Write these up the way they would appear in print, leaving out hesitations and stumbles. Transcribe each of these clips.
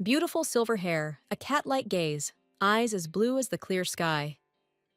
Beautiful silver hair, a cat-like gaze, eyes as blue as the clear sky.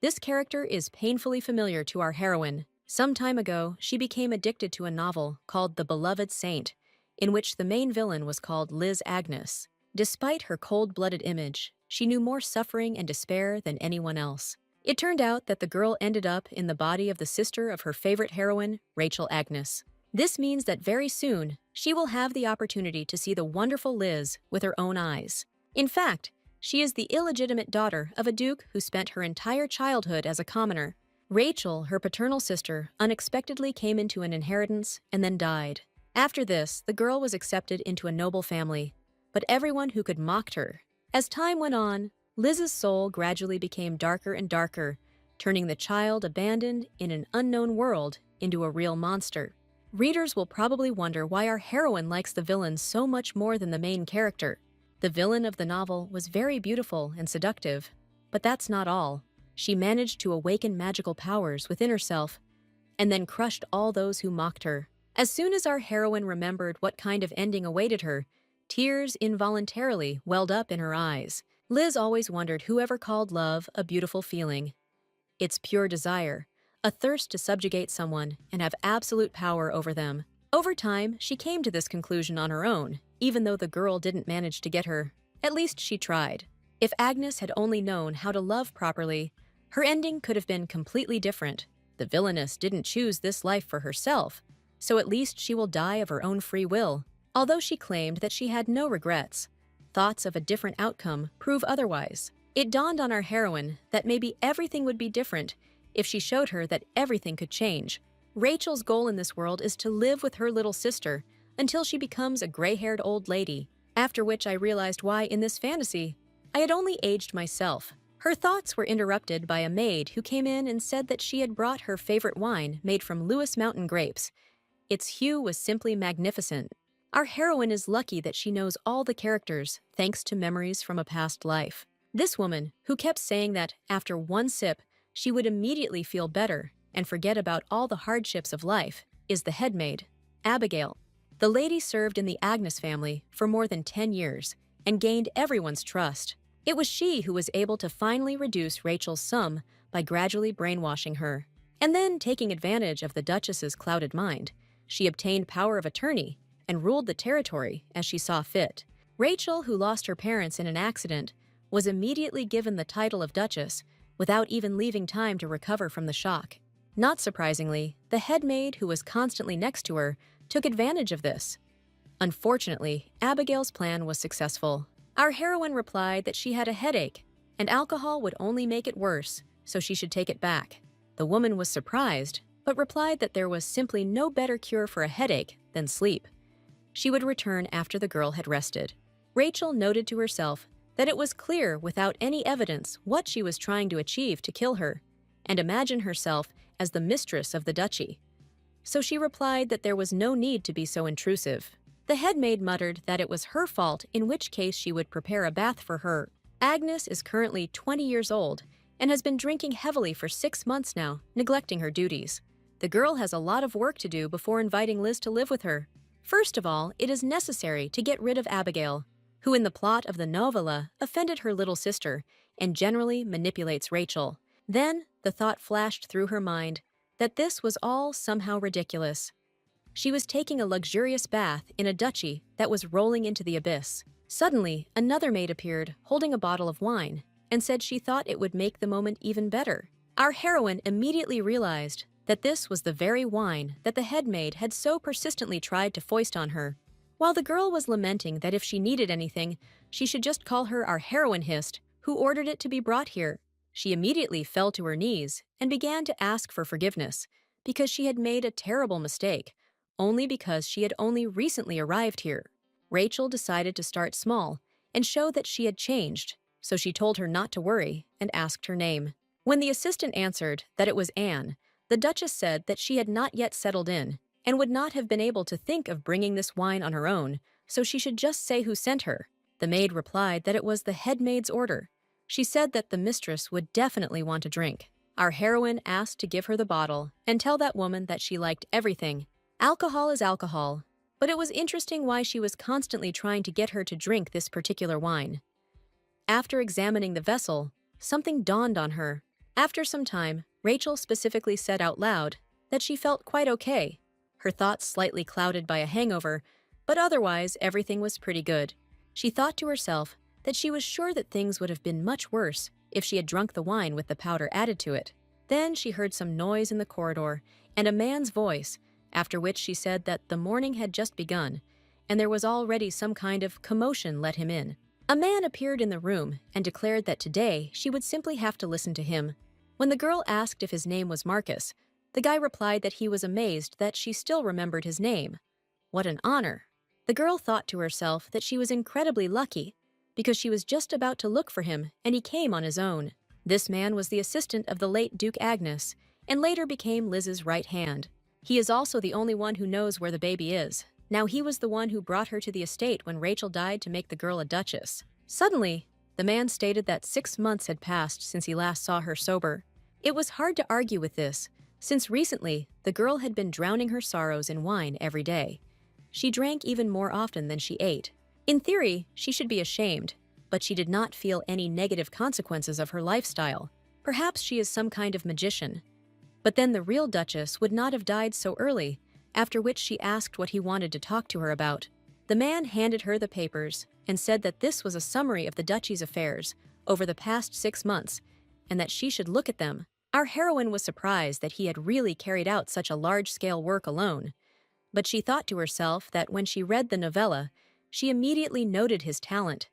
This character is painfully familiar to our heroine. Some time ago, she became addicted to a novel called The Beloved Saint, in which the main villain was called Liz Agnes. Despite her cold-blooded image, she knew more suffering and despair than anyone else. It turned out that the girl ended up in the body of the sister of her favorite heroine, Rachel Agnes. This means that very soon, she will have the opportunity to see the wonderful Liz with her own eyes. In fact, she is the illegitimate daughter of a duke who spent her entire childhood as a commoner. Rachel, her paternal sister, unexpectedly came into an inheritance and then died. After this, the girl was accepted into a noble family, but everyone who could mocked her. As time went on, Liz's soul gradually became darker and darker, turning the child abandoned in an unknown world into a real monster. Readers will probably wonder why our heroine likes the villain so much more than the main character. The villain of the novel was very beautiful and seductive, but that's not all. She managed to awaken magical powers within herself and then crushed all those who mocked her. As soon as our heroine remembered what kind of ending awaited her, tears involuntarily welled up in her eyes. Liz always wondered whoever called love a beautiful feeling. It's pure desire, a thirst to subjugate someone and have absolute power over them. Over time, she came to this conclusion on her own, even though the girl didn't manage to get her. At least she tried. If Agnes had only known how to love properly, her ending could have been completely different. The villainess didn't choose this life for herself, so at least she will die of her own free will. Although she claimed that she had no regrets, thoughts of a different outcome prove otherwise. It dawned on our heroine that maybe everything would be different if she showed her that everything could change. Rachel's goal in this world is to live with her little sister until she becomes a gray-haired old lady, after which I realized why, in this fantasy, I had only aged myself. Her thoughts were interrupted by a maid who came in and said that she had brought her favorite wine made from Lewis Mountain grapes. Its hue was simply magnificent. Our heroine is lucky that she knows all the characters thanks to memories from a past life. This woman, who kept saying that after one sip, she would immediately feel better and forget about all the hardships of life, is the head maid, Abigail. The lady served in the Agnes family for more than 10 years and gained everyone's trust. It was she who was able to finally reduce Rachel's sum by gradually brainwashing her. And then, taking advantage of the Duchess's clouded mind, she obtained power of attorney and ruled the territory as she saw fit. Rachel, who lost her parents in an accident, was immediately given the title of Duchess without even leaving time to recover from the shock. Not surprisingly, the head maid, who was constantly next to her, took advantage of this. Unfortunately, Abigail's plan was successful. Our heroine replied that she had a headache, and alcohol would only make it worse, so she should take it back. The woman was surprised, but replied that there was simply no better cure for a headache than sleep. She would return after the girl had rested. Rachel noted to herself that it was clear without any evidence what she was trying to achieve to kill her, and imagined herself as the mistress of the duchy. So she replied that there was no need to be so intrusive. The head maid muttered that it was her fault, in which case she would prepare a bath for her. Agnes is currently 20 years old and has been drinking heavily for 6 months now, neglecting her duties. The girl has a lot of work to do before inviting Liz to live with her. First of all, it is necessary to get rid of Abigail, who in the plot of the novella offended her little sister and generally manipulates Rachel. Then, the thought flashed through her mind that this was all somehow ridiculous. She was taking a luxurious bath in a duchy that was rolling into the abyss. Suddenly, another maid appeared, holding a bottle of wine, and said she thought it would make the moment even better. Our heroine immediately realized that this was the very wine that the head maid had so persistently tried to foist on her. While the girl was lamenting that if she needed anything, she should just call her our heroine hist, who ordered it to be brought here. She immediately fell to her knees and began to ask for forgiveness, because she had made a terrible mistake, only because she had only recently arrived here. Rachel decided to start small and show that she had changed, so she told her not to worry and asked her name. When the assistant answered that it was Anne, the Duchess said that she had not yet settled in and would not have been able to think of bringing this wine on her own, so she should just say who sent her. The maid replied that it was the head maid's order. She said that the mistress would definitely want a drink. Our heroine asked to give her the bottle and tell that woman that she liked everything. Alcohol is alcohol, but it was interesting why she was constantly trying to get her to drink this particular wine. After examining the vessel, something dawned on her. After some time, Rachel specifically said out loud that she felt quite okay, her thoughts slightly clouded by a hangover, but otherwise everything was pretty good. She thought to herself that she was sure that things would have been much worse if she had drunk the wine with the powder added to it. Then she heard some noise in the corridor and a man's voice, after which she said that the morning had just begun, and there was already some kind of commotion let him in. A man appeared in the room and declared that today she would simply have to listen to him. When the girl asked if his name was Marcus, the guy replied that he was amazed that she still remembered his name. What an honor! The girl thought to herself that she was incredibly lucky, because she was just about to look for him and he came on his own. This man was the assistant of the late Duke Agnes, and later became Liz's right hand. He is also the only one who knows where the baby is. Now he was the one who brought her to the estate when Rachel died to make the girl a duchess. Suddenly, the man stated that 6 months had passed since he last saw her sober. It was hard to argue with this, since recently the girl had been drowning her sorrows in wine every day. She drank even more often than she ate. In theory, she should be ashamed, but she did not feel any negative consequences of her lifestyle. Perhaps she is some kind of magician. But then the real Duchess would not have died so early, after which she asked what he wanted to talk to her about. The man handed her the papers and said that this was a summary of the duchy's affairs over the past 6 months, and that she should look at them. Our heroine was surprised that he had really carried out such a large-scale work alone, but she thought to herself that when she read the novella, she immediately noted his talent.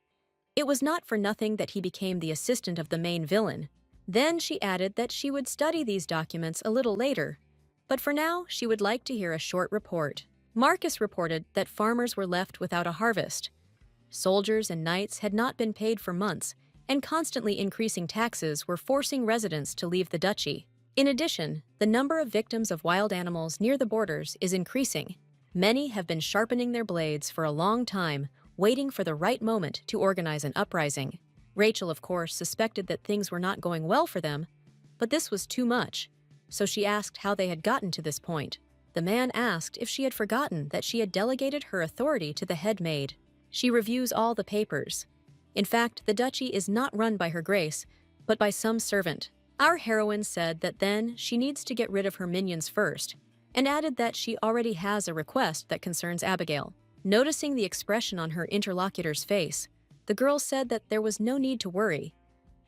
It was not for nothing that he became the assistant of the main villain. Then she added that she would study these documents a little later, but for now she would like to hear a short report. Marcus reported that farmers were left without a harvest. Soldiers and knights had not been paid for months, and constantly increasing taxes were forcing residents to leave the duchy. In addition, the number of victims of wild animals near the borders is increasing. Many have been sharpening their blades for a long time, waiting for the right moment to organize an uprising. Rachel, of course, suspected that things were not going well for them, but this was too much, so she asked how they had gotten to this point. The man asked if she had forgotten that she had delegated her authority to the head maid. She reviews all the papers. In fact, the duchy is not run by her grace, but by some servant. Our heroine said that then she needs to get rid of her minions first, and added that she already has a request that concerns Abigail. Noticing the expression on her interlocutor's face, the girl said that there was no need to worry.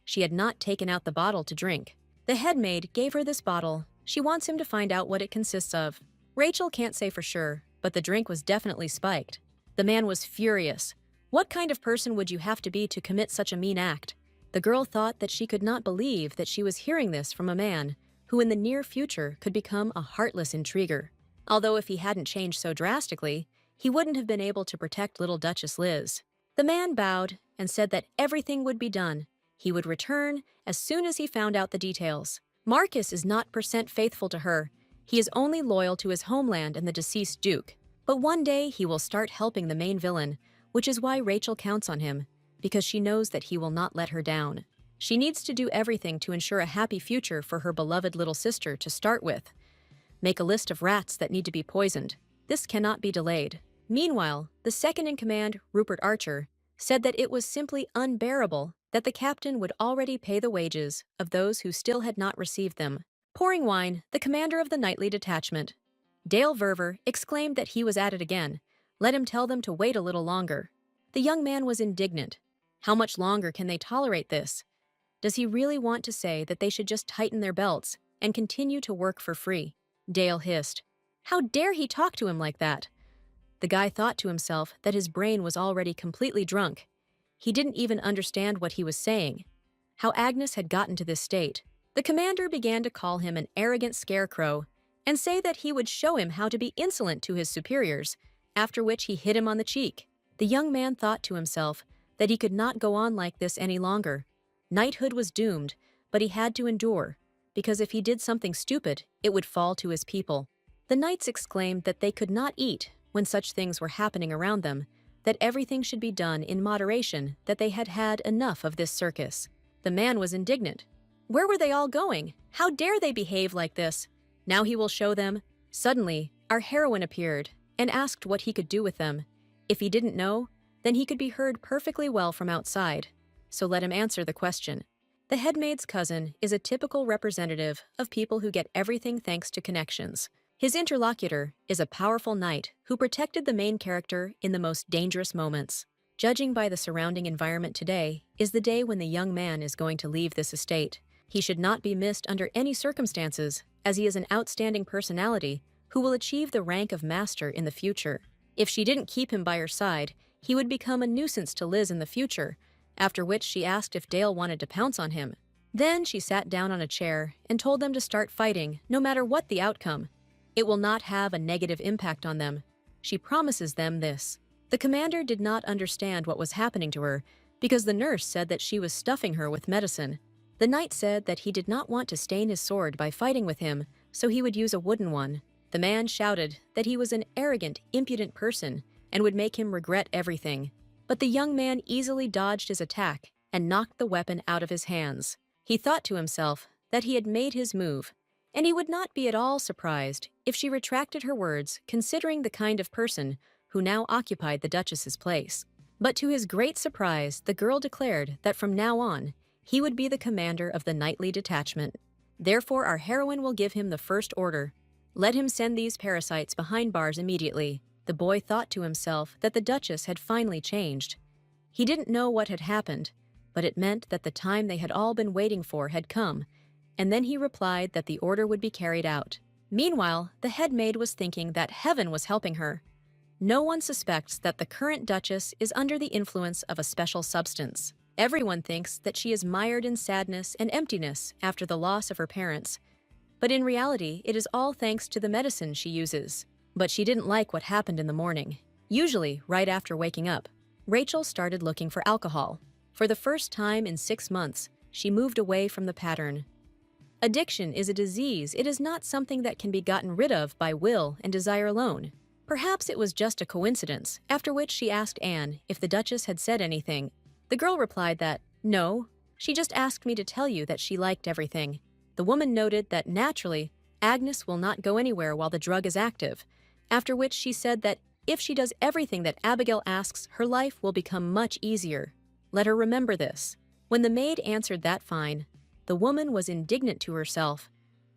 She had not taken out the bottle to drink. The head maid gave her this bottle. She wants him to find out what it consists of. Rachel can't say for sure, but the drink was definitely spiked. The man was furious. What kind of person would you have to be to commit such a mean act? The girl thought that she could not believe that she was hearing this from a man who in the near future could become a heartless intriguer. Although if he hadn't changed so drastically, he wouldn't have been able to protect little Duchess Liz. The man bowed and said that everything would be done. He would return as soon as he found out the details. Marcus is not faithful to her. He is only loyal to his homeland and the deceased Duke. But one day he will start helping the main villain, which is why Rachel counts on him, because she knows that he will not let her down. She needs to do everything to ensure a happy future for her beloved little sister to start with. Make a list of rats that need to be poisoned. This cannot be delayed. Meanwhile, the second-in-command, Rupert Archer, said that it was simply unbearable that the captain would already pay the wages of those who still had not received them. Pouring wine, the commander of the nightly detachment, Dale Verver, exclaimed that he was at it again. Let him tell them to wait a little longer. The young man was indignant. How much longer can they tolerate this? Does he really want to say that they should just tighten their belts and continue to work for free? Dale hissed. How dare he talk to him like that? The guy thought to himself that his brain was already completely drunk. He didn't even understand what he was saying. How Agnes had gotten to this state. The commander began to call him an arrogant scarecrow and say that he would show him how to be insolent to his superiors, after which he hit him on the cheek. The young man thought to himself that he could not go on like this any longer. Knighthood was doomed, but he had to endure, because if he did something stupid, it would fall to his people. The knights exclaimed that they could not eat when such things were happening around them, that everything should be done in moderation, that they had had enough of this circus. The man was indignant. Where were they all going? How dare they behave like this? Now he will show them. Suddenly, our heroine appeared. and asked what he could do with them. If he didn't know, then he could be heard perfectly well from outside. So let him answer the question. The headmaid's cousin is a typical representative of people who get everything thanks to connections. His interlocutor is a powerful knight who protected the main character in the most dangerous moments. Judging by the surrounding environment today is the day when the young man is going to leave this estate. He should not be missed under any circumstances, as he is an outstanding personality who will achieve the rank of master in the future. If she didn't keep him by her side, he would become a nuisance to Liz in the future, after which she asked if Dale wanted to pounce on him. Then she sat down on a chair and told them to start fighting, no matter what the outcome. It will not have a negative impact on them. She promises them this. The commander did not understand what was happening to her because the nurse said that she was stuffing her with medicine. The knight said that he did not want to stain his sword by fighting with him, so he would use a wooden one. The man shouted that he was an arrogant, impudent person and would make him regret everything. But the young man easily dodged his attack and knocked the weapon out of his hands. He thought to himself that he had made his move, and he would not be at all surprised if she retracted her words, considering the kind of person who now occupied the Duchess's place. But to his great surprise, the girl declared that from now on, he would be the commander of the knightly detachment. Therefore, our heroine will give him the first order. Let him send these parasites behind bars immediately. The boy thought to himself that the Duchess had finally changed. He didn't know what had happened, but it meant that the time they had all been waiting for had come, and then he replied that the order would be carried out. Meanwhile, the head maid was thinking that heaven was helping her. No one suspects that the current Duchess is under the influence of a special substance. Everyone thinks that she is mired in sadness and emptiness after the loss of her parents. But in reality, it is all thanks to the medicine she uses. But she didn't like what happened in the morning. Usually, right after waking up, Rachel started looking for alcohol. For the first time in 6 months, she moved away from the pattern. Addiction is a disease. It is not something that can be gotten rid of by will and desire alone. Perhaps it was just a coincidence, after which she asked Anne if the Duchess had said anything. The girl replied that, no, she just asked me to tell you that she liked everything. The woman noted that naturally, Agnes will not go anywhere while the drug is active, after which she said that if she does everything that Abigail asks, her life will become much easier. Let her remember this. When the maid answered that fine, the woman was indignant to herself.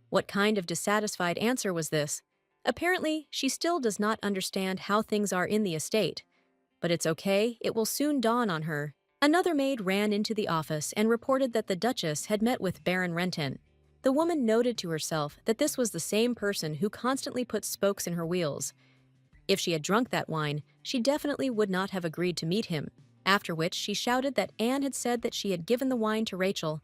What kind of dissatisfied answer was this? Apparently, she still does not understand how things are in the estate. But it's okay, it will soon dawn on her. Another maid ran into the office and reported that the Duchess had met with Baron Renton. The woman noted to herself that this was the same person who constantly put spokes in her wheels. If she had drunk that wine, she definitely would not have agreed to meet him, after which she shouted that Anne had said that she had given the wine to Rachel.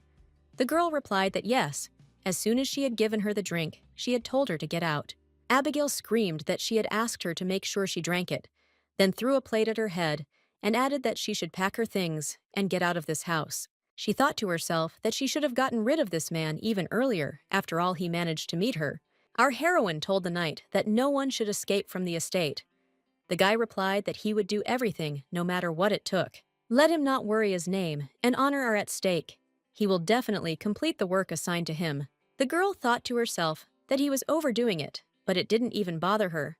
The girl replied that yes, as soon as she had given her the drink, she had told her to get out. Abigail screamed that she had asked her to make sure she drank it, then threw a plate at her head and added that she should pack her things and get out of this house. She thought to herself that she should have gotten rid of this man even earlier, after all he managed to meet her. Our heroine told the knight that no one should escape from the estate. The guy replied that he would do everything, no matter what it took. Let him not worry, his name and honor are at stake. He will definitely complete the work assigned to him. The girl thought to herself that he was overdoing it, but it didn't even bother her.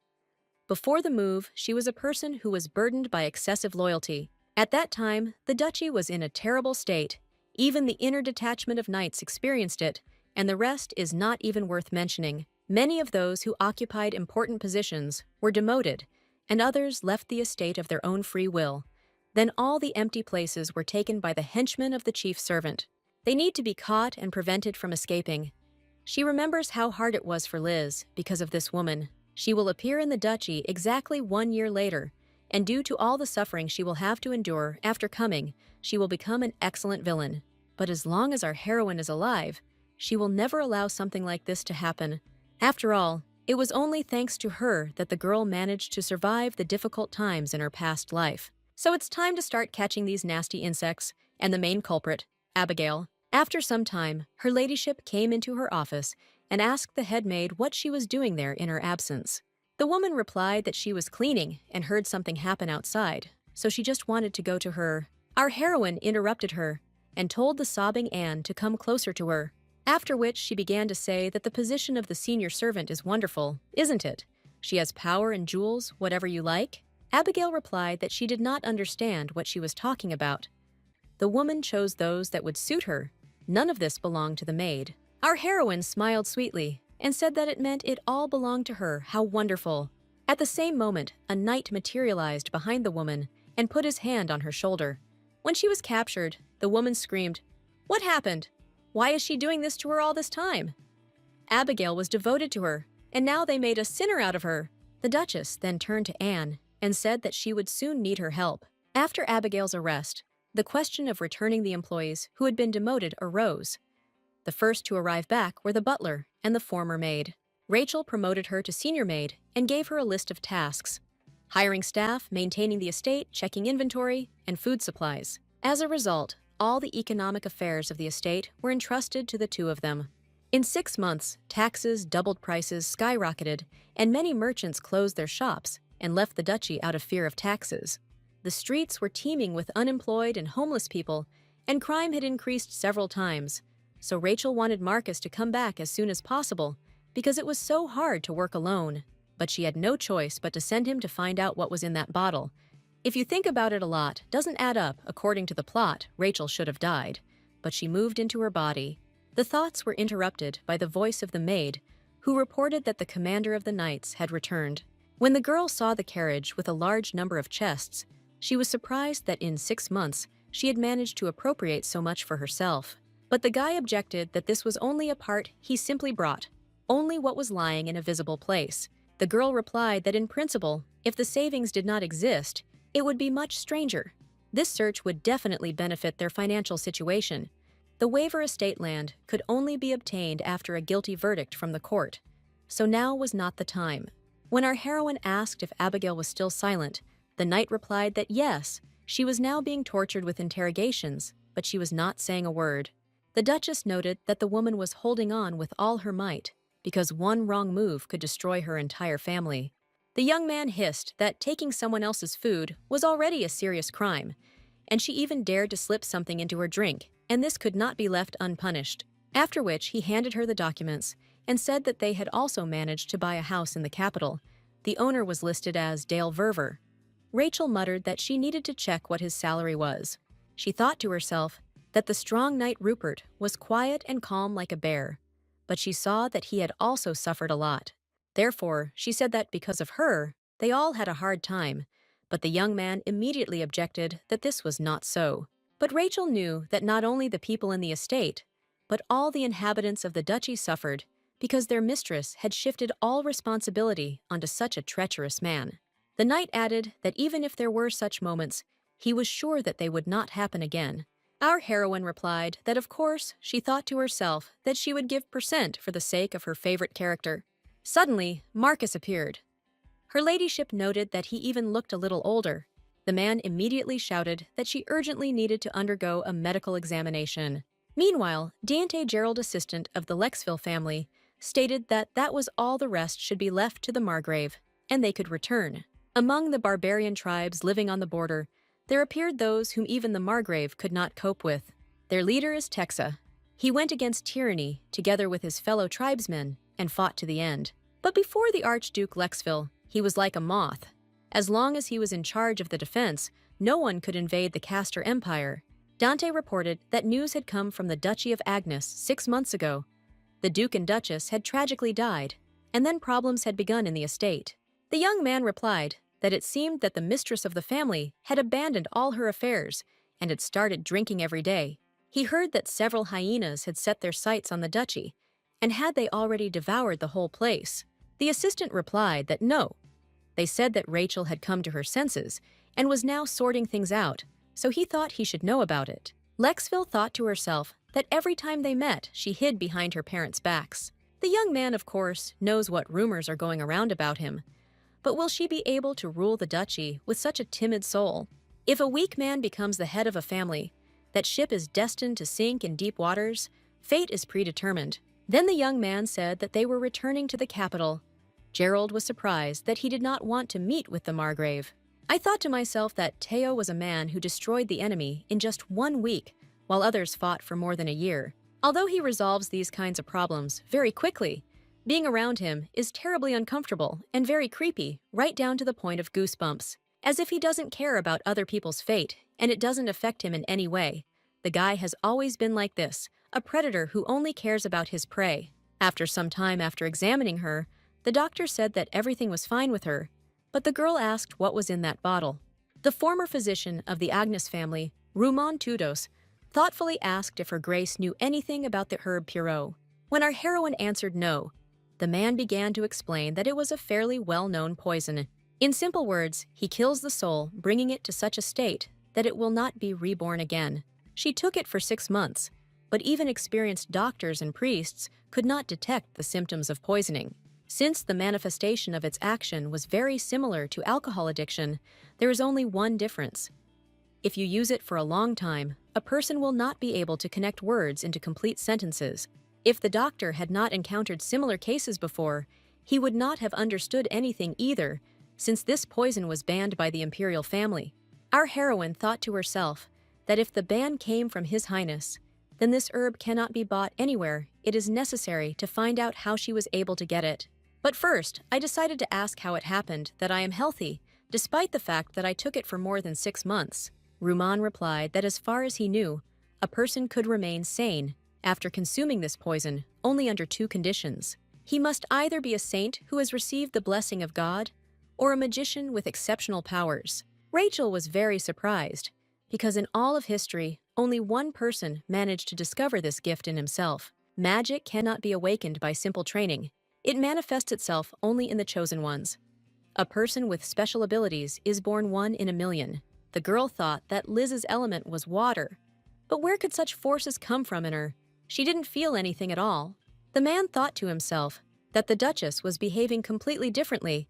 Before the move, she was a person who was burdened by excessive loyalty. At that time, the duchy was in a terrible state. Even the inner detachment of knights experienced it, and the rest is not even worth mentioning. Many of those who occupied important positions were demoted, and others left the estate of their own free will. Then all the empty places were taken by the henchmen of the chief servant. They need to be caught and prevented from escaping. She remembers how hard it was for Liz because of this woman. She will appear in the duchy exactly 1 year later, and due to all the suffering she will have to endure after coming, she will become an excellent villain. But as long as our heroine is alive, she will never allow something like this to happen. After all, it was only thanks to her that the girl managed to survive the difficult times in her past life. So it's time to start catching these nasty insects, and the main culprit, Abigail. After some time, her ladyship came into her office and asked the head maid what she was doing there in her absence. The woman replied that she was cleaning and heard something happen outside, so she just wanted to go to her. Our heroine interrupted her and told the sobbing Anne to come closer to her, after which she began to say that the position of the senior servant is wonderful, isn't it? She has power and jewels, whatever you like? Abigail replied that she did not understand what she was talking about. The woman chose those that would suit her. None of this belonged to the maid. Our heroine smiled sweetly and said that it meant it all belonged to her. How wonderful. At the same moment, a knight materialized behind the woman and put his hand on her shoulder. When she was captured, the woman screamed, "What happened? Why is she doing this to her all this time?" Abigail was devoted to her, and now they made a sinner out of her. The Duchess then turned to Anne and said that she would soon need her help. After Abigail's arrest, the question of returning the employees who had been demoted arose. The first to arrive back were the butler and the former maid. Rachel promoted her to senior maid and gave her a list of tasks: hiring staff, maintaining the estate, checking inventory, and food supplies. As a result, all the economic affairs of the estate were entrusted to the two of them. In 6 months, taxes doubled, prices skyrocketed, and many merchants closed their shops and left the duchy out of fear of taxes. The streets were teeming with unemployed and homeless people, and crime had increased several times. So Rachel wanted Marcus to come back as soon as possible because it was so hard to work alone. But she had no choice but to send him to find out what was in that bottle. If you think about it, a lot doesn't add up. According to the plot, Rachel should have died, but she moved into her body. The thoughts were interrupted by the voice of the maid, who reported that the commander of the knights had returned. When the girl saw the carriage with a large number of chests, she was surprised that in 6 months she had managed to appropriate so much for herself. But the guy objected that this was only a part he simply brought, only what was lying in a visible place. The girl replied that in principle, if the savings did not exist, it would be much stranger. This search would definitely benefit their financial situation. The waiver estate land could only be obtained after a guilty verdict from the court, so now was not the time. When our heroine asked if Abigail was still silent, the knight replied that yes, she was now being tortured with interrogations, but she was not saying a word. The Duchess noted that the woman was holding on with all her might, because one wrong move could destroy her entire family. The young man hissed that taking someone else's food was already a serious crime, and she even dared to slip something into her drink, and this could not be left unpunished. After which he handed her the documents and said that they had also managed to buy a house in the capital. The owner was listed as Dale Verver. Rachel muttered that she needed to check what his salary was. She thought to herself that the strong knight Rupert was quiet and calm like a bear, but she saw that he had also suffered a lot. Therefore, she said that because of her, they all had a hard time, but the young man immediately objected that this was not so. But Rachel knew that not only the people in the estate, but all the inhabitants of the duchy suffered because their mistress had shifted all responsibility onto such a treacherous man. The knight added that even if there were such moments, he was sure that they would not happen again. Our heroine replied that of course she thought to herself that she would give % for the sake of her favorite character. Suddenly, Marcus appeared. Her ladyship noted that he even looked a little older. The man immediately shouted that she urgently needed to undergo a medical examination. Meanwhile, Dante Gerald, assistant of the Lexville family, stated that that was all, the rest should be left to the Margrave, and they could return. Among the barbarian tribes living on the border, there appeared those whom even the Margrave could not cope with. Their leader is Texa. He went against tyranny together with his fellow tribesmen and fought to the end. But before the Archduke Lexville, he was like a moth. As long as he was in charge of the defense, no one could invade the Castor Empire. Dante reported that news had come from the Duchy of Agnes 6 months ago. The Duke and Duchess had tragically died, and then problems had begun in the estate. The young man replied that it seemed that the mistress of the family had abandoned all her affairs and had started drinking every day. He heard that several hyenas had set their sights on the duchy, and had they already devoured the whole place? The assistant replied that no. They said that Rachel had come to her senses and was now sorting things out, so he thought he should know about it. Lexville thought to herself that every time they met, she hid behind her parents' backs. The young man, of course, knows what rumors are going around about him. But will she be able to rule the duchy with such a timid soul? If a weak man becomes the head of a family, that ship is destined to sink in deep waters. Fate is predetermined. Then the young man said that they were returning to the capital. Gerald was surprised that he did not want to meet with the Margrave. I thought to myself that Teo was a man who destroyed the enemy in just 1 week, while others fought for more than a year. Although he resolves these kinds of problems very quickly, Being around him is terribly uncomfortable and very creepy, right down to the point of goosebumps. As if he doesn't care about other people's fate, and it doesn't affect him in any way. The guy has always been like this, a predator who only cares about his prey. After some time after examining her, the doctor said that everything was fine with her, but the girl asked what was in that bottle. The former physician of the Agnes family, Rumon Tudos, thoughtfully asked if Her Grace knew anything about the herb Pierrot. When our heroine answered no, the man began to explain that it was a fairly well-known poison. In simple words, he kills the soul, bringing it to such a state that it will not be reborn again. She took it for 6 months, but even experienced doctors and priests could not detect the symptoms of poisoning. Since the manifestation of its action was very similar to alcohol addiction, there is only one difference. If you use it for a long time, a person will not be able to connect words into complete sentences. If the doctor had not encountered similar cases before, he would not have understood anything either, since this poison was banned by the imperial family. Our heroine thought to herself that if the ban came from His Highness, then this herb cannot be bought anywhere. It is necessary to find out how she was able to get it. But first, I decided to ask how it happened that I am healthy, despite the fact that I took it for more than 6 months. Rumon replied that as far as he knew, a person could remain sane after consuming this poison only under 2 conditions. He must either be a saint who has received the blessing of God, or a magician with exceptional powers. Rachel was very surprised, because in all of history, only one person managed to discover this gift in himself. Magic cannot be awakened by simple training. It manifests itself only in the chosen ones. A person with special abilities is born 1 in a million. The girl thought that Liz's element was water. But where could such forces come from in her? She didn't feel anything at all. The man thought to himself that the Duchess was behaving completely differently.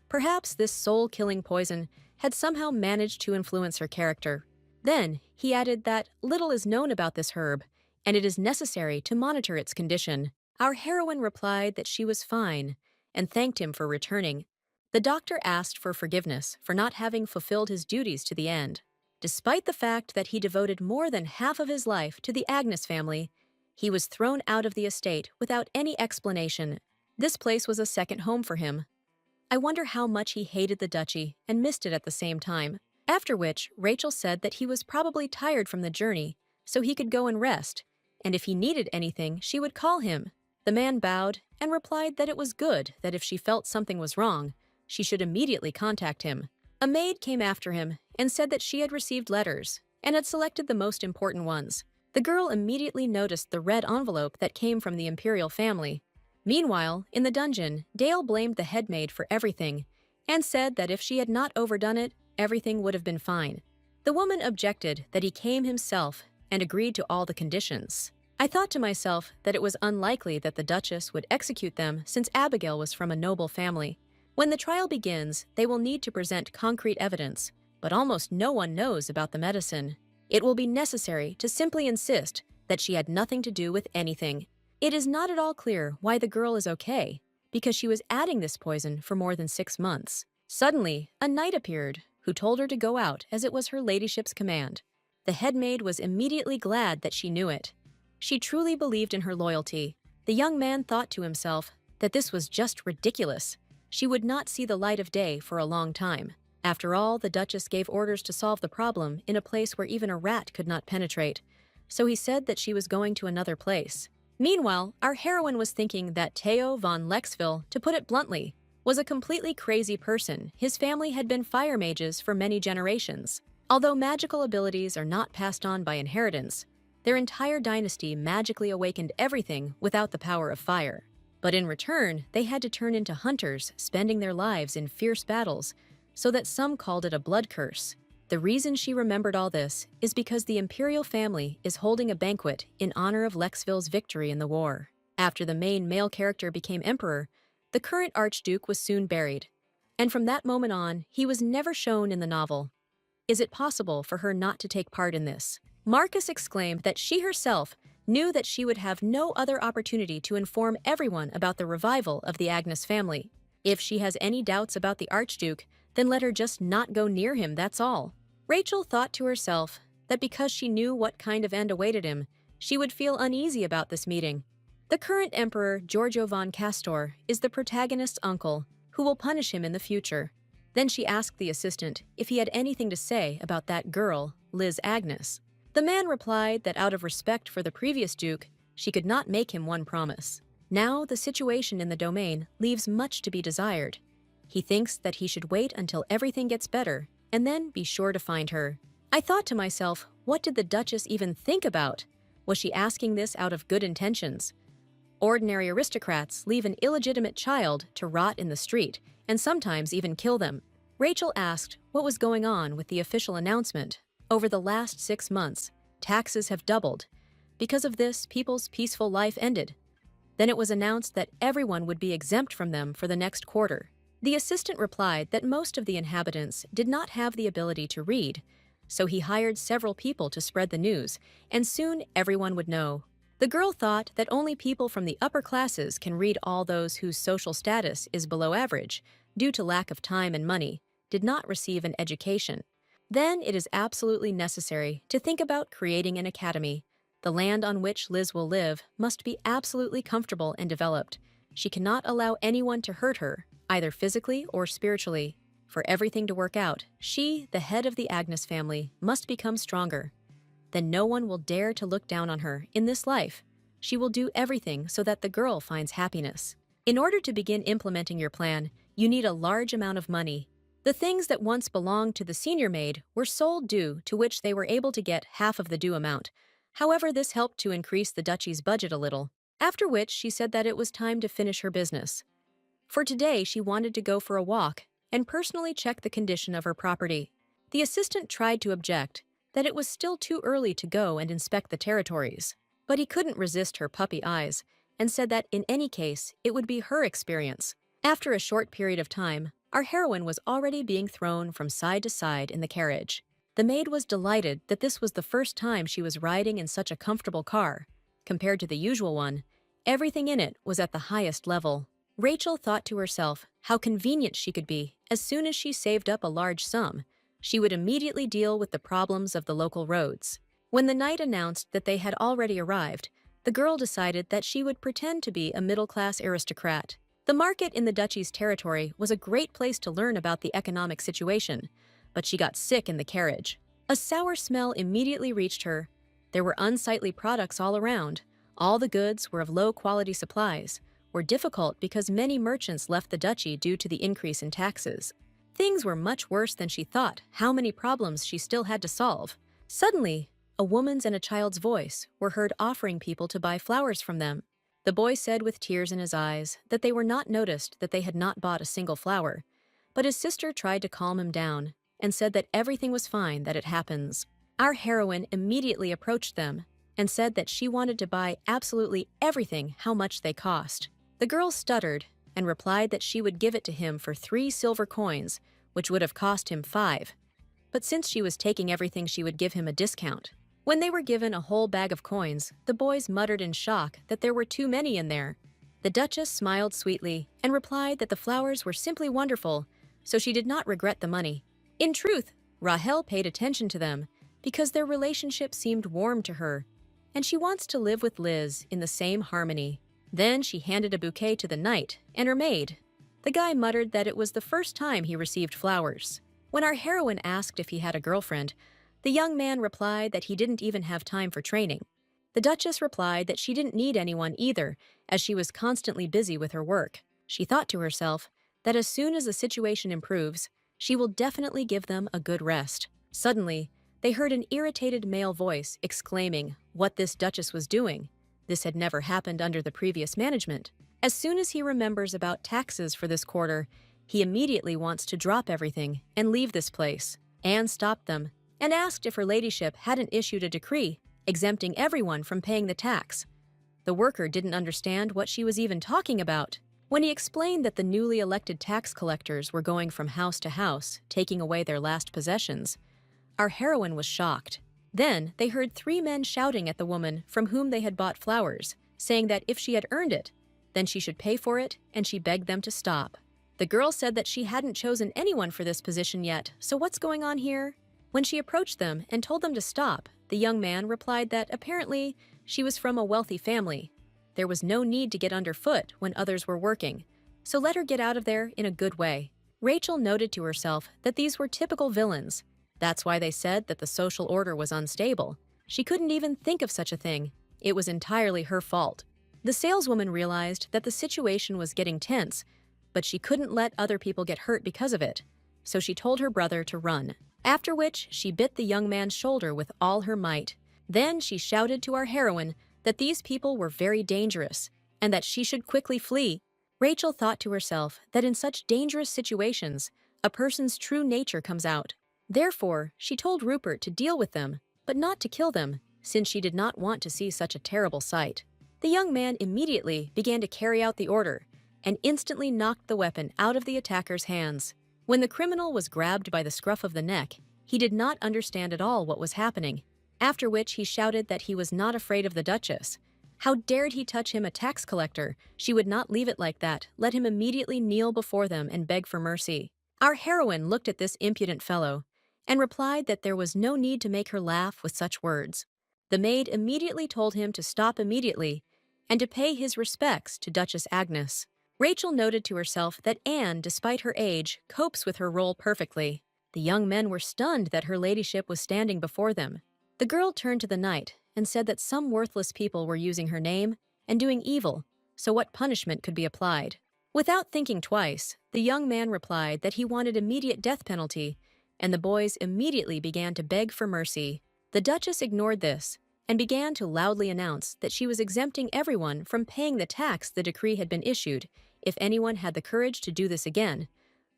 Perhaps this soul-killing poison had somehow managed to influence her character. Then, he added that little is known about this herb, and it is necessary to monitor its condition. Our heroine replied that she was fine, and thanked him for returning. The doctor asked for forgiveness for not having fulfilled his duties to the end. Despite the fact that he devoted more than half of his life to the Agnes family, he was thrown out of the estate without any explanation. This place was a second home for him. I wonder how much he hated the duchy and missed it at the same time. After which, Rachel said that he was probably tired from the journey, so he could go and rest, and if he needed anything, she would call him. The man bowed and replied that it was good that if she felt something was wrong, she should immediately contact him. A maid came after him and said that she had received letters and had selected the most important ones. The girl immediately noticed the red envelope that came from the imperial family. Meanwhile, in the dungeon, Dale blamed the headmaid for everything and said that if she had not overdone it, everything would have been fine. The woman objected that he came himself and agreed to all the conditions. I thought to myself that it was unlikely that the Duchess would execute them since Abigail was from a noble family. When the trial begins, they will need to present concrete evidence, but almost no one knows about the medicine. It will be necessary to simply insist that she had nothing to do with anything. It is not at all clear why the girl is okay, because she was adding this poison for more than 6 months. Suddenly, a knight appeared, who told her to go out as it was her ladyship's command. The headmaid was immediately glad that she knew it. She truly believed in her loyalty. The young man thought to himself that this was just ridiculous. She would not see the light of day for a long time. After all, the Duchess gave orders to solve the problem in a place where even a rat could not penetrate, so he said that she was going to another place. Meanwhile, our heroine was thinking that Theo von Lexville, to put it bluntly, was a completely crazy person. His family had been fire mages for many generations. Although magical abilities are not passed on by inheritance, their entire dynasty magically awakened everything without the power of fire. But in return, they had to turn into hunters, spending their lives in fierce battles, so that some called it a blood curse. The reason she remembered all this is because the imperial family is holding a banquet in honor of Lexville's victory in the war. After the main male character became emperor, the current archduke was soon buried, and from that moment on, he was never shown in the novel. Is it possible for her not to take part in this? Marcus exclaimed that she herself knew that she would have no other opportunity to inform everyone about the revival of the Agnes family. If she has any doubts about the Archduke, then let her just not go near him, that's all. Rachel thought to herself that because she knew what kind of end awaited him, she would feel uneasy about this meeting. The current emperor, Giorgio von Castor, is the protagonist's uncle, who will punish him in the future. Then she asked the assistant if he had anything to say about that girl, Liz Agnes. The man replied that out of respect for the previous duke, she could not make him one promise. Now the situation in the domain leaves much to be desired. He thinks that he should wait until everything gets better and then be sure to find her. I thought to myself, what did the Duchess even think about? Was she asking this out of good intentions? Ordinary aristocrats leave an illegitimate child to rot in the street and sometimes even kill them. Rachel asked what was going on with the official announcement. Over the last 6 months, taxes have doubled. Because of this, people's peaceful life ended. Then it was announced that everyone would be exempt from them for the next quarter. The assistant replied that most of the inhabitants did not have the ability to read, so he hired several people to spread the news, and soon everyone would know. The girl thought that only people from the upper classes can read. All those whose social status is below average, due to lack of time and money, did not receive an education. Then it is absolutely necessary to think about creating an academy. The land on which Liz will live must be absolutely comfortable and developed. She cannot allow anyone to hurt her, either physically or spiritually. For everything to work out, she, the head of the Agnes family, must become stronger. Then no one will dare to look down on her in this life. She will do everything so that the girl finds happiness. In order to begin implementing your plan, you need a large amount of money. The things that once belonged to the senior maid were sold due to which they were able to get half of the due amount. However, this helped to increase the duchy's budget a little, after which she said that it was time to finish her business. For today, she wanted to go for a walk and personally check the condition of her property. The assistant tried to object, that it was still too early to go and inspect the territories, but he couldn't resist her puppy eyes and said that in any case, it would be her experience. After a short period of time, our heroine was already being thrown from side to side in the carriage. The maid was delighted that this was the first time she was riding in such a comfortable car. Compared to the usual one, everything in it was at the highest level. Rachel thought to herself how convenient she could be. As soon as she saved up a large sum, she would immediately deal with the problems of the local roads. When the knight announced that they had already arrived, the girl decided that she would pretend to be a middle-class aristocrat. The market in the duchy's territory was a great place to learn about the economic situation, but she got sick in the carriage. A sour smell immediately reached her. There were unsightly products all around. All the goods were of low-quality supplies, were difficult because many merchants left the duchy due to the increase in taxes. Things were much worse than she thought. How many problems she still had to solve. Suddenly, a woman's and a child's voice were heard offering people to buy flowers from them. The boy said with tears in his eyes that they were not noticed that they had not bought a single flower, but his sister tried to calm him down and said that everything was fine, that it happens. Our heroine immediately approached them and said that she wanted to buy absolutely everything, how much they cost. The girl stuttered and replied that she would give it to him for 3 silver coins, which would have cost him 5. But since she was taking everything, she would give him a discount. When they were given a whole bag of coins, the boys muttered in shock that there were too many in there. The Duchess smiled sweetly and replied that the flowers were simply wonderful, so she did not regret the money. In truth, Rahel paid attention to them because their relationship seemed warm to her, and she wants to live with Liz in the same harmony. Then she handed a bouquet to the knight and her maid. The guy muttered that it was the first time he received flowers. When our heroine asked if he had a girlfriend, the young man replied that he didn't even have time for training. The Duchess replied that she didn't need anyone either, as she was constantly busy with her work. She thought to herself that as soon as the situation improves, she will definitely give them a good rest. Suddenly, they heard an irritated male voice exclaiming what this Duchess was doing. This had never happened under the previous management. As soon as he remembers about taxes for this quarter, he immediately wants to drop everything and leave this place. Anne stopped them and asked if her ladyship hadn't issued a decree exempting everyone from paying the tax. The worker didn't understand what she was even talking about. When he explained that the newly elected tax collectors were going from house to house, taking away their last possessions, our heroine was shocked. Then they heard 3 men shouting at the woman from whom they had bought flowers, saying that if she had earned it, then she should pay for it, and she begged them to stop. The girl said that she hadn't chosen anyone for this position yet, so what's going on here? When she approached them and told them to stop, the young man replied that apparently she was from a wealthy family. there was no need to get underfoot when others were working, so let her get out of there in a good way. Rachel noted to herself that these were typical villains. That's why they said that the social order was unstable. She couldn't even think of such a thing. It was entirely her fault. The saleswoman realized that the situation was getting tense, but she couldn't let other people get hurt because of it, so she told her brother to run. After which, she bit the young man's shoulder with all her might. Then she shouted to our heroine that these people were very dangerous and that she should quickly flee. Rachel thought to herself that in such dangerous situations, a person's true nature comes out. Therefore, she told Rupert to deal with them, but not to kill them, since she did not want to see such a terrible sight. The young man immediately began to carry out the order and instantly knocked the weapon out of the attacker's hands. When the criminal was grabbed by the scruff of the neck, he did not understand at all what was happening, after which he shouted that he was not afraid of the Duchess. How dared he touch him, a tax collector? She would not leave it like that. Let him immediately kneel before them and beg for mercy. Our heroine looked at this impudent fellow and replied that there was no need to make her laugh with such words. The maid immediately told him to stop immediately and to pay his respects to Duchess Agnes. Rachel noted to herself that Anne, despite her age, copes with her role perfectly. The young men were stunned that her ladyship was standing before them. The girl turned to the knight and said that some worthless people were using her name and doing evil, so what punishment could be applied? Without thinking twice, the young man replied that he wanted immediate death penalty, and the boys immediately began to beg for mercy. The Duchess ignored this and began to loudly announce that she was exempting everyone from paying the tax the decree had been issued. If anyone had the courage to do this again,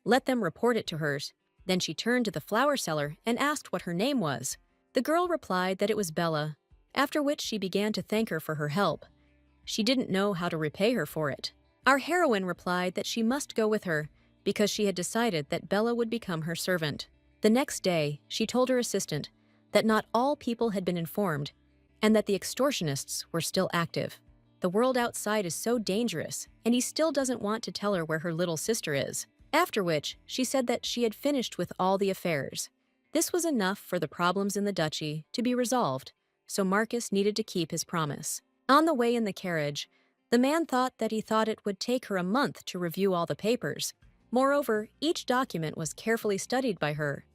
let them report it to hers. Then she turned to the flower seller and asked what her name was. The girl replied that it was Bella, after which she began to thank her for her help. She didn't know how to repay her for it. Our heroine replied that she must go with her because she had decided that Bella would become her servant. The next day, she told her assistant that not all people had been informed and that the extortionists were still active. The world outside is so dangerous, and he still doesn't want to tell her where her little sister is. After which, she said that she had finished with all the affairs. This was enough for the problems in the duchy to be resolved, so Marcus needed to keep his promise. On the way in the carriage, the man thought that it would take her a month to review all the papers. Moreover, each document was carefully studied by her.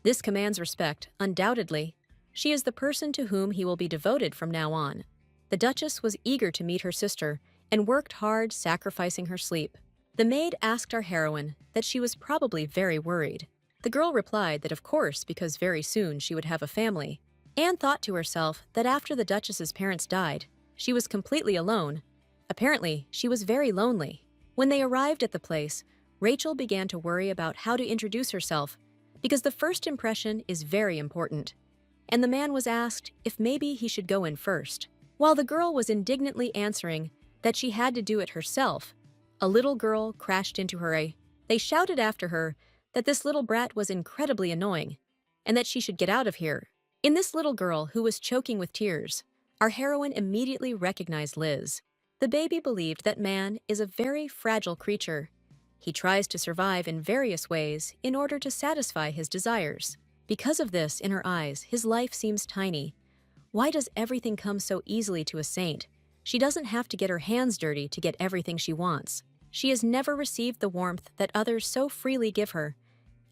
This commands respect, undoubtedly. She is the person to whom he will be devoted from now on. The Duchess was eager to meet her sister and worked hard, sacrificing her sleep. The maid asked our heroine that she was probably very worried. The girl replied that of course, because very soon she would have a family. Anne thought to herself that after the Duchess's parents died, she was completely alone. Apparently, she was very lonely. When they arrived at the place, Rachel began to worry about how to introduce herself, because the first impression is very important. And the man was asked if maybe he should go in first. While the girl was indignantly answering that she had to do it herself, a little girl crashed into her. They shouted after her that this little brat was incredibly annoying and that she should get out of here. In this little girl, who was choking with tears, our heroine immediately recognized Liz. The baby believed that man is a very fragile creature. He tries to survive in various ways in order to satisfy his desires. Because of this, in her eyes, his life seems tiny. Why does everything come so easily to a saint? She doesn't have to get her hands dirty to get everything she wants. She has never received the warmth that others so freely give her,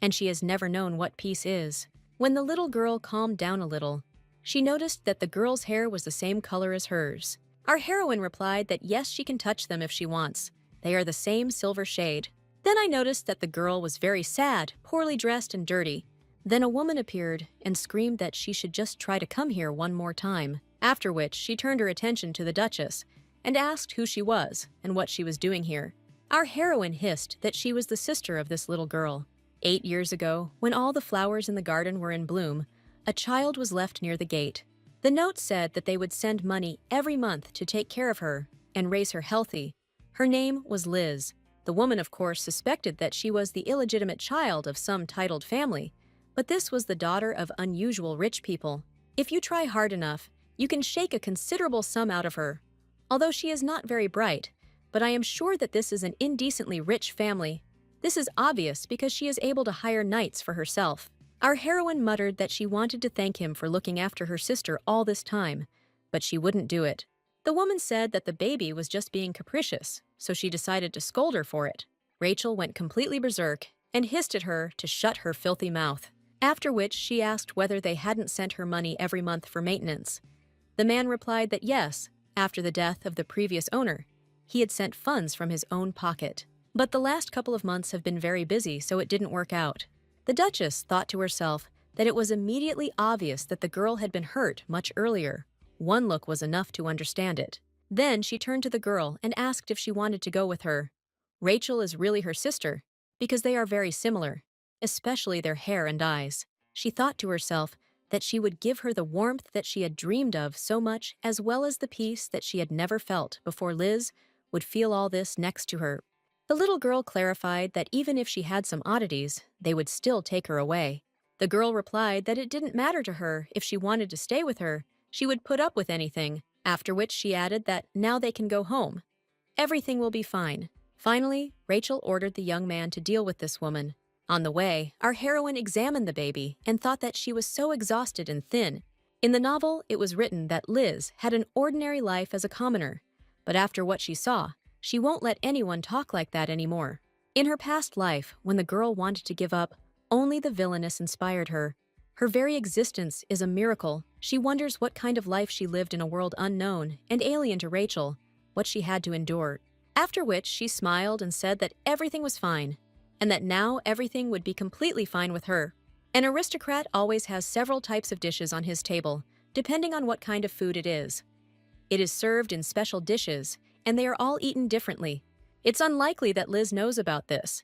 and she has never known what peace is. When the little girl calmed down a little, she noticed that the girl's hair was the same color as hers. Our heroine replied that yes, she can touch them if she wants. They are the same silver shade. Then I noticed that the girl was very sad, poorly dressed, and dirty. Then a woman appeared and screamed that she should just try to come here one more time, after which she turned her attention to the Duchess and asked who she was and what she was doing here. Our heroine hissed that she was the sister of this little girl. 8 years ago, when all the flowers in the garden were in bloom, a child was left near the gate. The note said that they would send money every month to take care of her and raise her healthy. Her name was Liz. The woman, of course, suspected that she was the illegitimate child of some titled family, but this was the daughter of unusual rich people. If you try hard enough, you can shake a considerable sum out of her. Although she is not very bright, but I am sure that this is an indecently rich family. This is obvious because she is able to hire knights for herself. Our heroine muttered that she wanted to thank him for looking after her sister all this time, but she wouldn't do it. The woman said that the baby was just being capricious, so she decided to scold her for it. Rachel went completely berserk and hissed at her to shut her filthy mouth, after which she asked whether they hadn't sent her money every month for maintenance. The man replied that yes, after the death of the previous owner, he had sent funds from his own pocket. But the last couple of months have been very busy, so it didn't work out. The Duchess thought to herself that it was immediately obvious that the girl had been hurt much earlier. One look was enough to understand it. Then she turned to the girl and asked if she wanted to go with her. Rachel is really her sister, because they are very similar, especially their hair and eyes. She thought to herself that she would give her the warmth that she had dreamed of so much, as well as the peace that she had never felt before Liz would feel all this next to her. The little girl clarified that even if she had some oddities, they would still take her away. The girl replied that it didn't matter to her if she wanted to stay with her, she would put up with anything, after which she added that now they can go home. Everything will be fine. Finally, Rachel ordered the young man to deal with this woman. On the way, our heroine examined the baby and thought that she was so exhausted and thin. In the novel, it was written that Liz had an ordinary life as a commoner, but after what she saw, she won't let anyone talk like that anymore. In her past life, when the girl wanted to give up, only the villainess inspired her. Her very existence is a miracle. She wonders what kind of life she lived in a world unknown and alien to Rachel, what she had to endure. After which she smiled and said that everything was fine, and that now everything would be completely fine with her. An aristocrat always has several types of dishes on his table, depending on what kind of food it is. It is served in special dishes, and they are all eaten differently. It's unlikely that Liz knows about this.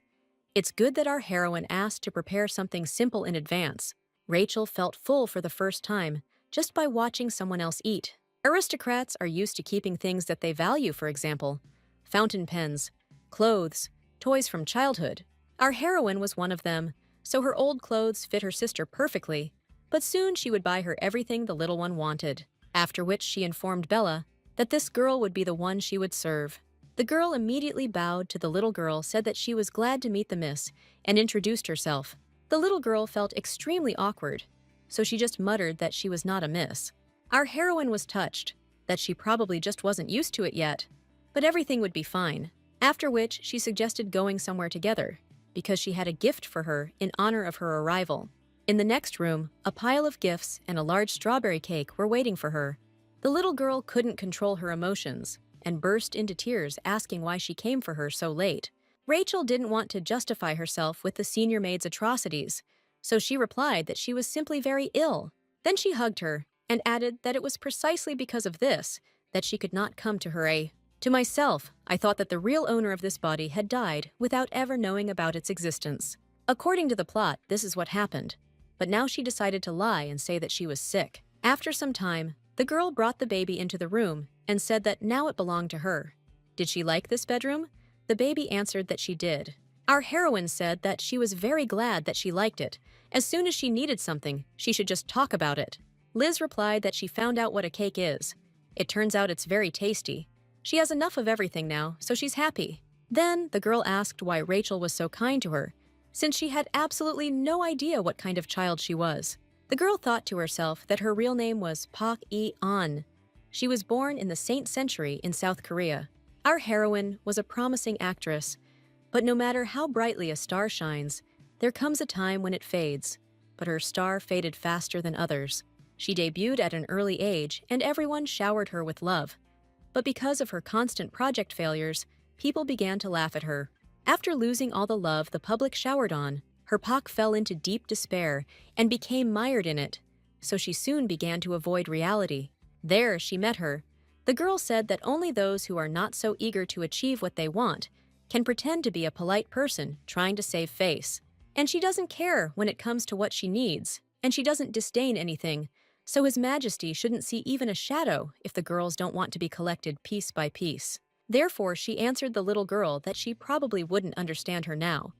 It's good that our heroine asked to prepare something simple in advance. Rachel felt full for the first time, just by watching someone else eat. Aristocrats are used to keeping things that they value, for example, fountain pens, clothes, toys from childhood. Our heroine was one of them, so her old clothes fit her sister perfectly, but soon she would buy her everything the little one wanted, after which she informed Bella that this girl would be the one she would serve. The girl immediately bowed to the little girl, said that she was glad to meet the miss, and introduced herself. The little girl felt extremely awkward, so she just muttered that she was not a miss. Our heroine was touched, that she probably just wasn't used to it yet, but everything would be fine, after which she suggested going somewhere together, because she had a gift for her in honor of her arrival. In the next room, a pile of gifts and a large strawberry cake were waiting for her. The little girl couldn't control her emotions and burst into tears asking why she came for her so late. Rachel didn't want to justify herself with the senior maid's atrocities, so she replied that she was simply very ill. Then she hugged her and added that it was precisely because of this that she could not come to her aid. To myself, I thought that the real owner of this body had died without ever knowing about its existence. According to the plot, this is what happened, but now she decided to lie and say that she was sick. After some time, the girl brought the baby into the room and said that now it belonged to her. Did she like this bedroom? The baby answered that she did. Our heroine said that she was very glad that she liked it. As soon as she needed something, she should just talk about it. Liz replied that she found out what a cake is. It turns out it's very tasty. She has enough of everything now, so she's happy. Then the girl asked why Rachel was so kind to her, since she had absolutely no idea what kind of child she was. The girl thought to herself that her real name was Park E-an. She was born in the Saint Century in South Korea. Our heroine was a promising actress, but no matter how brightly a star shines, there comes a time when it fades. But her star faded faster than others. She debuted at an early age, and everyone showered her with love. But because of her constant project failures, people began to laugh at her. After losing all the love the public showered on, her Pak fell into deep despair and became mired in it, so she soon began to avoid reality. There she met her. The girl said that only those who are not so eager to achieve what they want can pretend to be a polite person trying to save face. And she doesn't care when it comes to what she needs, and she doesn't disdain anything, so His Majesty shouldn't see even a shadow if the girls don't want to be collected piece by piece. Therefore, she answered the little girl that she probably wouldn't understand her now.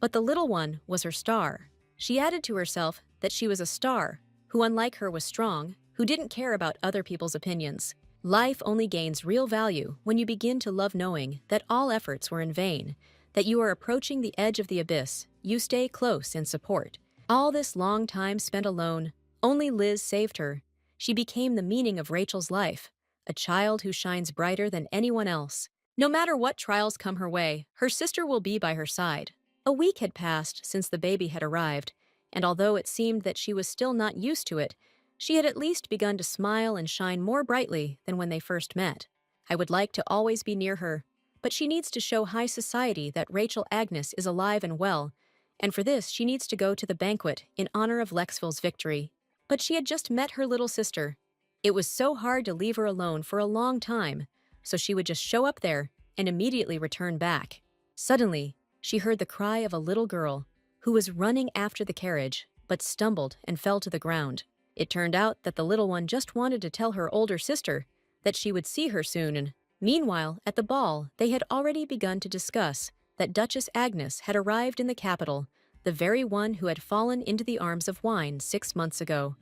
But the little one was her star. She added to herself that she was a star, who unlike her was strong, who didn't care about other people's opinions. Life only gains real value when you begin to love knowing that all efforts were in vain, that you are approaching the edge of the abyss, you stay close in support. All this long time spent alone, only Liz saved her. She became the meaning of Rachel's life. a child who shines brighter than anyone else. No matter what trials come her way, her sister will be by her side. A week had passed since the baby had arrived, and although it seemed that she was still not used to it, she had at least begun to smile and shine more brightly than when they first met. I would like to always be near her, but she needs to show high society that Rachel Agnes is alive and well, and for this she needs to go to the banquet in honor of Lexville's victory. But she had just met her little sister. It was so hard to leave her alone for a long time, so she would just show up there and immediately return back. Suddenly, she heard the cry of a little girl who was running after the carriage, but stumbled and fell to the ground. It turned out that the little one just wanted to tell her older sister that she would see her soon, and meanwhile, at the ball, they had already begun to discuss that Duchess Agnes had arrived in the capital, the very one who had fallen into the arms of wine 6 months ago.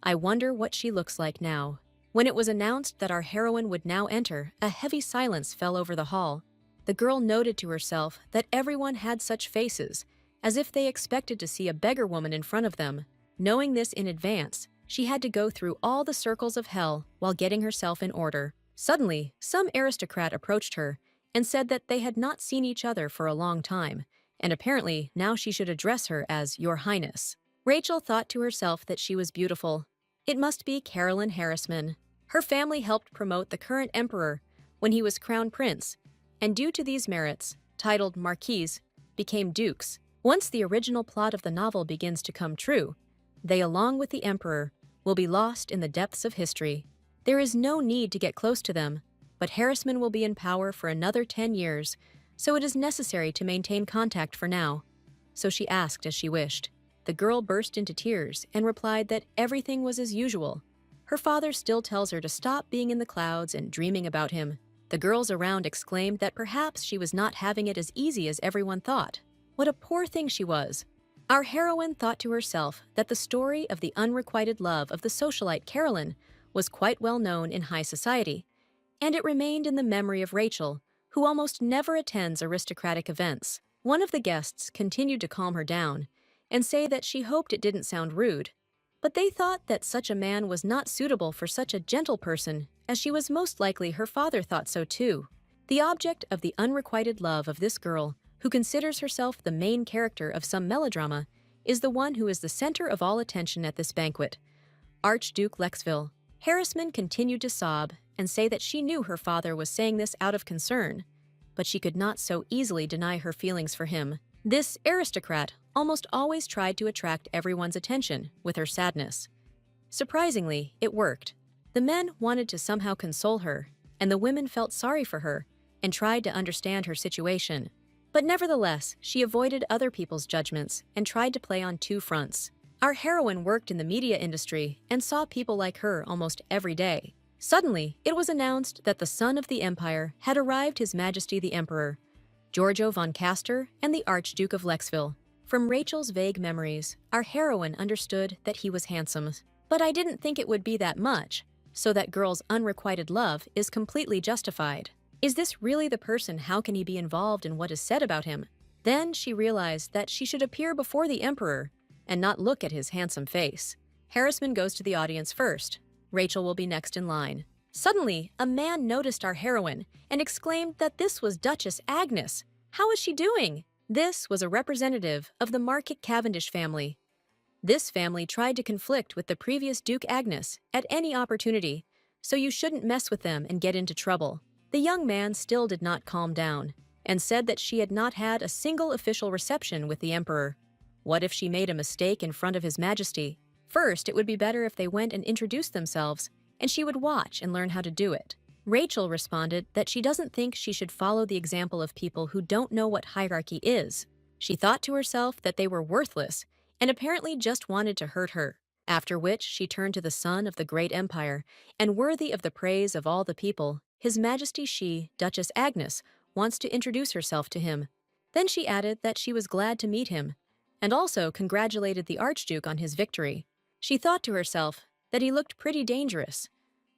I wonder what she looks like now. When it was announced that our heroine would now enter, a heavy silence fell over the hall. The girl noted to herself that everyone had such faces, as if they expected to see a beggar woman in front of them. Knowing this in advance, she had to go through all the circles of hell while getting herself in order. Suddenly, some aristocrat approached her and said that they had not seen each other for a long time, and apparently now she should address her as Your Highness. Rachel thought to herself that she was beautiful. It must be Carolyn Harrisman. Her family helped promote the current emperor when he was crown prince, and due to these merits, titled Marquise, became dukes. Once the original plot of the novel begins to come true, they, along with the emperor, will be lost in the depths of history. There is no need to get close to them, but Harrisman will be in power for another 10 years, so it is necessary to maintain contact for now. So she asked as she wished. The girl burst into tears and replied that everything was as usual. Her father still tells her to stop being in the clouds and dreaming about him. The girls around exclaimed that perhaps she was not having it as easy as everyone thought. What a poor thing she was. Our heroine thought to herself that the story of the unrequited love of the socialite Carolyn was quite well known in high society, and it remained in the memory of Rachel, who almost never attends aristocratic events. One of the guests continued to calm her down and say that she hoped it didn't sound rude, but they thought that such a man was not suitable for such a gentle person, as she was most likely her father thought so too. The object of the unrequited love of this girl, who considers herself the main character of some melodrama, is the one who is the center of all attention at this banquet, Archduke Lexville. Harrisman continued to sob and say that she knew her father was saying this out of concern, but she could not so easily deny her feelings for him. This aristocrat almost always tried to attract everyone's attention with her sadness. Surprisingly, it worked. The men wanted to somehow console her, and the women felt sorry for her and tried to understand her situation. But nevertheless, she avoided other people's judgments and tried to play on two fronts. Our heroine worked in the media industry and saw people like her almost every day. Suddenly, it was announced that the son of the empire had arrived, His Majesty the Emperor, Giorgio von Castor, and the Archduke of Lexville. From Rachel's vague memories, our heroine understood that he was handsome. But I didn't think it would be that much, so that girl's unrequited love is completely justified. Is this really the person? How can he be involved in what is said about him? Then she realized that she should appear before the emperor and not look at his handsome face. Harrisman goes to the audience first. Rachel will be next in line. Suddenly, a man noticed our heroine and exclaimed that this was Duchess Agnes. How is she doing? This was a representative of the Market Cavendish family. This family tried to conflict with the previous Duke Agnes at any opportunity, so you shouldn't mess with them and get into trouble. The young man still did not calm down and said that she had not had a single official reception with the emperor. What if she made a mistake in front of His Majesty? First, it would be better if they went and introduced themselves, and she would watch and learn how to do it. Rachel responded that she doesn't think she should follow the example of people who don't know what hierarchy is. She thought to herself that they were worthless and apparently just wanted to hurt her. After which, she turned to the son of the great empire, and worthy of the praise of all the people, His Majesty she, Duchess Agnes, wants to introduce herself to him. Then she added that she was glad to meet him, and also congratulated the Archduke on his victory. She thought to herself that he looked pretty dangerous,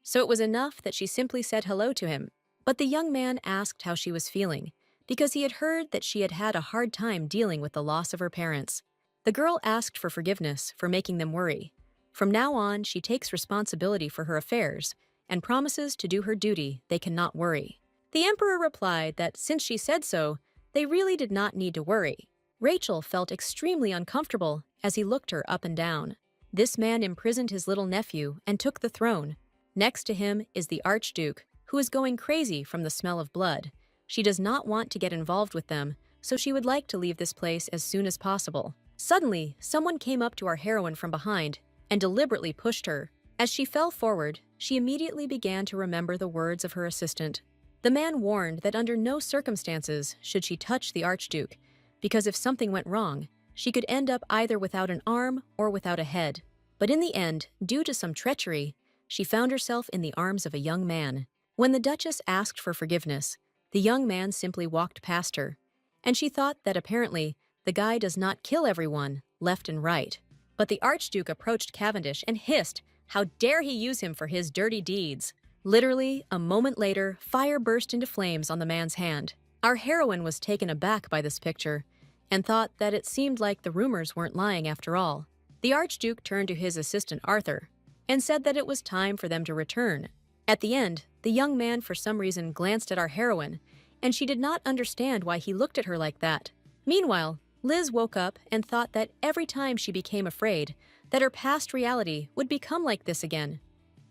so it was enough that she simply said hello to him. But the young man asked how she was feeling, because he had heard that she had had a hard time dealing with the loss of her parents. The girl asked for forgiveness for making them worry. From now on, she takes responsibility for her affairs and promises to do her duty, they cannot worry. The emperor replied that since she said so, they really did not need to worry. Rachel felt extremely uncomfortable as he looked her up and down. This man imprisoned his little nephew and took the throne. Next to him is the Archduke, who is going crazy from the smell of blood. She does not want to get involved with them, so she would like to leave this place as soon as possible. Suddenly, someone came up to our heroine from behind and deliberately pushed her. As she fell forward, she immediately began to remember the words of her assistant. The man warned that under no circumstances should she touch the Archduke, because if something went wrong, she could end up either without an arm or without a head. But in the end, due to some treachery, she found herself in the arms of a young man. When the Duchess asked for forgiveness, the young man simply walked past her, and she thought that apparently the guy does not kill everyone, left and right. But the Archduke approached Cavendish and hissed, "How dare he use him for his dirty deeds?" Literally, a moment later, fire burst into flames on the man's hand. Our heroine was taken aback by this picture and thought that it seemed like the rumors weren't lying after all. The Archduke turned to his assistant Arthur and said that it was time for them to return. At the end, the young man for some reason glanced at our heroine, and she did not understand why he looked at her like that. Meanwhile, Liz woke up and thought that every time she became afraid, that her past reality would become like this again,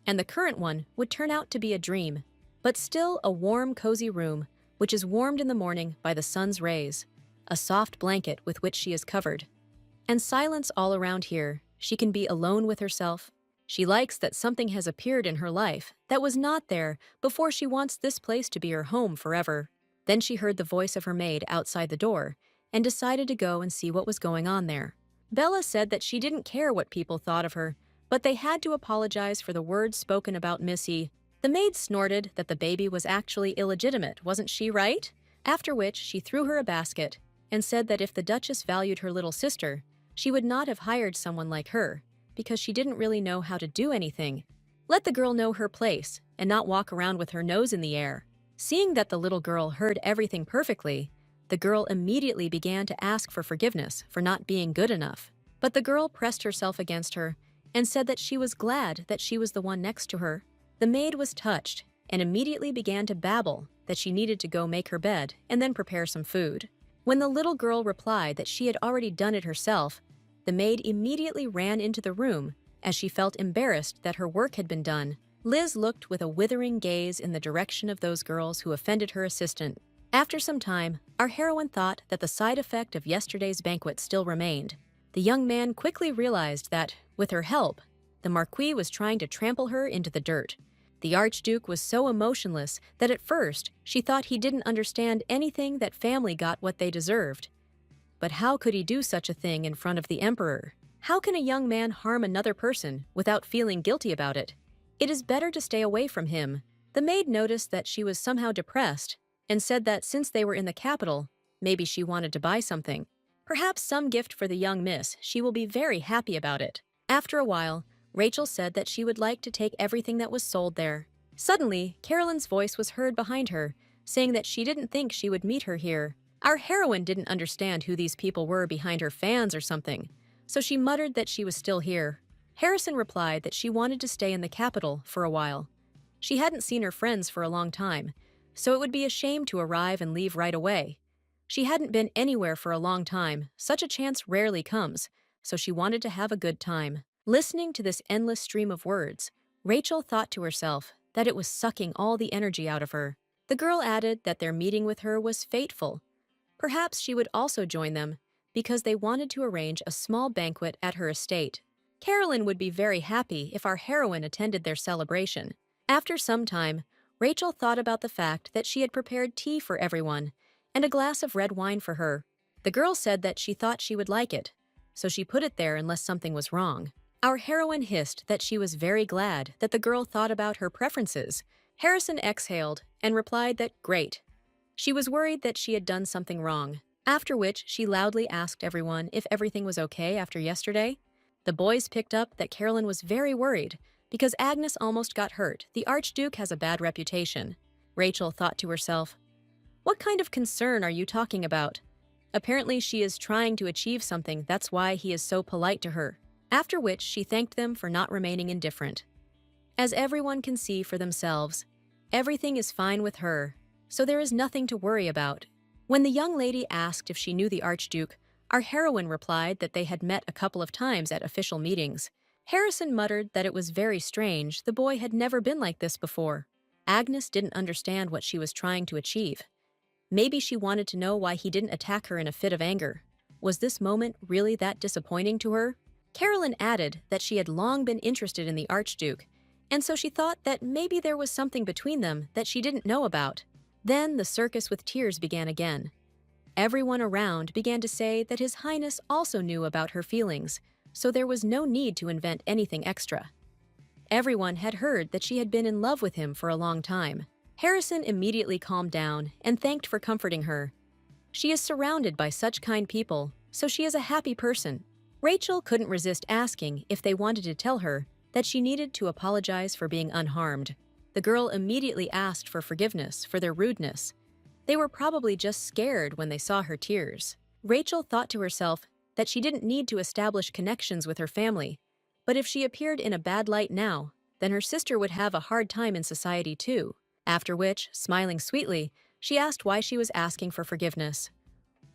and the current one would turn out to be a dream, but still a warm, cozy room, which is warmed in the morning by the sun's rays, a soft blanket with which she is covered, and silence all around here. She can be alone with herself. She likes that something has appeared in her life that was not there before. She wants this place to be her home forever. Then she heard the voice of her maid outside the door and decided to go and see what was going on there. Bella said that she didn't care what people thought of her, but they had to apologize for the words spoken about Missy. The maid snorted that the baby was actually illegitimate, wasn't she right? After which she threw her a basket and said that if the Duchess valued her little sister, she would not have hired someone like her, because she didn't really know how to do anything. Let the girl know her place and not walk around with her nose in the air. Seeing that the little girl heard everything perfectly, the girl immediately began to ask for forgiveness for not being good enough. But the girl pressed herself against her and said that she was glad that she was the one next to her. The maid was touched and immediately began to babble that she needed to go make her bed and then prepare some food. When the little girl replied that she had already done it herself, the maid immediately ran into the room as she felt embarrassed that her work had been done. Liz looked with a withering gaze in the direction of those girls who offended her assistant. After some time, our heroine thought that the side effect of yesterday's banquet still remained. The young man quickly realized that, with her help, the Marquis was trying to trample her into the dirt. The Archduke was so emotionless that at first she thought he didn't understand anything, that family got what they deserved. But how could he do such a thing in front of the Emperor? How can a young man harm another person without feeling guilty about it? It is better to stay away from him. The maid noticed that she was somehow depressed and said that since they were in the capital, maybe she wanted to buy something. Perhaps some gift for the young miss. She will be very happy about it. After a while, Rachel said that she would like to take everything that was sold there. Suddenly, Carolyn's voice was heard behind her, saying that she didn't think she would meet her here. Our heroine didn't understand who these people were behind her, fans or something, so she muttered that she was still here. Harrison replied that she wanted to stay in the capital for a while. She hadn't seen her friends for a long time, so it would be a shame to arrive and leave right away. She hadn't been anywhere for a long time. Such a chance rarely comes, so she wanted to have a good time. Listening to this endless stream of words, Rachel thought to herself that it was sucking all the energy out of her. The girl added that their meeting with her was fateful. Perhaps she would also join them because they wanted to arrange a small banquet at her estate. Carolyn would be very happy if our heroine attended their celebration. After some time, Rachel thought about the fact that she had prepared tea for everyone and a glass of red wine for her. The girl said that she thought she would like it, so she put it there unless something was wrong. Our heroine hissed that she was very glad that the girl thought about her preferences. Harrison exhaled and replied that great. She was worried that she had done something wrong, after which she loudly asked everyone if everything was okay after yesterday. The boys picked up that Carolyn was very worried because Agnes almost got hurt. The Archduke has a bad reputation. Rachel thought to herself, "What kind of concern are you talking about? Apparently she is trying to achieve something, that's why he is so polite to her." After which she thanked them for not remaining indifferent. As everyone can see for themselves, everything is fine with her, so there is nothing to worry about. When the young lady asked if she knew the Archduke, our heroine replied that they had met a couple of times at official meetings. Harrison muttered that it was very strange, the boy had never been like this before. Agnes didn't understand what she was trying to achieve. Maybe she wanted to know why he didn't attack her in a fit of anger. Was this moment really that disappointing to her? Carolyn added that she had long been interested in the Archduke, and so she thought that maybe there was something between them that she didn't know about. Then the circus with tears began again. Everyone around began to say that His Highness also knew about her feelings, so there was no need to invent anything extra. Everyone had heard that she had been in love with him for a long time. Harrison immediately calmed down and thanked for comforting her. She is surrounded by such kind people, so she is a happy person. Rachel couldn't resist asking if they wanted to tell her that she needed to apologize for being unharmed. The girl immediately asked for forgiveness for their rudeness. They were probably just scared when they saw her tears. Rachel thought to herself that she didn't need to establish connections with her family, but if she appeared in a bad light now, then her sister would have a hard time in society too. After which, smiling sweetly, she asked why she was asking for forgiveness.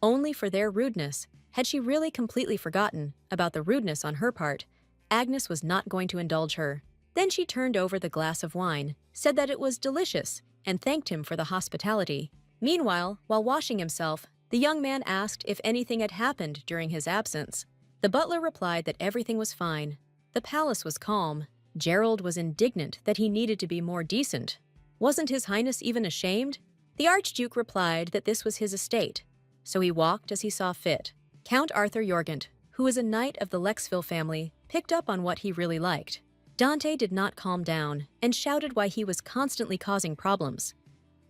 Only for their rudeness. Had she really completely forgotten about the rudeness on her part, Agnes was not going to indulge her. Then she turned over the glass of wine, said that it was delicious, and thanked him for the hospitality. Meanwhile, while washing himself, the young man asked if anything had happened during his absence. The butler replied that everything was fine. The palace was calm. Gerald was indignant that he needed to be more decent. Wasn't His Highness even ashamed? The Archduke replied that this was his estate, so he walked as he saw fit. Count Arthur Jorgent, who was a knight of the Lexville family, picked up on what he really liked. Dante did not calm down and shouted why he was constantly causing problems.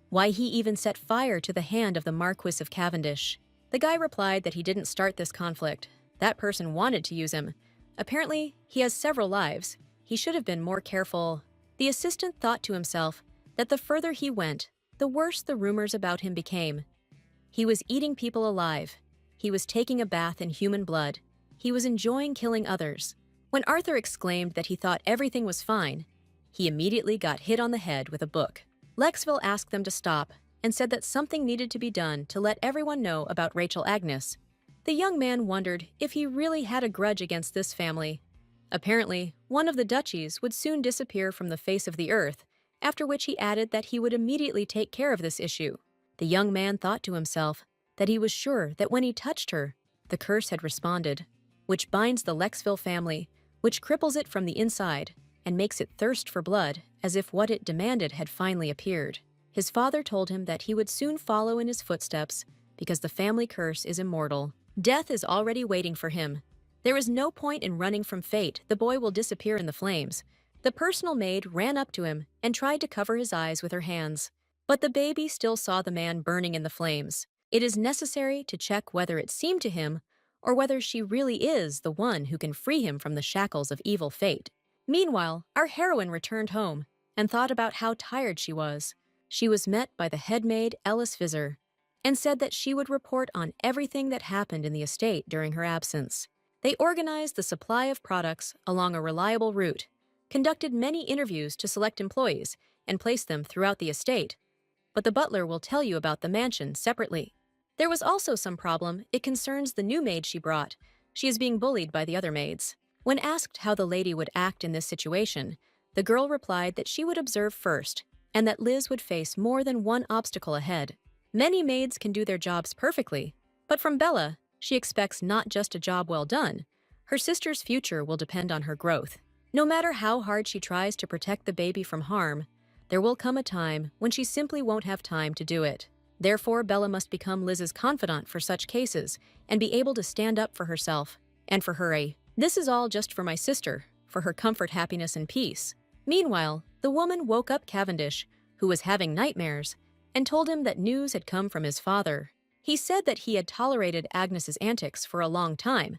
Why he even set fire to the hand of the Marquis of Cavendish. The guy replied that he didn't start this conflict. That person wanted to use him. Apparently, he has several lives. He should have been more careful. The assistant thought to himself that the further he went, the worse the rumors about him became. He was eating people alive. He was taking a bath in human blood. He was enjoying killing others. When Arthur exclaimed that he thought everything was fine, he immediately got hit on the head with a book. Lexville asked them to stop and said that something needed to be done to let everyone know about Rachel Agnes. The young man wondered if he really had a grudge against this family. Apparently, one of the duchies would soon disappear from the face of the earth, after which he added that he would immediately take care of this issue. The young man thought to himself that he was sure that when he touched her, the curse had responded, which binds the Lexville family, which cripples it from the inside and makes it thirst for blood as if what it demanded had finally appeared. His father told him that he would soon follow in his footsteps because the family curse is immortal. Death is already waiting for him. There is no point in running from fate. The boy will disappear in the flames. The personal maid ran up to him and tried to cover his eyes with her hands. But the baby still saw the man burning in the flames. It is necessary to check whether it seemed to him or whether she really is the one who can free him from the shackles of evil fate. Meanwhile, our heroine returned home and thought about how tired she was. She was met by the head maid, Ellis Visser, and said that she would report on everything that happened in the estate during her absence. They organized the supply of products along a reliable route, conducted many interviews to select employees, and placed them throughout the estate. But the butler will tell you about the mansion separately. There was also some problem. It concerns the new maid she brought. She is being bullied by the other maids. When asked how the lady would act in this situation, the girl replied that she would observe first, and that Liz would face more than one obstacle ahead. Many maids can do their jobs perfectly, but from Bella, she expects not just a job well done. Her sister's future will depend on her growth. No matter how hard she tries to protect the baby from harm, there will come a time when she simply won't have time to do it. Therefore, Bella must become Liz's confidant for such cases and be able to stand up for herself and for her. This is all just for my sister, for her comfort, happiness, and peace. Meanwhile, the woman woke up Cavendish, who was having nightmares, and told him that news had come from his father. He said that he had tolerated Agnes's antics for a long time,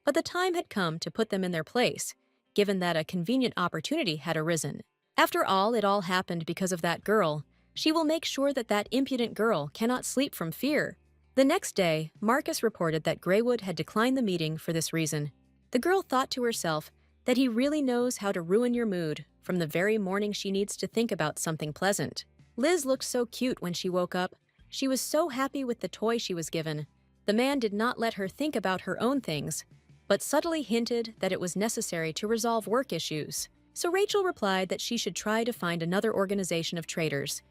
but the time had come to put them in their place, given that a convenient opportunity had arisen. After all, it all happened because of that girl. She will make sure that that impudent girl cannot sleep from fear. The next day, Marcus reported that Greywood had declined the meeting for this reason. The girl thought to herself that he really knows how to ruin your mood, for from the very morning she needs to think about something pleasant. Liz looked so cute when she woke up. She was so happy with the toy she was given. The man did not let her think about her own things, but subtly hinted that it was necessary to resolve work issues. So Rachel replied that she should try to find another organization of traders.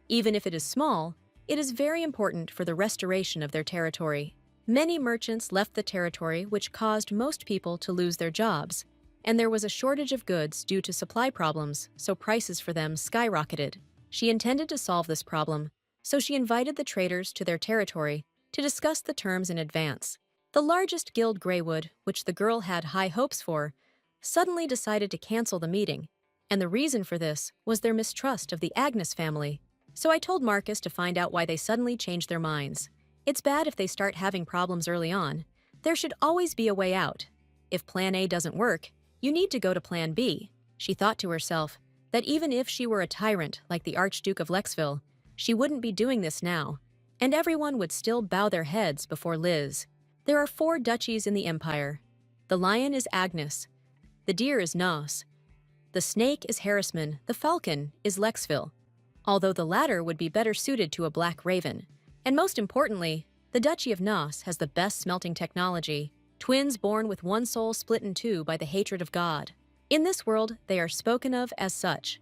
Even if it is small, it is very important for the restoration of their territory. Many merchants left the territory, which caused most people to lose their jobs, and there was a shortage of goods due to supply problems, so prices for them skyrocketed. She intended to solve this problem, so she invited the traders to their territory to discuss the terms in advance. The largest guild, Greywood, which the girl had high hopes for, suddenly decided to cancel the meeting, and the reason for this was their mistrust of the Agnes family. So I told Marcus to find out why they suddenly changed their minds. It's bad if they start having problems early on. There should always be a way out. If plan A doesn't work, you need to go to plan B. She thought to herself that even if she were a tyrant like the Archduke of Lexville, she wouldn't be doing this now, and everyone would still bow their heads before Liz. There are 4 duchies in the empire. The lion is Agnes. The deer is Nos. The snake is Harrisman. The falcon is Lexville, although the latter would be better suited to a black raven. And most importantly, the Duchy of Nos has the best smelting technology, twins born with one soul split in 2 by the hatred of God. In this world, they are spoken of as such.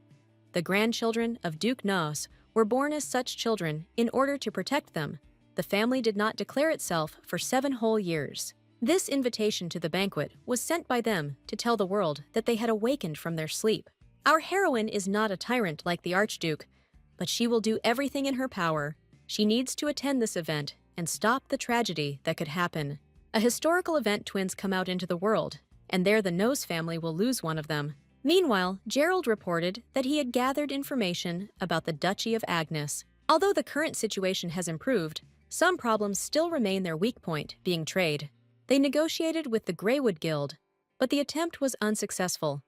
The grandchildren of Duke Nos were born as such children in order to protect them. The family did not declare itself for 7 whole years. This invitation to the banquet was sent by them to tell the world that they had awakened from their sleep. Our heroine is not a tyrant like the Archduke, but she will do everything in her power. She needs to attend this event and stop the tragedy that could happen. A historical event, twins come out into the world, and there the Nose family will lose one of them. Meanwhile, Gerald reported that he had gathered information about the Duchy of Agnes. Although the current situation has improved, some problems still remain their weak point, being trade. They negotiated with the Greywood Guild, but the attempt was unsuccessful.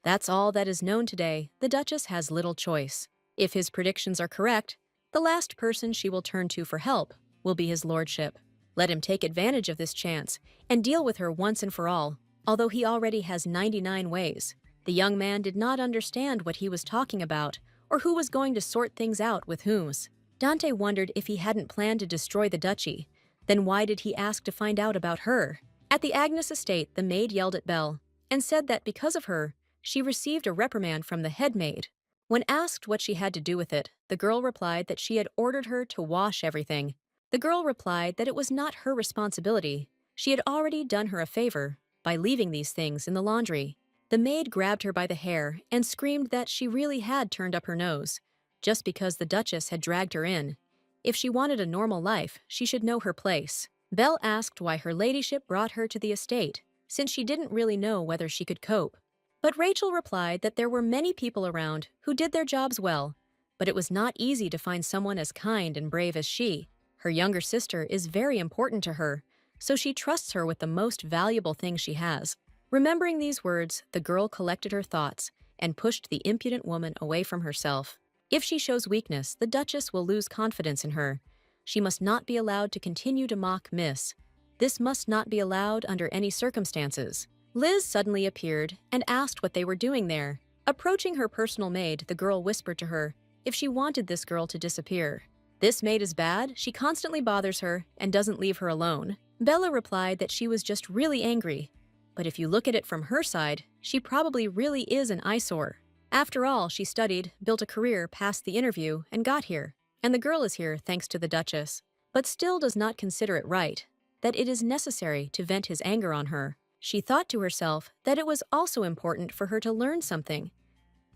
That's all that is known today. The Duchess has little choice. If his predictions are correct, the last person she will turn to for help will be his lordship. Let him take advantage of this chance and deal with her once and for all, although he already has 99 ways. The young man did not understand what he was talking about or who was going to sort things out with whom's. Dante wondered if he hadn't planned to destroy the duchy. Then why did he ask to find out about her? At the Agnes estate, the maid yelled at Belle and said that because of her, she received a reprimand from the head maid. When asked what she had to do with it, the girl replied that she had ordered her to wash everything. The girl replied that it was not her responsibility. She had already done her a favor by leaving these things in the laundry. The maid grabbed her by the hair and screamed that she really had turned up her nose, just because the Duchess had dragged her in. If she wanted a normal life, she should know her place. Belle asked why her ladyship brought her to the estate, since she didn't really know whether she could cope. But Rachel replied that there were many people around who did their jobs well, but it was not easy to find someone as kind and brave as she. Her younger sister is very important to her, so she trusts her with the most valuable thing she has. Remembering these words, the girl collected her thoughts and pushed the impudent woman away from herself. If she shows weakness, the Duchess will lose confidence in her. She must not be allowed to continue to mock Miss. This must not be allowed under any circumstances. Liz suddenly appeared and asked what they were doing there. Approaching her personal maid, the girl whispered to her if she wanted this girl to disappear. This maid is bad, she constantly bothers her and doesn't leave her alone. Bella replied that she was just really angry. But if you look at it from her side, she probably really is an eyesore. After all, she studied, built a career, passed the interview, and got here. And the girl is here thanks to the Duchess, but still does not consider it right, that it is necessary to vent his anger on her. She thought to herself that it was also important for her to learn something.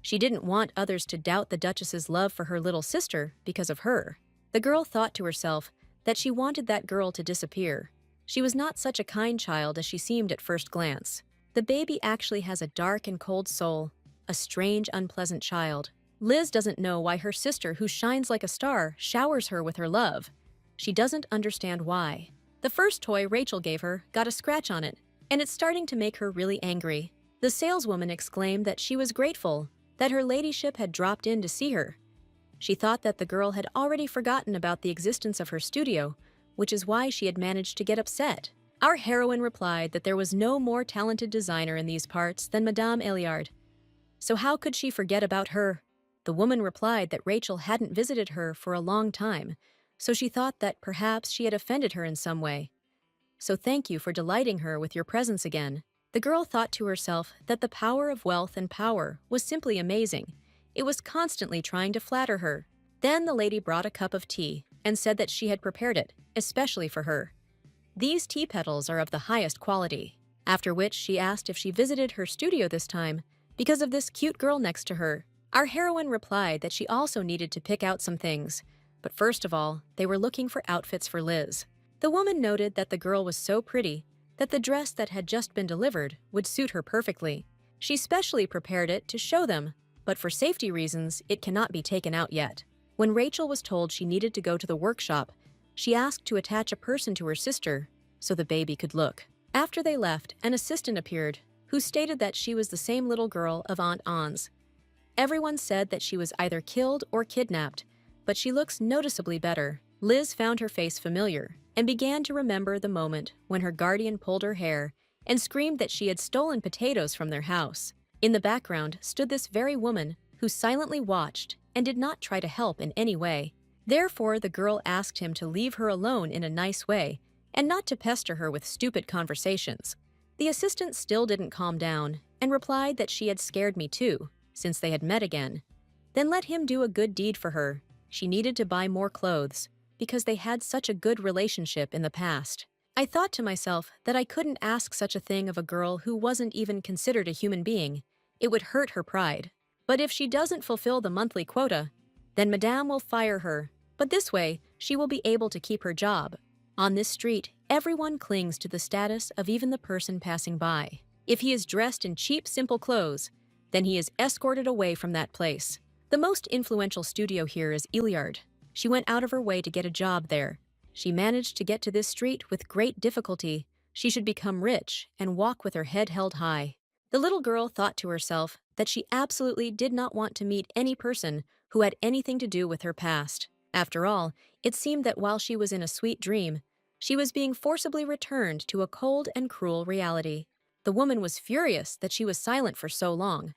She didn't want others to doubt the Duchess's love for her little sister because of her. The girl thought to herself that she wanted that girl to disappear. She was not such a kind child as she seemed at first glance. The baby actually has a dark and cold soul, a strange, unpleasant child. Liz doesn't know why her sister, who shines like a star, showers her with her love. She doesn't understand why. The first toy Rachel gave her got a scratch on it, and it's starting to make her really angry. The saleswoman exclaimed that she was grateful that her ladyship had dropped in to see her. She thought that the girl had already forgotten about the existence of her studio, which is why she had managed to get upset. Our heroine replied that there was no more talented designer in these parts than Madame Eliard. so how could she forget about her? The woman replied that Rachel hadn't visited her for a long time, so she thought that perhaps she had offended her in some way. So thank you for delighting her with your presence again. The girl thought to herself that the power of wealth and power was simply amazing. It was constantly trying to flatter her. Then the lady brought a cup of tea and said that she had prepared it, especially for her. These tea petals are of the highest quality. After which she asked if she visited her studio this time because of this cute girl next to her. Our heroine replied that she also needed to pick out some things, but first of all, they were looking for outfits for Liz. The woman noted that the girl was so pretty that the dress that had just been delivered would suit her perfectly. She specially prepared it to show them, but for safety reasons, it cannot be taken out yet. When Rachel was told she needed to go to the workshop, she asked to attach a person to her sister so the baby could look. After they left, an assistant appeared who stated that she was the same little girl of Aunt Anne's. Everyone said that she was either killed or kidnapped, but she looks noticeably better. Liz found her face familiar and began to remember the moment when her guardian pulled her hair and screamed that she had stolen potatoes from their house. In the background stood this very woman who silently watched and did not try to help in any way. Therefore, the girl asked him to leave her alone in a nice way and not to pester her with stupid conversations. The assistant still didn't calm down and replied that she had scared me too, since they had met again. Then let him do a good deed for her. She needed to buy more clothes because they had such a good relationship in the past. I thought to myself that I couldn't ask such a thing of a girl who wasn't even considered a human being. It would hurt her pride. But if she doesn't fulfill the monthly quota, then Madame will fire her. But this way, she will be able to keep her job. On this street, everyone clings to the status of even the person passing by. If he is dressed in cheap, simple clothes, then he is escorted away from that place. The most influential studio here is Iliard. She went out of her way to get a job there. She managed to get to this street with great difficulty. She should become rich and walk with her head held high. The little girl thought to herself that she absolutely did not want to meet any person who had anything to do with her past. After all, it seemed that while she was in a sweet dream, she was being forcibly returned to a cold and cruel reality. The woman was furious that she was silent for so long.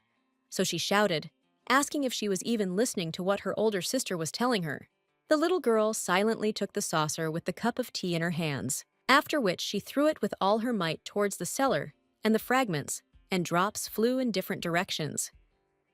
So she shouted, asking if she was even listening to what her older sister was telling her. The little girl silently took the saucer with the cup of tea in her hands, after which she threw it with all her might towards the cellar, and the fragments and drops flew in different directions.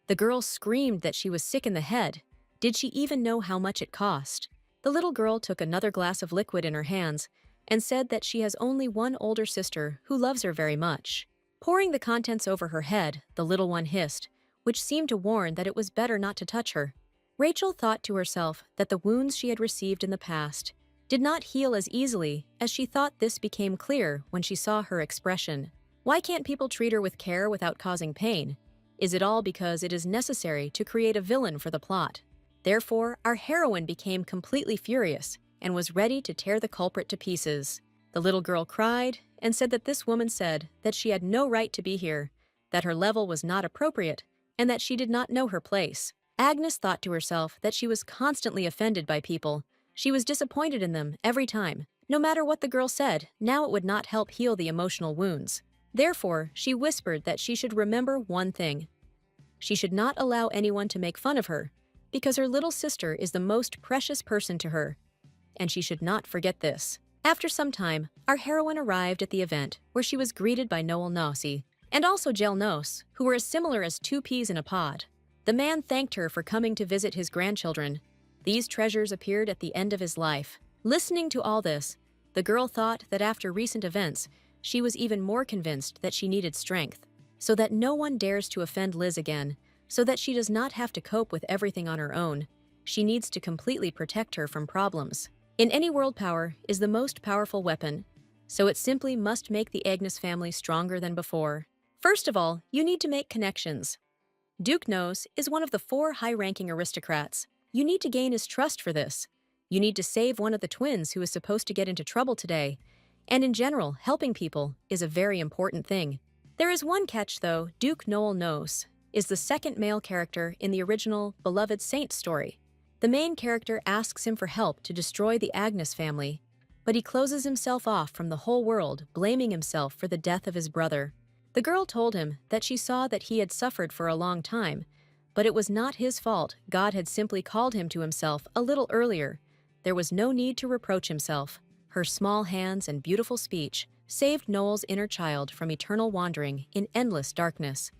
The girl screamed that she was sick in the head. Did she even know how much it cost? The little girl took another glass of liquid in her hands and said that she has only one older sister who loves her very much. Pouring the contents over her head, the little one hissed, which seemed to warn that it was better not to touch her. Rachel thought to herself that the wounds she had received in the past did not heal as easily as she thought. This became clear when she saw her expression. Why can't people treat her with care without causing pain? Is it all because it is necessary to create a villain for the plot? Therefore, our heroine became completely furious and was ready to tear the culprit to pieces. The little girl cried and said that this woman said that she had no right to be here, that her level was not appropriate, and that she did not know her place. Agnes thought to herself that she was constantly offended by people. She was disappointed in them every time. No matter what the girl said, now it would not help heal the emotional wounds. Therefore, she whispered that she should remember one thing. She should not allow anyone to make fun of her, because her little sister is the most precious person to her, and she should not forget this. After some time, our heroine arrived at the event where she was greeted by Noel Nossi and also Gel Nos, who were as similar as two peas in a pod. The man thanked her for coming to visit his grandchildren. These treasures appeared at the end of his life. Listening to all this, the girl thought that after recent events, she was even more convinced that she needed strength, so that no one dares to offend Liz again, so that she does not have to cope with everything on her own. She needs to completely protect her from problems. In any world, power is the most powerful weapon, so it simply must make the Agnes family stronger than before. First of all, you need to make connections. Duke Nos is one of the 4 high-ranking aristocrats. You need to gain his trust for this. You need to save one of the twins who is supposed to get into trouble today. And in general, helping people is a very important thing. There is one catch though. Duke Noel Nos is the second male character in the original Beloved Saint story. The main character asks him for help to destroy the Agnes family, but he closes himself off from the whole world, blaming himself for the death of his brother. The girl told him that she saw that he had suffered for a long time, but it was not his fault. God had simply called him to himself a little earlier. There was no need to reproach himself. Her small hands and beautiful speech saved Noel's inner child from eternal wandering in endless darkness.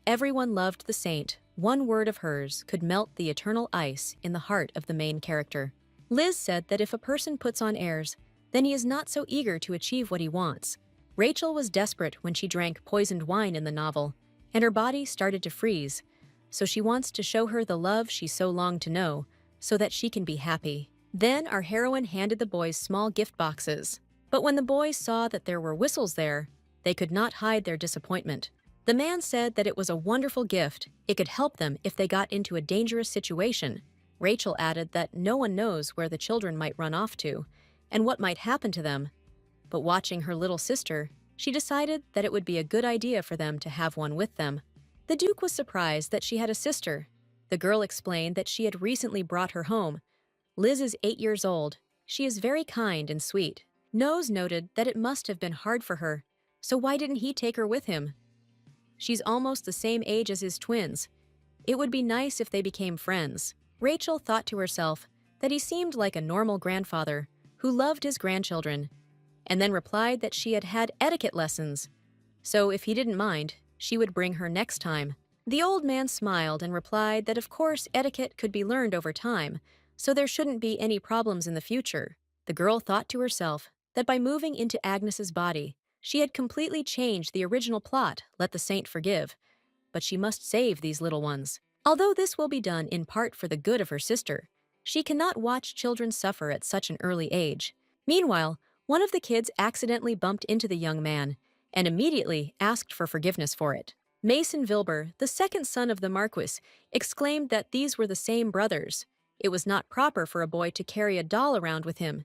Everyone loved the saint. One word of hers could melt the eternal ice in the heart of the main character. Liz said that if a person puts on airs, then he is not so eager to achieve what he wants. Rachel was desperate when she drank poisoned wine in the novel, and her body started to freeze, so she wants to show her the love she so longed to know, so that she can be happy. Then our heroine handed the boys small gift boxes. But when the boys saw that there were whistles there, they could not hide their disappointment. The man said that it was a wonderful gift. It could help them if they got into a dangerous situation. Rachel added that no one knows where the children might run off to, and what might happen to them. But watching her little sister, she decided that it would be a good idea for them to have one with them. The Duke was surprised that she had a sister. The girl explained that she had recently brought her home. Liz is 8 years old. She is very kind and sweet. Nose noted that it must have been hard for her, so why didn't he take her with him? She's almost the same age as his twins. It would be nice if they became friends. Rachel thought to herself that he seemed like a normal grandfather who loved his grandchildren, and then replied that she had had etiquette lessons, so if he didn't mind, she would bring her next time. The old man smiled and replied that of course etiquette could be learned over time, so there shouldn't be any problems in the future. The girl thought to herself that by moving into Agnes's body, she had completely changed the original plot, Let the Saint Forgive, but she must save these little ones. Although this will be done in part for the good of her sister, she cannot watch children suffer at such an early age. Meanwhile, one of the kids accidentally bumped into the young man and immediately asked for forgiveness for it. Mason Vilber, the second son of the Marquis, exclaimed that these were the same brothers. It was not proper for a boy to carry a doll around with him.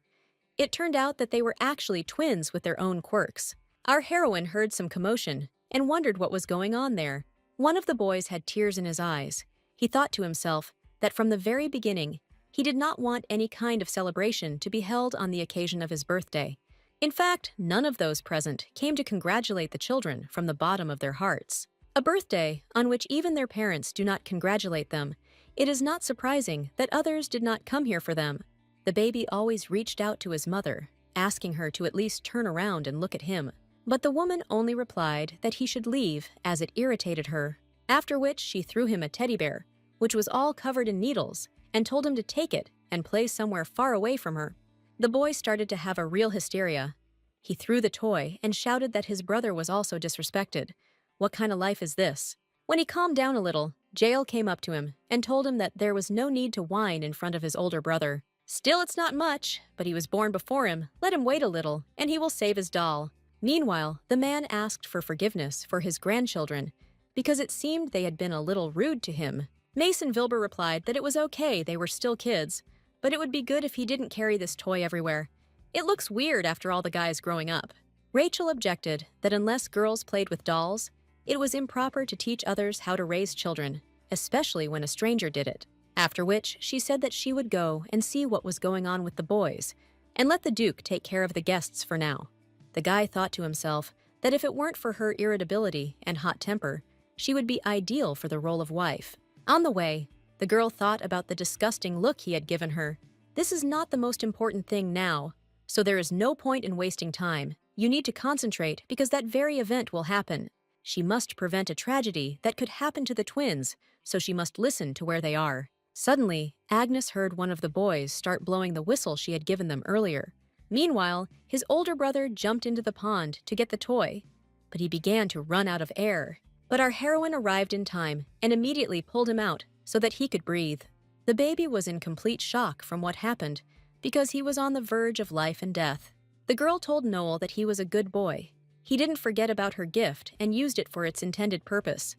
It turned out that they were actually twins with their own quirks. Our heroine heard some commotion and wondered what was going on there. One of the boys had tears in his eyes. He thought to himself that from the very beginning, he did not want any kind of celebration to be held on the occasion of his birthday. In fact, none of those present came to congratulate the children from the bottom of their hearts. A birthday on which even their parents do not congratulate them, it is not surprising that others did not come here for them. The baby always reached out to his mother, asking her to at least turn around and look at him. But the woman only replied that he should leave as it irritated her, after which she threw him a teddy bear, which was all covered in needles, and told him to take it and play somewhere far away from her. The boy started to have a real hysteria. He threw the toy and shouted that his brother was also disrespected. What kind of life is this? When he calmed down a little, Jael came up to him and told him that there was no need to whine in front of his older brother. Still, it's not much, but he was born before him. Let him wait a little, and he will save his doll. Meanwhile, the man asked for forgiveness for his grandchildren because it seemed they had been a little rude to him. Mason Vilber replied that it was okay, they were still kids, but it would be good if he didn't carry this toy everywhere. It looks weird after all the guys growing up. Rachel objected that unless girls played with dolls, it was improper to teach others how to raise children, especially when a stranger did it. After which, she said that she would go and see what was going on with the boys, and let the Duke take care of the guests for now. The guy thought to himself that if it weren't for her irritability and hot temper, she would be ideal for the role of wife. On the way, the girl thought about the disgusting look he had given her. This is not the most important thing now, so there is no point in wasting time. You need to concentrate because that very event will happen. She must prevent a tragedy that could happen to the twins, so she must listen to where they are. Suddenly, Agnes heard one of the boys start blowing the whistle she had given them earlier. Meanwhile, his older brother jumped into the pond to get the toy, but he began to run out of air. But our heroine arrived in time and immediately pulled him out so that he could breathe. The baby was in complete shock from what happened because he was on the verge of life and death. The girl told Noel that he was a good boy. He didn't forget about her gift and used it for its intended purpose.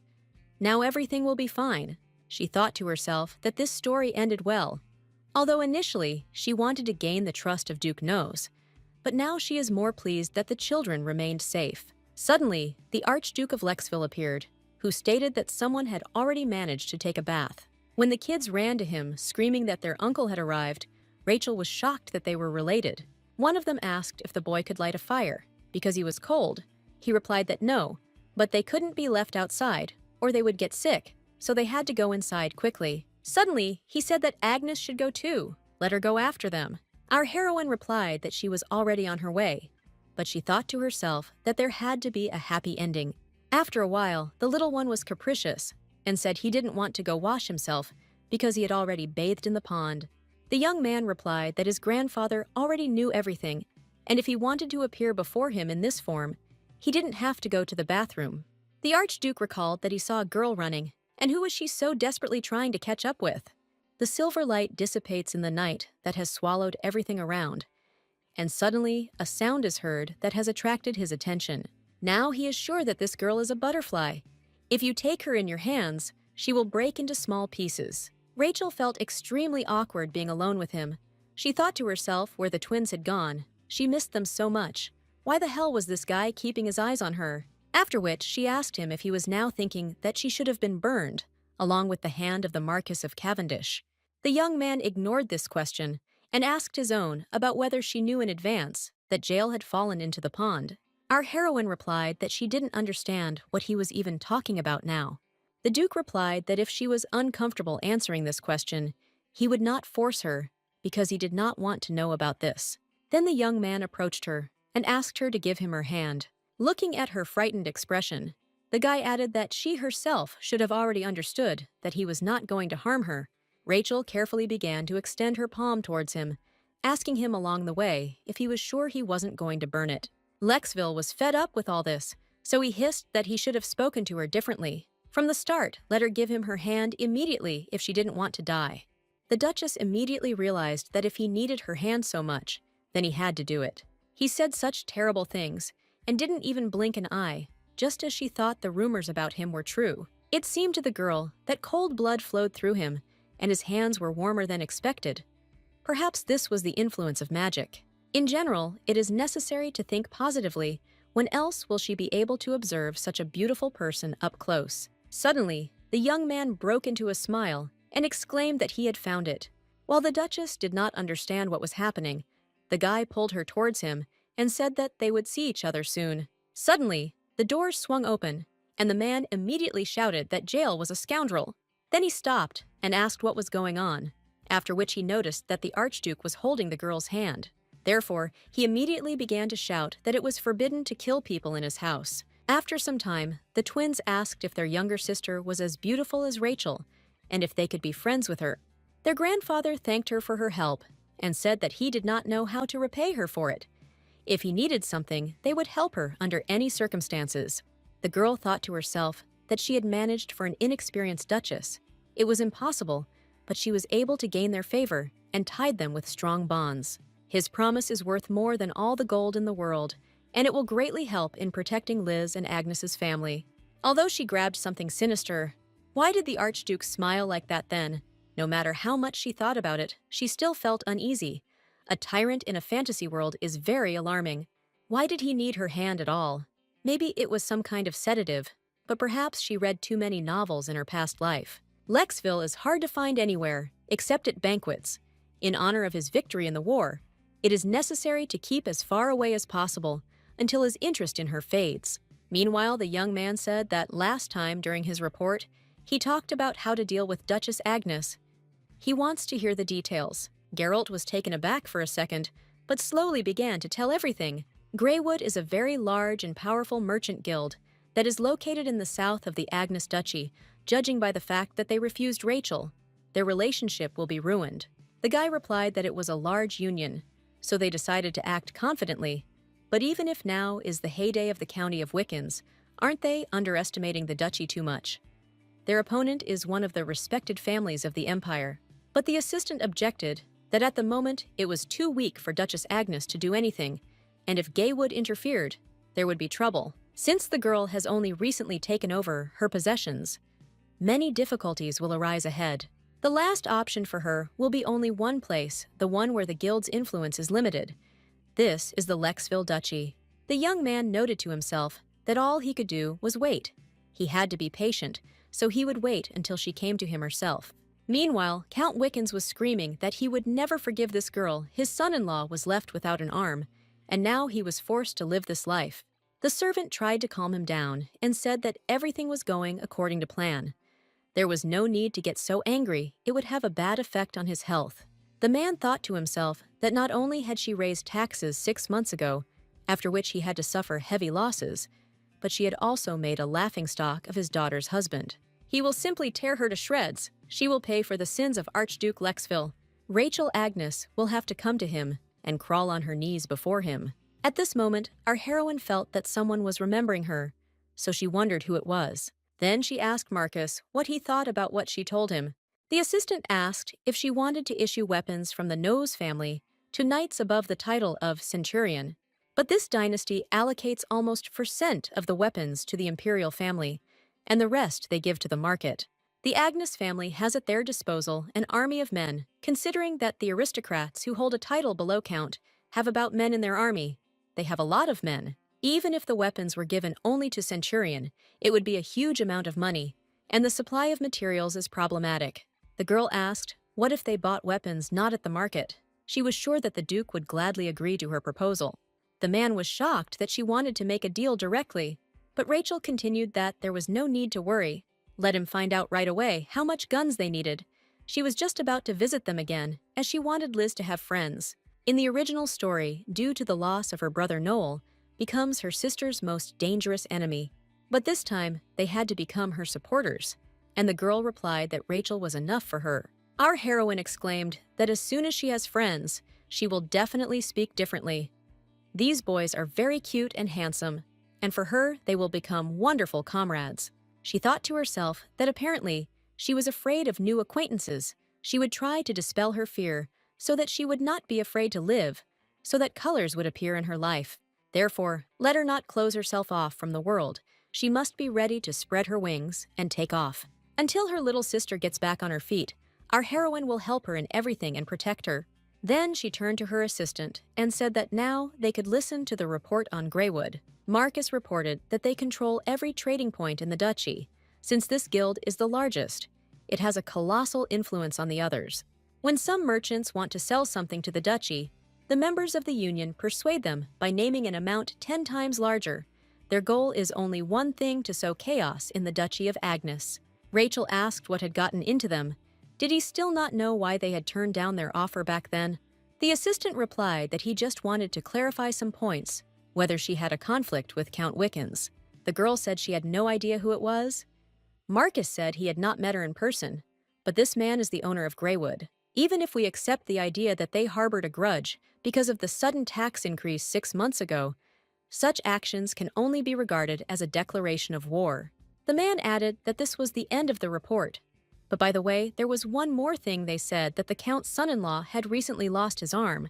Now everything will be fine. She thought to herself that this story ended well, although initially she wanted to gain the trust of Duke Nose, but now she is more pleased that the children remained safe. Suddenly, the Archduke of Lexville appeared, who stated that someone had already managed to take a bath. When the kids ran to him, screaming that their uncle had arrived, Rachel was shocked that they were related. One of them asked if the boy could light a fire, because he was cold. He replied that no, But they couldn't be left outside, or they would get sick, so they had to go inside quickly. Suddenly, he said that Agnes should go too. Let her go after them. Our heroine replied that she was already on her way, but she thought to herself that there had to be a happy ending. After a while, the little one was capricious and said he didn't want to go wash himself because he had already bathed in the pond. The young man replied that his grandfather already knew everything, and if he wanted to appear before him in this form, he didn't have to go to the bathroom. The Archduke recalled that he saw a girl running, and who was she so desperately trying to catch up with? The silver light dissipates in the night that has swallowed everything around, and suddenly a sound is heard that has attracted his attention. Now he is sure that this girl is a butterfly. If you take her in your hands, she will break into small pieces. Rachel felt extremely awkward being alone with him. She thought to herself where the twins had gone. She missed them so much. Why the hell was this guy keeping his eyes on her? After which, she asked him if he was now thinking that she should have been burned, along with the hand of the Marquis of Cavendish. The young man ignored this question and asked his own about whether she knew in advance that Jael had fallen into the pond. Our heroine replied that she didn't understand what he was even talking about now. The Duke replied that if she was uncomfortable answering this question, he would not force her because he did not want to know about this. Then the young man approached her and asked her to give him her hand. Looking at her frightened expression, the guy added that she herself should have already understood that he was not going to harm her. Rachel carefully began to extend her palm towards him, asking him along the way if he was sure he wasn't going to burn it. Lexville was fed up with all this, so he hissed that he should have spoken to her differently. From the start, let her give him her hand immediately if she didn't want to die. The Duchess immediately realized that if he needed her hand so much, then he had to do it. He said such terrible things, and didn't even blink an eye, just as she thought the rumors about him were true. It seemed to the girl that cold blood flowed through him, and his hands were warmer than expected. Perhaps this was the influence of magic. In general, it is necessary to think positively. When else will she be able to observe such a beautiful person up close? Suddenly, the young man broke into a smile and exclaimed that he had found it. While the Duchess did not understand what was happening, the guy pulled her towards him and said that they would see each other soon. Suddenly, the doors swung open, and the man immediately shouted that Jael was a scoundrel. Then he stopped and asked what was going on, after which he noticed that the Archduke was holding the girl's hand. Therefore, he immediately began to shout that it was forbidden to kill people in his house. After some time, the twins asked if their younger sister was as beautiful as Rachel, and if they could be friends with her. Their grandfather thanked her for her help and said that he did not know how to repay her for it. If he needed something, they would help her under any circumstances. The girl thought to herself that she had managed for an inexperienced duchess. It was impossible, but she was able to gain their favor and tied them with strong bonds. His promise is worth more than all the gold in the world, and it will greatly help in protecting Liz and Agnes's family. Although she grabbed something sinister, why did the Archduke smile like that then? No matter how much she thought about it, she still felt uneasy. A tyrant in a fantasy world is very alarming. Why did he need her hand at all? Maybe it was some kind of sedative, but perhaps she read too many novels in her past life. Lexville is hard to find anywhere, except at banquets. In honor of his victory in the war, it is necessary to keep as far away as possible until his interest in her fades. Meanwhile, the young man said that last time during his report, he talked about how to deal with Duchess Agnes. He wants to hear the details. Geralt was taken aback for a second, but slowly began to tell everything. Greywood is a very large and powerful merchant guild that is located in the south of the Agnes Duchy. Judging by the fact that they refused Rachel, their relationship will be ruined. The guy replied that it was a large union, so they decided to act confidently. But even if now is the heyday of the county of Wiccans, aren't they underestimating the duchy too much? Their opponent is one of the respected families of the empire. But the assistant objected that at the moment it was too weak for Duchess Agnes to do anything, and if Gaywood interfered, there would be trouble. Since the girl has only recently taken over her possessions, many difficulties will arise ahead. The last option for her will be only one place, the one where the guild's influence is limited. This is the Lexville Duchy. The young man noted to himself that all he could do was wait. He had to be patient, so he would wait until she came to him herself. Meanwhile, Count Wiccans was screaming that he would never forgive this girl. His son-in-law was left without an arm, and now he was forced to live this life. The servant tried to calm him down and said that everything was going according to plan. There was no need to get so angry, it would have a bad effect on his health. The man thought to himself that not only had she raised taxes 6 months ago, after which he had to suffer heavy losses, but she had also made a laughingstock of his daughter's husband. He will simply tear her to shreds. She will pay for the sins of Archduke Lexville. Rachel Agnes will have to come to him and crawl on her knees before him. At this moment, our heroine felt that someone was remembering her, so she wondered who it was. Then she asked Marcus what he thought about what she told him. The assistant asked if she wanted to issue weapons from the Nose family to knights above the title of centurion. But this dynasty allocates almost % of the weapons to the imperial family, and the rest they give to the market. The Agnes family has at their disposal an army of men, considering that the aristocrats who hold a title below count have about men in their army. They have a lot of men. Even if the weapons were given only to centurion, it would be a huge amount of money, and the supply of materials is problematic. The girl asked, what if they bought weapons not at the market? She was sure that the Duke would gladly agree to her proposal. The man was shocked that she wanted to make a deal directly, but Rachel continued that there was no need to worry. Let him find out right away how much guns they needed. She was just about to visit them again, as she wanted Liz to have friends. In the original story, due to the loss of her brother Noel, becomes her sister's most dangerous enemy. But this time, they had to become her supporters, and the girl replied that Rachel was enough for her. Our heroine exclaimed that as soon as she has friends, she will definitely speak differently. These boys are very cute and handsome, and for her, they will become wonderful comrades. She thought to herself that apparently she was afraid of new acquaintances. She would try to dispel her fear so that she would not be afraid to live, so that colors would appear in her life. Therefore, let her not close herself off from the world. She must be ready to spread her wings and take off. Until her little sister gets back on her feet, our heroine will help her in everything and protect her. Then she turned to her assistant and said that now they could listen to the report on Greywood. Marcus reported that they control every trading point in the duchy. Since this guild is the largest, it has a colossal influence on the others. When some merchants want to sell something to the duchy, the members of the union persuade them by naming an amount 10 times larger. Their goal is only one thing: to sow chaos in the Duchy of Agnes. Rachel asked what had gotten into them. Did he still not know why they had turned down their offer back then? The assistant replied that he just wanted to clarify some points, whether she had a conflict with Count Wickens. The girl said she had no idea who it was. Marcus said he had not met her in person, but this man is the owner of Greywood. Even if we accept the idea that they harbored a grudge because of the sudden tax increase 6 months ago, such actions can only be regarded as a declaration of war. The man added that this was the end of the report. But by the way, there was one more thing. They said that the Count's son-in-law had recently lost his arm.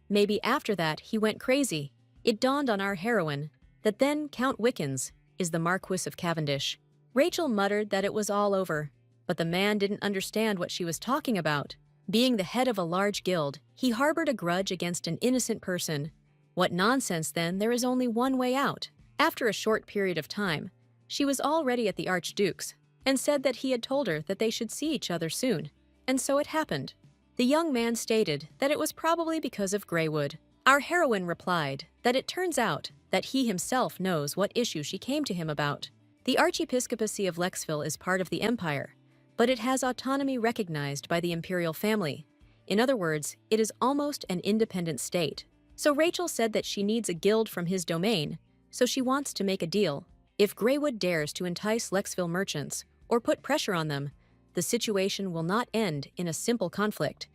Maybe after that he went crazy. It dawned on our heroine that then Count Wickens is the Marquis of Cavendish. Rachel muttered that it was all over, but the man didn't understand what she was talking about. Being the head of a large guild, he harbored a grudge against an innocent person. What nonsense then, there is only one way out. After a short period of time, she was already at the Archduke's and said that he had told her that they should see each other soon. And so it happened. The young man stated that it was probably because of Greywood. Our heroine replied that it turns out that he himself knows what issue she came to him about. The Archiepiscopacy of Lexville is part of the Empire, but it has autonomy recognized by the imperial family. In other words, it is almost an independent state. So Rachel said that she needs a guild from his domain, so she wants to make a deal. If Greywood dares to entice Lexville merchants or put pressure on them, the situation will not end in a simple conflict.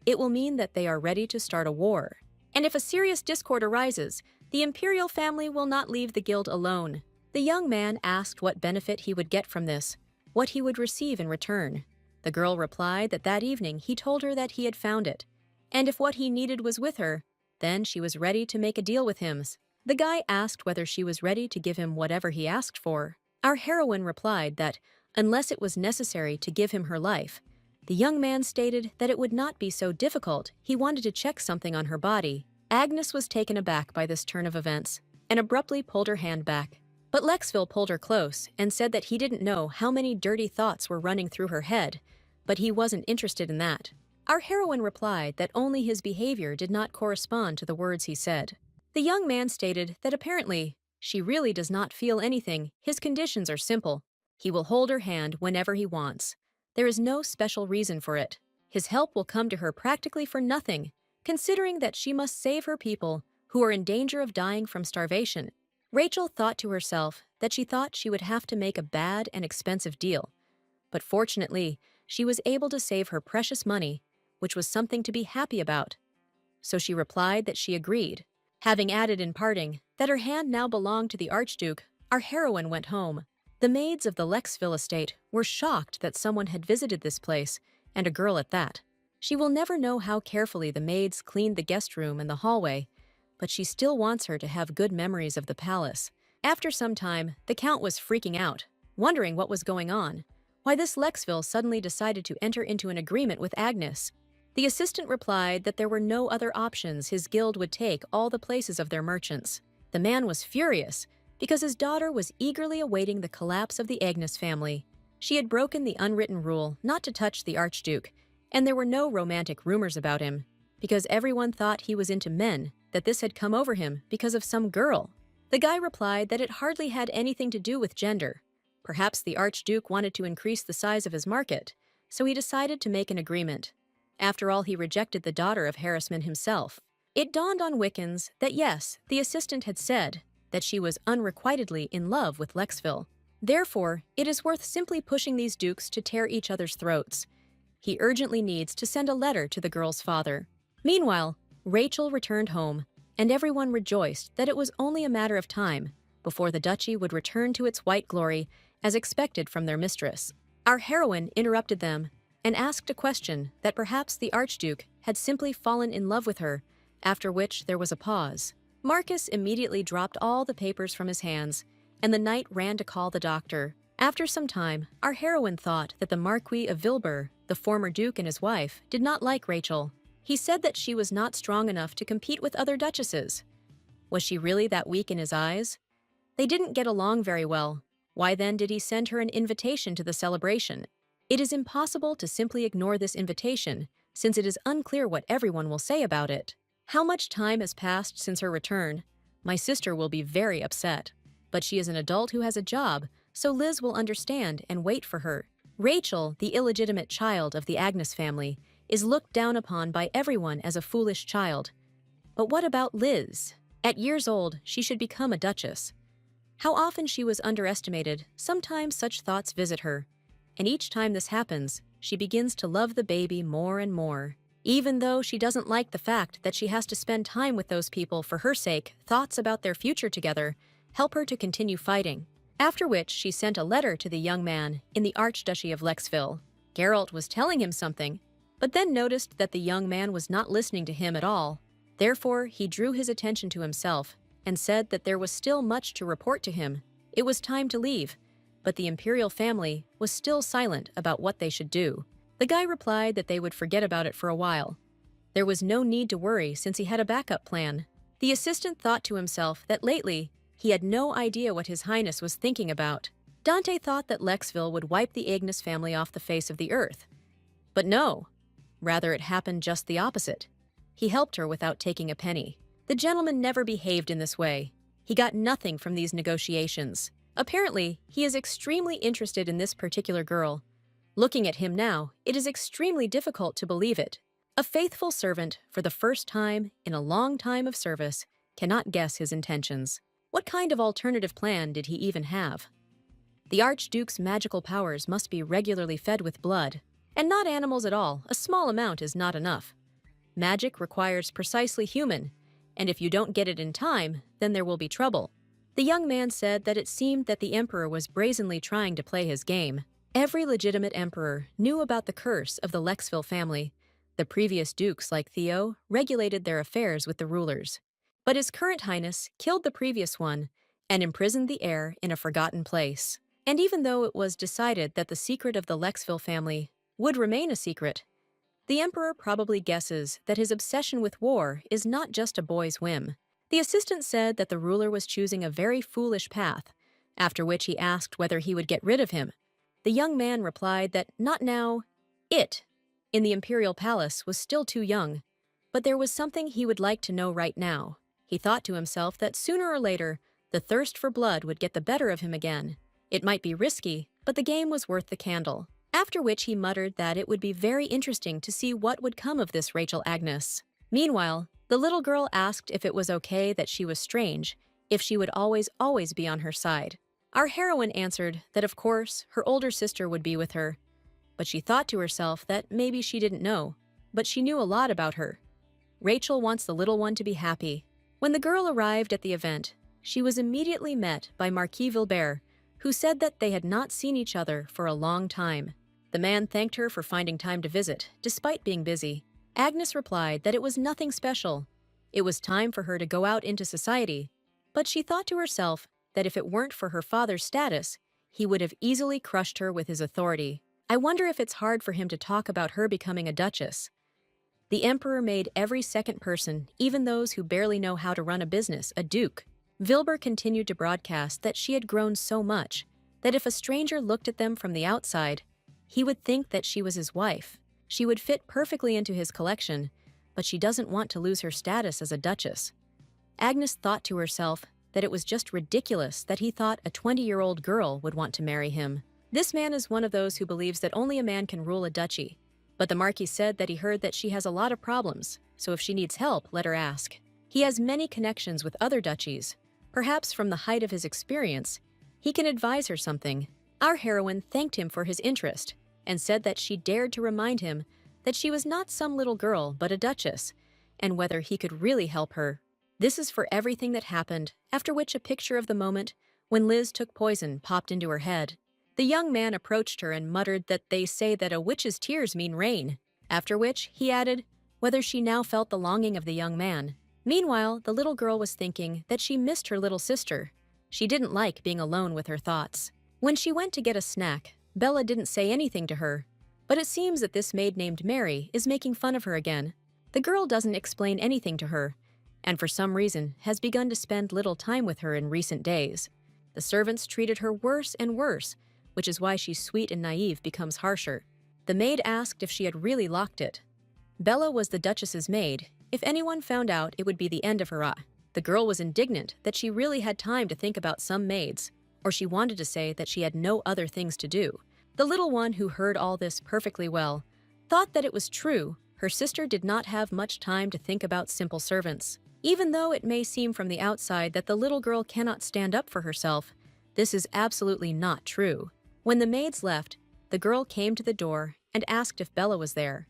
It will mean that they are ready to start a war. And if a serious discord arises, the imperial family will not leave the guild alone. The young man asked what benefit he would get from this, what he would receive in return. The girl replied that that evening he told her that he had found it, and if what he needed was with her, then she was ready to make a deal with him. The guy asked whether she was ready to give him whatever he asked for. Our heroine replied that, unless it was necessary to give him her life, the young man stated that it would not be so difficult. He wanted to check something on her body. Agnes was taken aback by this turn of events and abruptly pulled her hand back. But Lexville pulled her close and said that he didn't know how many dirty thoughts were running through her head, but he wasn't interested in that. Our heroine replied that only his behavior did not correspond to the words he said. The young man stated that apparently She really does not feel anything. His conditions are simple. He will hold her hand whenever he wants. There is no special reason for it. His help will come to her practically for nothing, considering that she must save her people who are in danger of dying from starvation. Rachel thought to herself that she would have to make a bad and expensive deal. But fortunately, she was able to save her precious money, which was something to be happy about. So she replied that she agreed. Having added in parting that her hand now belonged to the Archduke, our heroine went home. The maids of the Lexville estate were shocked that someone had visited this place, and a girl at that. She will never know how carefully the maids cleaned the guest room and the hallway, but she still wants her to have good memories of the palace. After some time, the Count was freaking out, wondering what was going on, why this Lexville suddenly decided to enter into an agreement with Agnes. The assistant replied that there were no other options. His guild would take all the places of their merchants. The man was furious because his daughter was eagerly awaiting the collapse of the Agnes family. She had broken the unwritten rule not to touch the Archduke, and there were no romantic rumors about him, because everyone thought he was into men, that this had come over him because of some girl. The guy replied that it hardly had anything to do with gender. Perhaps the Archduke wanted to increase the size of his market, so he decided to make an agreement. After all, he rejected the daughter of Harrisman himself. It dawned on Wickens that yes, the assistant had said that she was unrequitedly in love with Lexville. Therefore, it is worth simply pushing these dukes to tear each other's throats. He urgently needs to send a letter to the girl's father. Meanwhile, Rachel returned home, and everyone rejoiced that it was only a matter of time before the duchy would return to its white glory as expected from their mistress. Our heroine interrupted them and asked a question that perhaps the Archduke had simply fallen in love with her, after which there was a pause. Marcus immediately dropped all the papers from his hands, and the knight ran to call the doctor. After some time, our heroine thought that the Marquis of Vilbur, the former duke, and his wife did not like Rachel. He said that she was not strong enough to compete with other duchesses. Was she really that weak in his eyes? They didn't get along very well. Why then did he send her an invitation to the celebration? It is impossible to simply ignore this invitation, since it is unclear what everyone will say about it. How much time has passed since her return? My sister will be very upset. But she is an adult who has a job, so Liz will understand and wait for her. Rachel, the illegitimate child of the Agnes family, is looked down upon by everyone as a foolish child. But what about Liz? At years old, she should become a duchess. How often she was underestimated, sometimes such thoughts visit her. And each time this happens, she begins to love the baby more and more. Even though she doesn't like the fact that she has to spend time with those people for her sake, thoughts about their future together help her to continue fighting. After which she sent a letter to the young man in the Archduchy of Lexville. Geralt was telling him something, but then noticed that the young man was not listening to him at all. Therefore, he drew his attention to himself and said that there was still much to report to him. It was time to leave, but the imperial family was still silent about what they should do. The guy replied that they would forget about it for a while. There was no need to worry since he had a backup plan. The assistant thought to himself that lately he had no idea what His Highness was thinking about. Dante thought that Lexville would wipe the Agnes family off the face of the earth. But no. Rather, it happened just the opposite. He helped her without taking a penny. The gentleman never behaved in this way. He got nothing from these negotiations. Apparently, he is extremely interested in this particular girl. Looking at him now, it is extremely difficult to believe it. A faithful servant, for the first time in a long time of service, cannot guess his intentions. What kind of alternative plan did he even have? The Archduke's magical powers must be regularly fed with blood, and not animals at all. A small amount is not enough. Magic requires precisely human, and if you don't get it in time, then there will be trouble. The young man said that it seemed that the emperor was brazenly trying to play his game. Every legitimate emperor knew about the curse of the Lexville family. The previous dukes, like Theo, regulated their affairs with the rulers. But His Current Highness killed the previous one and imprisoned the heir in a forgotten place. And even though it was decided that the secret of the Lexville family would remain a secret, the emperor probably guesses that his obsession with war is not just a boy's whim. The assistant said that the ruler was choosing a very foolish path, after which he asked whether he would get rid of him. The young man replied that not now. It, in the imperial palace, was still too young, but there was something he would like to know right now. He thought to himself that sooner or later, The thirst for blood would get the better of him again. It might be risky, but the game was worth the candle. After which he muttered that it would be very interesting to see what would come of this Rachel Agnes. Meanwhile, the little girl asked if it was okay that she was strange, if she would always be on her side. Our heroine answered that of course her older sister would be with her, but she thought to herself that maybe she didn't know, but she knew a lot about her. Rachel wants the little one to be happy. When the girl arrived at the event, she was immediately met by Marquis Vilbert, who said that they had not seen each other for a long time. The man thanked her for finding time to visit, despite being busy. Agnes replied that it was nothing special. It was time for her to go out into society, but she thought to herself that if it weren't for her father's status, he would have easily crushed her with his authority. I wonder if it's hard for him to talk about her becoming a duchess. The emperor made every second person, even those who barely know how to run a business, a duke. Vilbert continued to broadcast that she had grown so much that if a stranger looked at them from the outside, he would think that she was his wife. She would fit perfectly into his collection, but she doesn't want to lose her status as a duchess. Agnes thought to herself that it was just ridiculous that he thought a 20-year-old girl would want to marry him. This man is one of those who believes that only a man can rule a duchy. But the Marquis said that he heard that she has a lot of problems, so if she needs help, let her ask. He has many connections with other duchies. Perhaps from the height of his experience, he can advise her something. Our heroine thanked him for his interest and said that she dared to remind him that she was not some little girl but a duchess, and whether he could really help her. This is for everything that happened, after which a picture of the moment when Liz took poison popped into her head. The young man approached her and muttered that they say that a witch's tears mean rain, after which he added whether she now felt the longing of the young man. Meanwhile, the little girl was thinking that she missed her little sister. She didn't like being alone with her thoughts. When she went to get a snack, Bella didn't say anything to her, but it seems that this maid named Mary is making fun of her again. The girl doesn't explain anything to her, and for some reason has begun to spend little time with her in recent days. The servants treated her worse and worse, which is why she's sweet and naive becomes harsher. The maid asked if she had really locked it. Bella was the Duchess's maid. If anyone found out, it would be the end of her. The girl was indignant that she really had time to think about some maids, or she wanted to say that she had no other things to do. The little one, who heard all this perfectly well, thought that it was true. Her sister did not have much time to think about simple servants. Even though it may seem from the outside that the little girl cannot stand up for herself, this is absolutely not true. When the maids left, the girl came to the door and asked if Bella was there.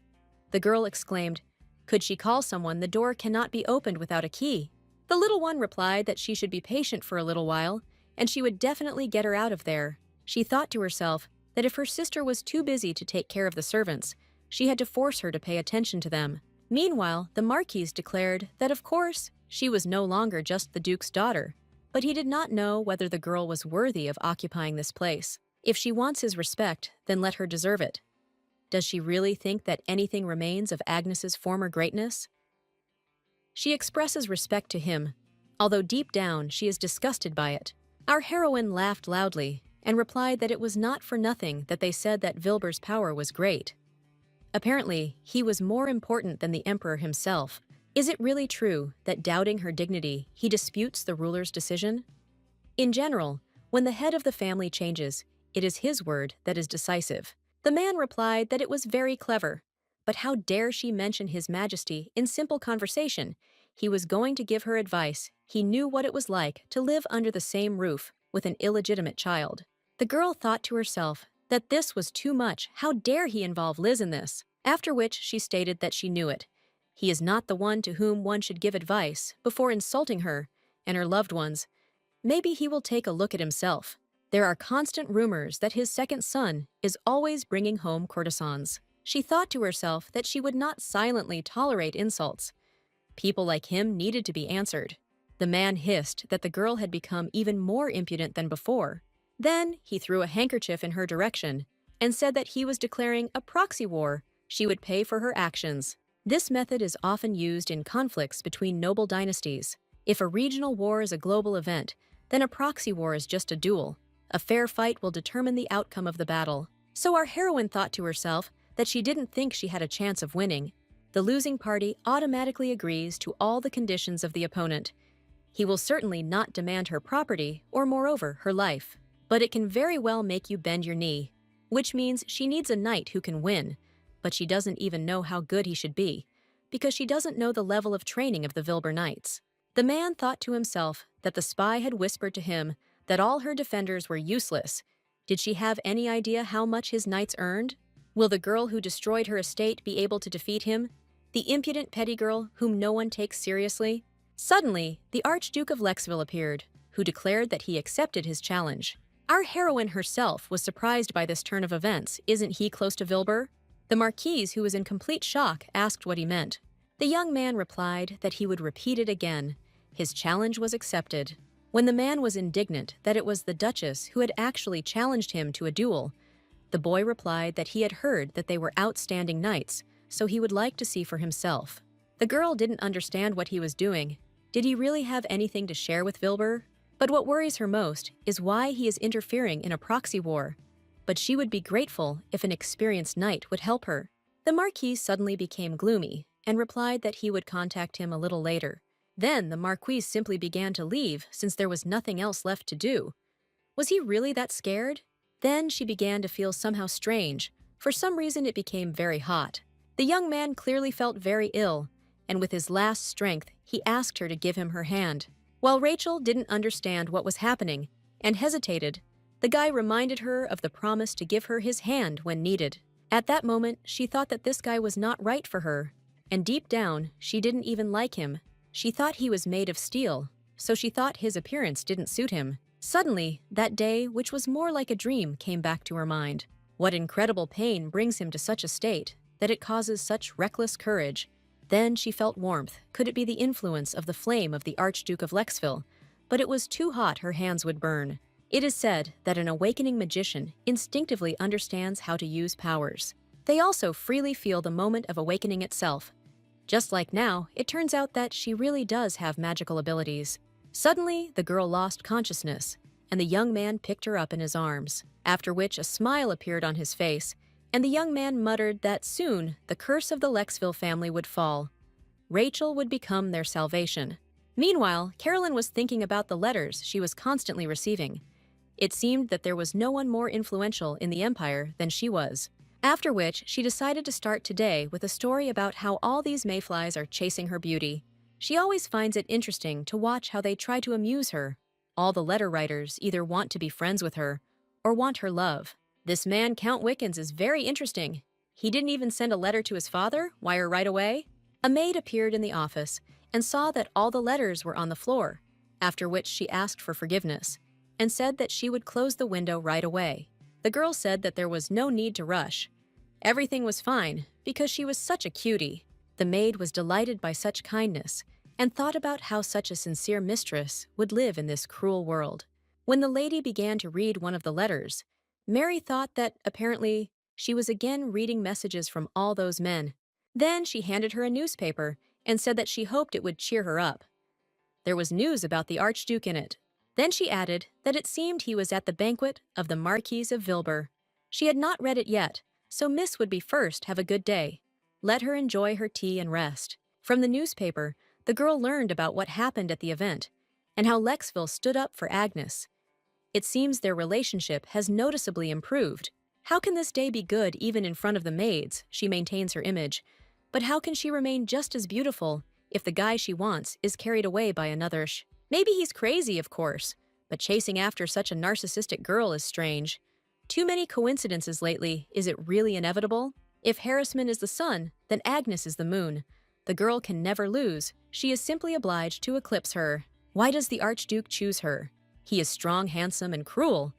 The girl exclaimed, "Could she call someone? The door cannot be opened without a key." The little one replied that she should be patient for a little while, and she would definitely get her out of there. She thought to herself that if her sister was too busy to take care of the servants, she had to force her to pay attention to them. Meanwhile, the Marquise declared that of course, she was no longer just the Duke's daughter, but he did not know whether the girl was worthy of occupying this place. If she wants his respect, then let her deserve it. Does she really think that anything remains of Agnes's former greatness? She expresses respect to him, although deep down she is disgusted by it. Our heroine laughed loudly and replied that it was not for nothing that they said that Vilbert's power was great. Apparently, he was more important than the emperor himself. Is it really true that, doubting her dignity, he disputes the ruler's decision? In general, when the head of the family changes, it is his word that is decisive. The man replied that it was very clever, but how dare she mention His Majesty in simple conversation? He was going to give her advice. He knew what it was like to live under the same roof with an illegitimate child. The girl thought to herself that this was too much. How dare he involve Liz in this? After which she stated that she knew it. He is not the one to whom one should give advice before insulting her and her loved ones. Maybe he will take a look at himself. There are constant rumors that his second son is always bringing home courtesans. She thought to herself that she would not silently tolerate insults. People like him needed to be answered. The man hissed that the girl had become even more impudent than before. Then he threw a handkerchief in her direction and said that he was declaring a proxy war. She would pay for her actions. This method is often used in conflicts between noble dynasties. If a regional war is a global event, then a proxy war is just a duel. A fair fight will determine the outcome of the battle. So our heroine thought to herself that she didn't think she had a chance of winning. The losing party automatically agrees to all the conditions of the opponent. He will certainly not demand her property or, moreover, her life. But it can very well make you bend your knee, which means she needs a knight who can win, but she doesn't even know how good he should be, because she doesn't know the level of training of the Vilber Knights. The man thought to himself that the spy had whispered to him that all her defenders were useless. Did she have any idea how much his knights earned? Will the girl who destroyed her estate be able to defeat him? The impudent petty girl whom no one takes seriously? Suddenly, the Archduke of Lexville appeared, who declared that he accepted his challenge. Our heroine herself was surprised by this turn of events. Isn't he close to Vilber? The Marquise, who was in complete shock, asked what he meant. The young man replied that he would repeat it again. His challenge was accepted. When the man was indignant that it was the Duchess who had actually challenged him to a duel, the boy replied that he had heard that they were outstanding knights, so he would like to see for himself. The girl didn't understand what he was doing. Did he really have anything to share with Vilber? But what worries her most is why he is interfering in a proxy war. But she would be grateful if an experienced knight would help her. The Marquis suddenly became gloomy and replied that he would contact him a little later. Then the Marquis simply began to leave since there was nothing else left to do. Was he really that scared? Then she began to feel somehow strange. For some reason it became very hot. The young man clearly felt very ill, and with his last strength he asked her to give him her hand. While Rachel didn't understand what was happening and hesitated, the guy reminded her of the promise to give her his hand when needed. At that moment, she thought that this guy was not right for her, and deep down, she didn't even like him. She thought he was made of steel, so she thought his appearance didn't suit him. Suddenly, that day, which was more like a dream, came back to her mind. What incredible pain brings him to such a state that it causes such reckless courage? Then she felt warmth. Could it be the influence of the flame of the Archduke of Lexville? But it was too hot, her hands would burn. It is said that an awakening magician instinctively understands how to use powers. They also freely feel the moment of awakening itself. Just like now, it turns out that she really does have magical abilities. Suddenly, the girl lost consciousness, and the young man picked her up in his arms, after which a smile appeared on his face, and the young man muttered that soon the curse of the Lexville family would fall. Rachel would become their salvation. Meanwhile, Carolyn was thinking about the letters she was constantly receiving. It seemed that there was no one more influential in the Empire than she was. After which, she decided to start today with a story about how all these mayflies are chasing her beauty. She always finds it interesting to watch how they try to amuse her. All the letter writers either want to be friends with her or want her love. This man, Count Wickens, is very interesting. He didn't even send a letter to his father, wire right away. A maid appeared in the office and saw that all the letters were on the floor, after which she asked for forgiveness and said that she would close the window right away. The girl said that there was no need to rush. Everything was fine because she was such a cutie. The maid was delighted by such kindness and thought about how such a sincere mistress would live in this cruel world. When the lady began to read one of the letters, Mary thought that, apparently, she was again reading messages from all those men. Then she handed her a newspaper and said that she hoped it would cheer her up. There was news about the Archduke in it. Then she added that it seemed he was at the banquet of the Marquise of Vilber. She had not read it yet, so Miss would be first. Have a good day. Let her enjoy her tea and rest. From the newspaper, the girl learned about what happened at the event and how Lexville stood up for Agnes. It seems their relationship has noticeably improved. How can this day be good even in front of the maids? She maintains her image. But how can she remain just as beautiful if the guy she wants is carried away by another? Maybe he's crazy, of course, but chasing after such a narcissistic girl is strange. Too many coincidences lately. Is it really inevitable? If Harrisman is the sun, then Agnes is the moon. The girl can never lose. She is simply obliged to eclipse her. Why does the Archduke choose her? He is strong, handsome, and cruel.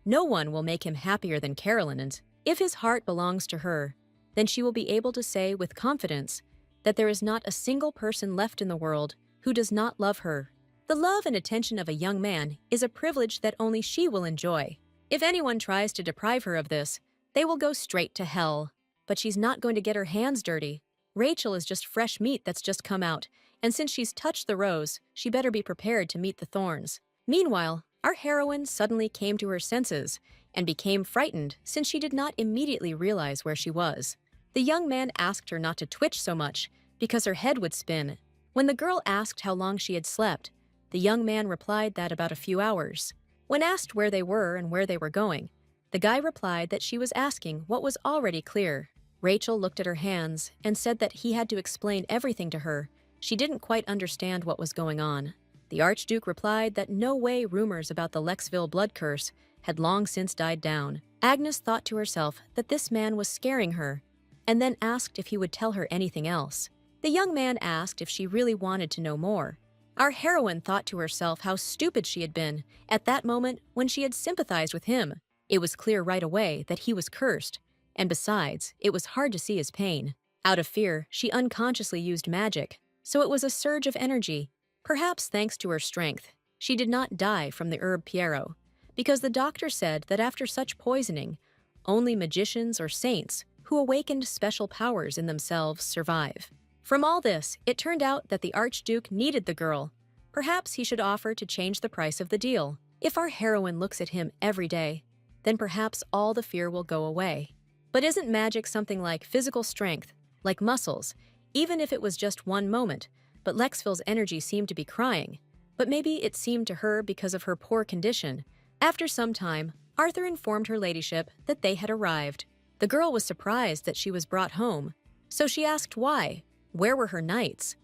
No one will make him happier than Carolyn, and if his heart belongs to her, then she will be able to say with confidence that there is not a single person left in the world who does not love her. The love and attention of a young man is a privilege that only she will enjoy. If anyone tries to deprive her of this, they will go straight to hell. But she's not going to get her hands dirty. Rachel is just fresh meat that's just come out, and since she's touched the rose, she better be prepared to meet the thorns. Meanwhile, our heroine suddenly came to her senses and became frightened since she did not immediately realize where she was. The young man asked her not to twitch so much because her head would spin. When the girl asked how long she had slept, The young man replied that about a few hours. When asked where they were and where they were going, the guy replied that she was asking what was already clear. Rachel looked at her hands and said that he had to explain everything to her. She didn't quite understand what was going on. The Archduke replied that no way rumors about the Lexville blood curse had long since died down. Agnes thought to herself that this man was scaring her, and then asked if he would tell her anything else. The young man asked if she really wanted to know more. Our heroine thought to herself how stupid she had been at that moment when she had sympathized with him. It was clear right away that he was cursed, and besides, it was hard to see his pain. Out of fear, she unconsciously used magic, so it was a surge of energy. Perhaps thanks to her strength, she did not die from the herb Piero, because the doctor said that after such poisoning, only magicians or saints who awakened special powers in themselves survive. From all this, it turned out that the Archduke needed the girl. Perhaps he should offer to change the price of the deal. If our heroine looks at him every day, then perhaps all the fear will go away. But isn't magic something like physical strength, like muscles, even if it was just one moment? But Lexville's energy seemed to be crying. But maybe it seemed to her because of her poor condition. After some time, Arthur informed her ladyship that they had arrived. The girl was surprised that she was brought home, so she asked why. Where were her knights?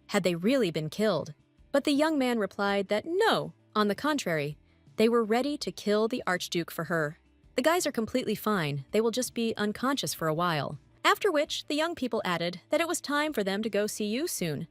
Had they really been killed? But the young man replied that no, on the contrary, they were ready to kill the Archduke for her. The guys are completely fine, they will just be unconscious for a while. After which, the young people added that it was time for them to go see you soon.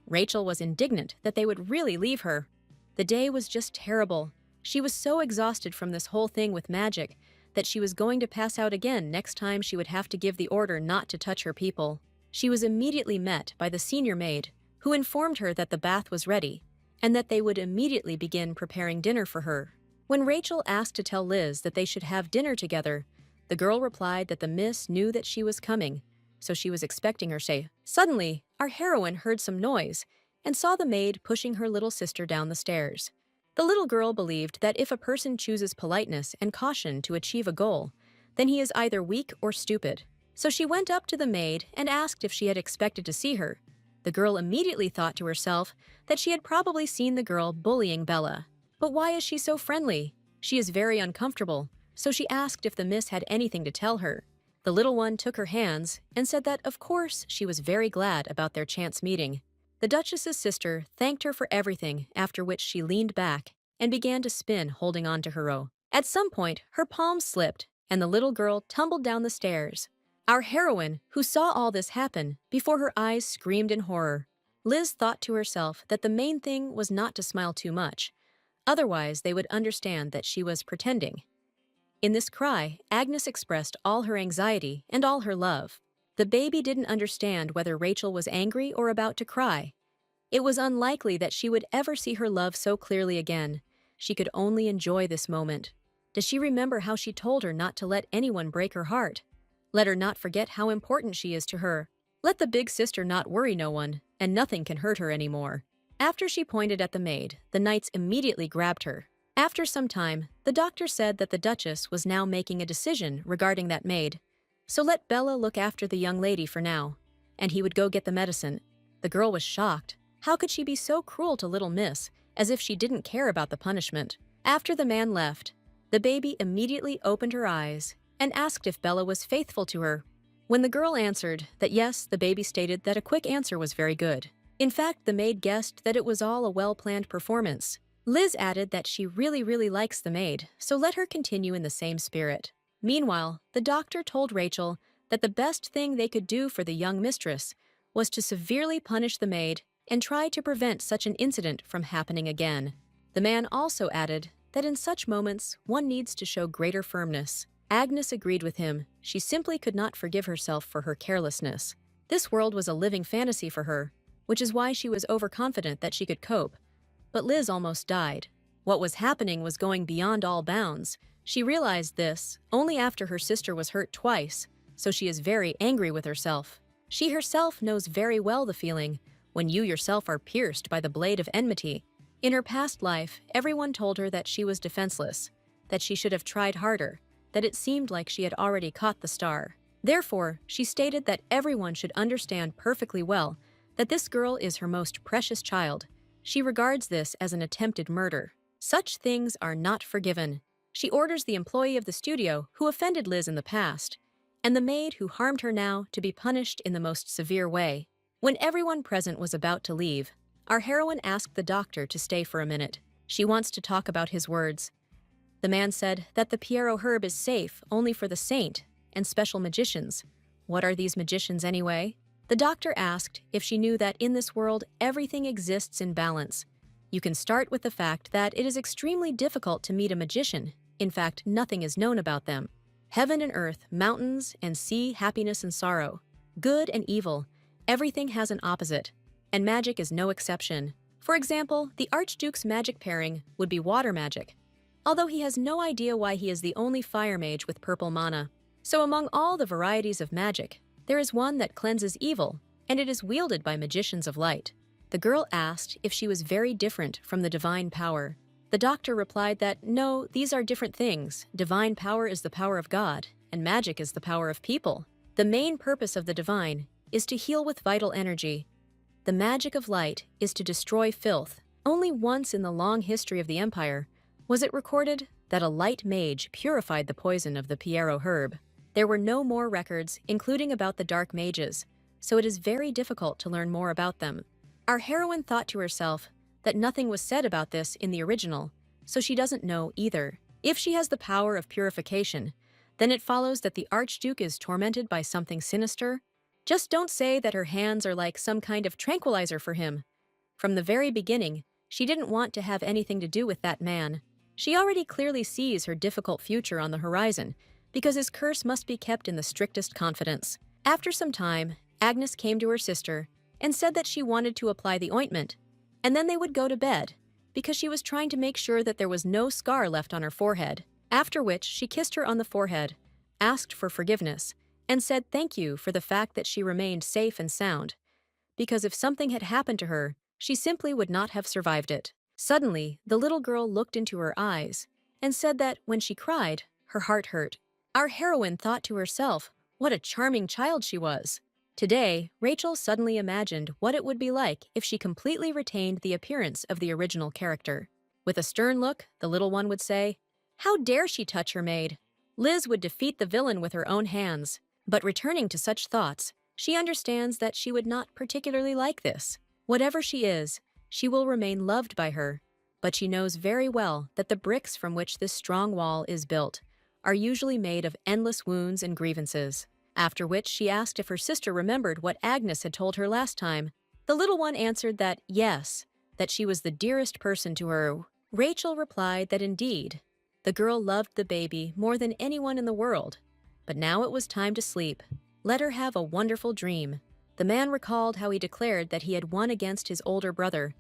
Rachel was indignant that they would really leave her. The day was just terrible. She was so exhausted from this whole thing with magic that she was going to pass out again next time she would have to give the order not to touch her people. She was immediately met by the senior maid, who informed her that the bath was ready, and that they would immediately begin preparing dinner for her. When Rachel asked to tell Liz that they should have dinner together, the girl replied that the miss knew that she was coming, so she was expecting her say. Suddenly, our heroine heard some noise and saw the maid pushing her little sister down the stairs. The little girl believed that if a person chooses politeness and caution to achieve a goal, then he is either weak or stupid. So she went up to the maid and asked if she had expected to see her. The girl immediately thought to herself that she had probably seen the girl bullying Bella. But why is she so friendly? She is very uncomfortable, so she asked if the miss had anything to tell her. The little one took her hands and said that, of course, she was very glad about their chance meeting. The Duchess's sister thanked her for everything, after which she leaned back and began to spin, holding on to her row. At some point, her palms slipped, and the little girl tumbled down the stairs. Our heroine, who saw all this happen, before her eyes screamed in horror. Liz thought to herself that the main thing was not to smile too much. Otherwise, they would understand that she was pretending. In this cry, Agnes expressed all her anxiety and all her love. The baby didn't understand whether Rachel was angry or about to cry. It was unlikely that she would ever see her love so clearly again. She could only enjoy this moment. Does she remember how she told her not to let anyone break her heart? Let her not forget how important she is to her. Let the big sister not worry no one, and nothing can hurt her anymore. After she pointed at the maid, the knights immediately grabbed her. After some time, the doctor said that the Duchess was now making a decision regarding that maid. So let Bella look after the young lady for now, and he would go get the medicine. The girl was shocked. How could she be so cruel to little miss, as if she didn't care about the punishment? After the man left, the baby immediately opened her eyes and asked if Bella was faithful to her. When the girl answered that yes, the baby stated that a quick answer was very good. In fact, the maid guessed that it was all a well-planned performance. Liz added that she really likes the maid, so let her continue in the same spirit. Meanwhile, the doctor told Rachel that the best thing they could do for the young mistress was to severely punish the maid and try to prevent such an incident from happening again. The man also added that in such moments, one needs to show greater firmness. Agnes agreed with him. She simply could not forgive herself for her carelessness. This world was a living fantasy for her, which is why she was overconfident that she could cope. But Liz almost died. What was happening was going beyond all bounds. She realized this only after her sister was hurt twice, so she is very angry with herself. She herself knows very well the feeling when you yourself are pierced by the blade of enmity. In her past life, everyone told her that she was defenseless, that she should have tried harder, that it seemed like she had already caught the star. Therefore, she stated that everyone should understand perfectly well that this girl is her most precious child, She regards this as an attempted murder. Such things are not forgiven. She orders the employee of the studio who offended Liz in the past, and the maid who harmed her now to be punished in the most severe way. When everyone present was about to leave, our heroine asked the doctor to stay for a minute. She wants to talk about his words. The man said that the Pierrot herb is safe only for the saint and special magicians. What are these magicians anyway? The doctor asked if she knew that in this world everything exists in balance. You can start with the fact that it is extremely difficult to meet a magician. In fact, nothing is known about them. Heaven and earth, mountains and sea, happiness and sorrow, good and evil, everything has an opposite, and magic is no exception. For example, the Archduke's magic pairing would be water magic, although he has no idea why he is the only fire mage with purple mana. So among all the varieties of magic, there is one that cleanses evil, and it is wielded by magicians of light. The girl asked if she was very different from the divine power. The doctor replied that, no, these are different things. Divine power is the power of God, and magic is the power of people. The main purpose of the divine is to heal with vital energy. The magic of light is to destroy filth. Only once in the long history of the empire was it recorded that a light mage purified the poison of the Pierrot herb. There were no more records, including about the dark mages, so it is very difficult to learn more about them. Our heroine thought to herself that nothing was said about this in the original, so she doesn't know either. If she has the power of purification, then it follows that the Archduke is tormented by something sinister. Just don't say that her hands are like some kind of tranquilizer for him. From the very beginning, she didn't want to have anything to do with that man. She already clearly sees her difficult future on the horizon, because his curse must be kept in the strictest confidence. After some time, Agnes came to her sister and said that she wanted to apply the ointment, and then they would go to bed, because she was trying to make sure that there was no scar left on her forehead, after which she kissed her on the forehead, asked for forgiveness, and said thank you for the fact that she remained safe and sound, because if something had happened to her, she simply would not have survived it. Suddenly, the little girl looked into her eyes and said that when she cried, her heart hurt. Our heroine thought to herself, what a charming child she was. Today, Rachel suddenly imagined what it would be like if she completely retained the appearance of the original character. With a stern look, the little one would say, "How dare she touch her maid?" Liz would defeat the villain with her own hands. But returning to such thoughts, she understands that she would not particularly like this. Whatever she is, she will remain loved by her. But she knows very well that the bricks from which this strong wall is built are usually made of endless wounds and grievances. After which she asked if her sister remembered what Agnes had told her last time. The little one answered that yes, that she was the dearest person to her. Rachel replied that indeed, the girl loved the baby more than anyone in the world. But now it was time to sleep. Let her have a wonderful dream. The man recalled how he declared that he had won against his older brother.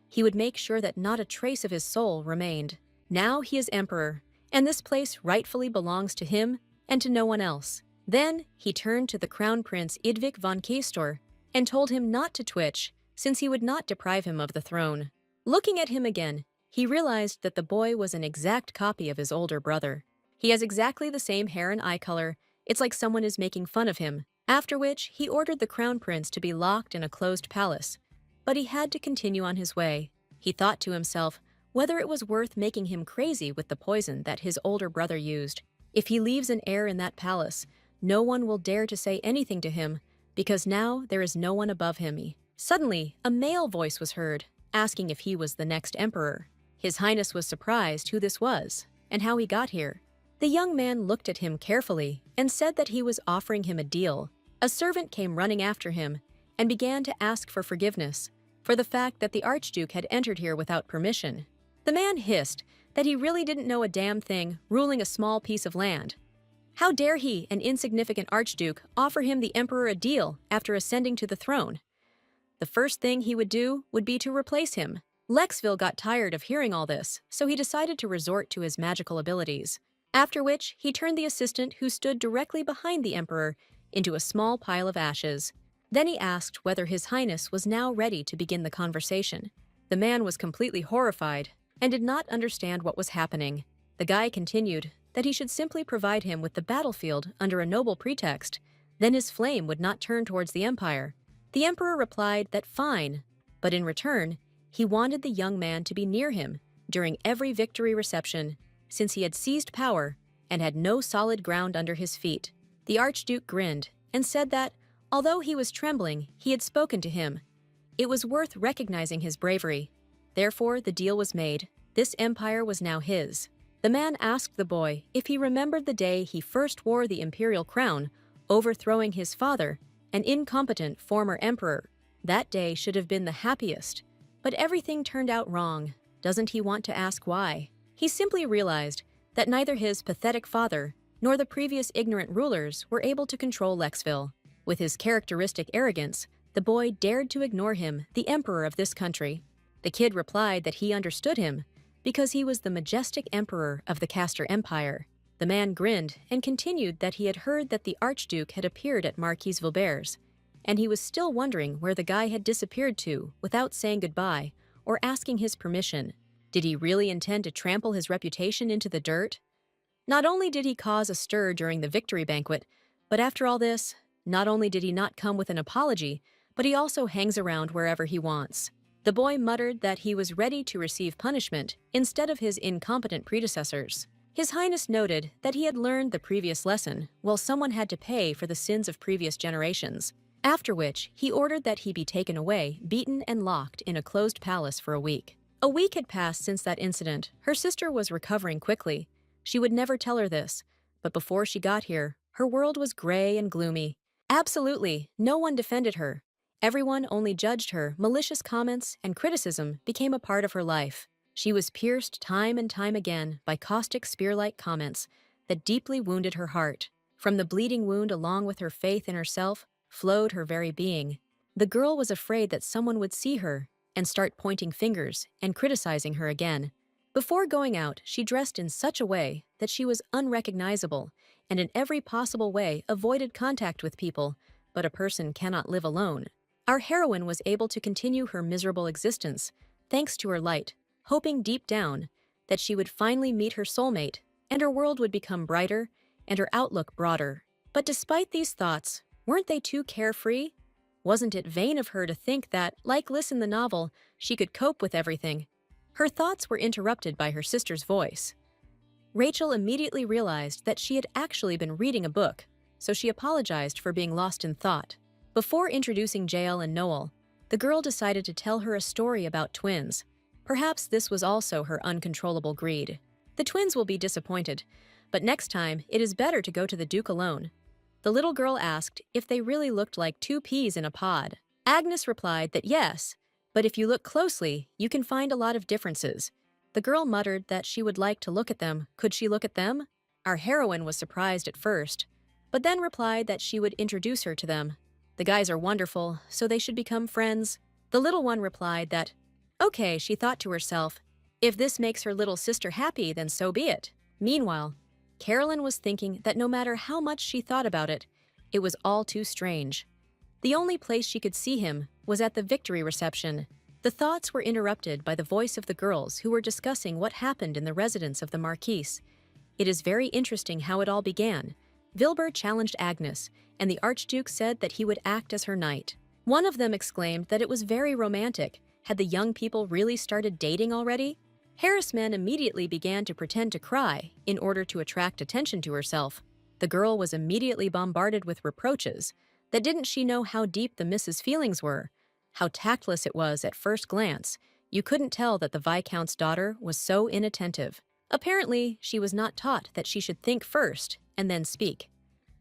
He would make sure that not a trace of his soul remained. Now he is emperor, and this place rightfully belongs to him and to no one else. Then he turned to the Crown Prince Idvik von Kastor and told him not to twitch, since he would not deprive him of the throne. Looking at him again, he realized that the boy was an exact copy of his older brother. He has exactly the same hair and eye color. It's like someone is making fun of him. After which, he ordered the Crown Prince to be locked in a closed palace. But he had to continue on his way. He thought to himself whether it was worth making him crazy with the poison that his older brother used. If he leaves an heir in that palace, no one will dare to say anything to him, because now there is no one above him. Suddenly, a male voice was heard, asking if he was the next emperor. His Highness was surprised who this was, and how he got here. The young man looked at him carefully and said that he was offering him a deal. A servant came running after him and began to ask for forgiveness for the fact that the Archduke had entered here without permission. The man hissed that he really didn't know a damn thing, ruling a small piece of land. How dare he, an insignificant Archduke, offer him the emperor a deal after ascending to the throne? The first thing he would do would be to replace him. Lexville got tired of hearing all this, so he decided to resort to his magical abilities. After which, he turned the assistant who stood directly behind the emperor into a small pile of ashes. Then he asked whether His Highness was now ready to begin the conversation. The man was completely horrified and did not understand what was happening. The guy continued that he should simply provide him with the battlefield under a noble pretext, then his flame would not turn towards the empire. The emperor replied that fine, but in return, He wanted the young man to be near him during every victory reception, since he had seized power and had no solid ground under his feet. The Archduke grinned and said that, although he was trembling, he had spoken to him. It was worth recognizing his bravery. Therefore, the deal was made. This empire was now his. The man asked the boy if he remembered the day he first wore the imperial crown, overthrowing his father, an incompetent former emperor. That day should have been the happiest. But everything turned out wrong. Doesn't he want to ask why? He simply realized that neither his pathetic father nor the previous ignorant rulers were able to control Lexville. With his characteristic arrogance, the boy dared to ignore him, the emperor of this country. The kid replied that he understood him because he was the majestic emperor of the Castor Empire. The man grinned and continued that he had heard that the Archduke had appeared at Marquis Vilbert's, and he was still wondering where the guy had disappeared to without saying goodbye or asking his permission. Did he really intend to trample his reputation into the dirt? Not only did he cause a stir during the victory banquet, but after all this, not only did he not come with an apology, but he also hangs around wherever he wants. The boy muttered that he was ready to receive punishment instead of his incompetent predecessors. His Highness noted that he had learned the previous lesson, while someone had to pay for the sins of previous generations, after which he ordered that he be taken away, beaten and locked in a closed palace for a week. A week had passed since that incident. Her sister was recovering quickly. She would never tell her this, but before she got here, her world was gray and gloomy. Absolutely, no one defended her. Everyone only judged her. Malicious comments and criticism became a part of her life. She was pierced time and time again by caustic spear-like comments that deeply wounded her heart. From the bleeding wound, along with her faith in herself, flowed her very being. The girl was afraid that someone would see her and start pointing fingers and criticizing her again. Before going out, she dressed in such a way that she was unrecognizable and in every possible way avoided contact with people, but a person cannot live alone. Our heroine was able to continue her miserable existence, thanks to her light, hoping deep down that she would finally meet her soulmate and her world would become brighter and her outlook broader. But despite these thoughts, weren't they too carefree? Wasn't it vain of her to think that, like Liz in the novel, she could cope with everything? Her thoughts were interrupted by her sister's voice. Rachel immediately realized that she had actually been reading a book, so she apologized for being lost in thought. Before introducing Jael and Noel, the girl decided to tell her a story about twins. Perhaps this was also her uncontrollable greed. The twins will be disappointed, but next time it is better to go to the Duke alone. The little girl asked if they really looked like two peas in a pod. Agnes replied that yes, but if you look closely, you can find a lot of differences. The girl muttered that she would like to look at them. Could she look at them? Our heroine was surprised at first, but then replied that she would introduce her to them. The guys are wonderful, so they should become friends. The little one replied that, okay, she thought to herself, if this makes her little sister happy, then so be it. Meanwhile, Carolyn was thinking that no matter how much she thought about it, it was all too strange. The only place she could see him was at the victory reception. The thoughts were interrupted by the voice of the girls who were discussing what happened in the residence of the Marquise. It is very interesting how it all began. Vilbert challenged Agnes, and the Archduke said that he would act as her knight. One of them exclaimed that it was very romantic. Had the young people really started dating already? Harrisman immediately began to pretend to cry in order to attract attention to herself. The girl was immediately bombarded with reproaches. That didn't she know how deep the Miss's feelings were? How tactless it was at first glance. You couldn't tell that the Viscount's daughter was so inattentive. Apparently, she was not taught that she should think first and then speak.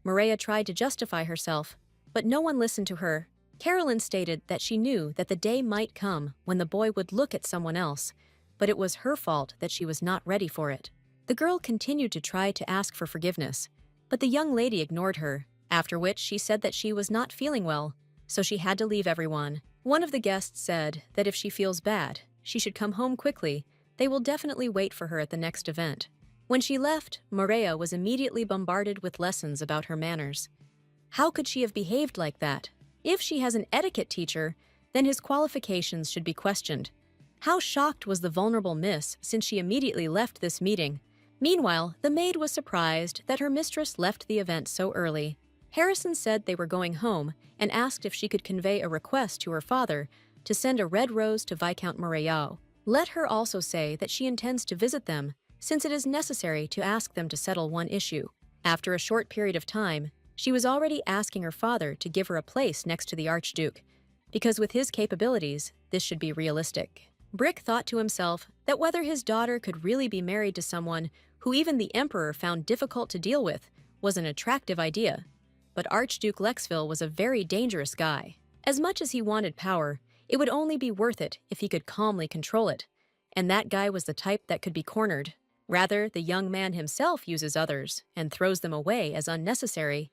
Maria tried to justify herself, but no one listened to her. Carolyn stated that she knew that the day might come when the boy would look at someone else, but it was her fault that she was not ready for it. The girl continued to try to ask for forgiveness, but the young lady ignored her, after which she said that she was not feeling well, so she had to leave everyone. One of the guests said that if she feels bad, she should come home quickly. They will definitely wait for her at the next event. When she left, Maria was immediately bombarded with lessons about her manners. How could she have behaved like that? If she has an etiquette teacher, then his qualifications should be questioned. How shocked was the vulnerable miss since she immediately left this meeting. Meanwhile, the maid was surprised that her mistress left the event so early. Harrison said they were going home and asked if she could convey a request to her father, to send a red rose to Viscount Montreal. Let her also say that she intends to visit them, since it is necessary to ask them to settle one issue. After a short period of time, she was already asking her father to give her a place next to the Archduke, because with his capabilities, this should be realistic. Brick thought to himself that whether his daughter could really be married to someone who even the Emperor found difficult to deal with was an attractive idea. But Archduke Lexville was a very dangerous guy. As much as he wanted power, it would only be worth it if he could calmly control it. And that guy was the type that could be cornered. Rather, the young man himself uses others and throws them away as unnecessary.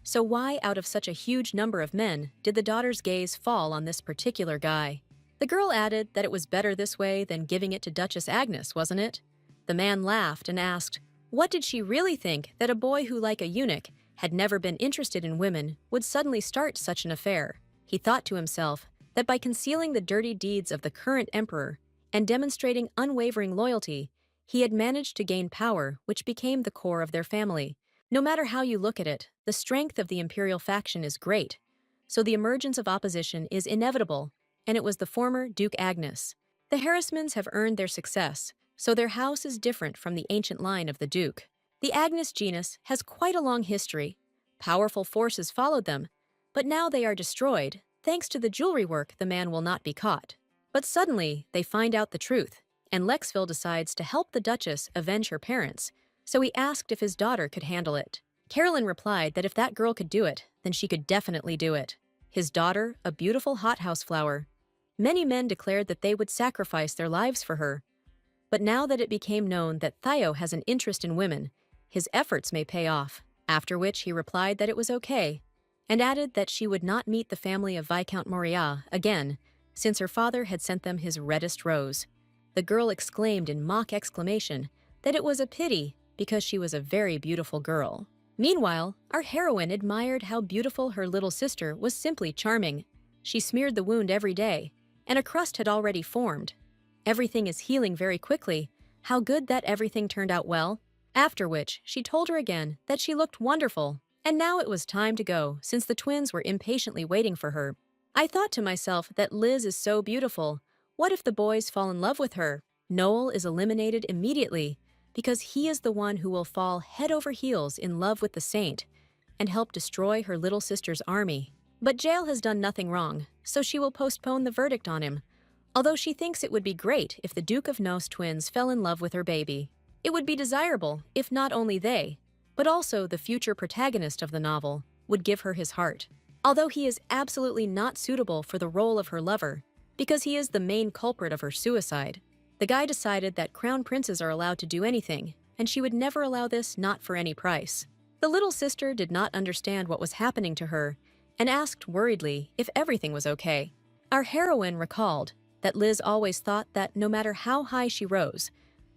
So why, out of such a huge number of men, did the daughter's gaze fall on this particular guy? The girl added that it was better this way than giving it to Duchess Agnes, wasn't it? The man laughed and asked, what did she really think that a boy who, like a eunuch, had never been interested in women would suddenly start such an affair? He thought to himself that by concealing the dirty deeds of the current emperor and demonstrating unwavering loyalty, he had managed to gain power, which became the core of their family. No matter how you look at it, the strength of the imperial faction is great, so the emergence of opposition is inevitable, and it was the former Duke Agnes. The Harrismans have earned their success, so their house is different from the ancient line of the Duke. The Agnes genus has quite a long history. Powerful forces followed them, but now they are destroyed. Thanks to the jewelry work, the man will not be caught. But suddenly, they find out the truth, and Lexville decides to help the Duchess avenge her parents, so he asked if his daughter could handle it. Carolyn replied that if that girl could do it, then she could definitely do it. His daughter, a beautiful hothouse flower. Many men declared that they would sacrifice their lives for her. But now that it became known that Theo has an interest in women, his efforts may pay off, after which he replied that it was okay, and added that she would not meet the family of Viscount Montreal again, since her father had sent them his reddest rose. The girl exclaimed in mock exclamation that it was a pity because she was a very beautiful girl. Meanwhile, our heroine admired how beautiful her little sister was, simply charming. She smeared the wound every day, and a crust had already formed. Everything is healing very quickly. How good that everything turned out well. After which, she told her again that she looked wonderful, and now it was time to go, since the twins were impatiently waiting for her. I thought to myself that Liz is so beautiful. What if the boys fall in love with her? Noel is eliminated immediately, because he is the one who will fall head over heels in love with the saint and help destroy her little sister's army. But Jael has done nothing wrong, so she will postpone the verdict on him, although she thinks it would be great if the Duke of Nos twins fell in love with her baby. It would be desirable if not only they, but also the future protagonist of the novel, would give her his heart. Although he is absolutely not suitable for the role of her lover, because he is the main culprit of her suicide. The guy decided that crown princes are allowed to do anything, and she would never allow this, not for any price. The little sister did not understand what was happening to her, and asked worriedly if everything was okay. Our heroine recalled that Liz always thought that no matter how high she rose,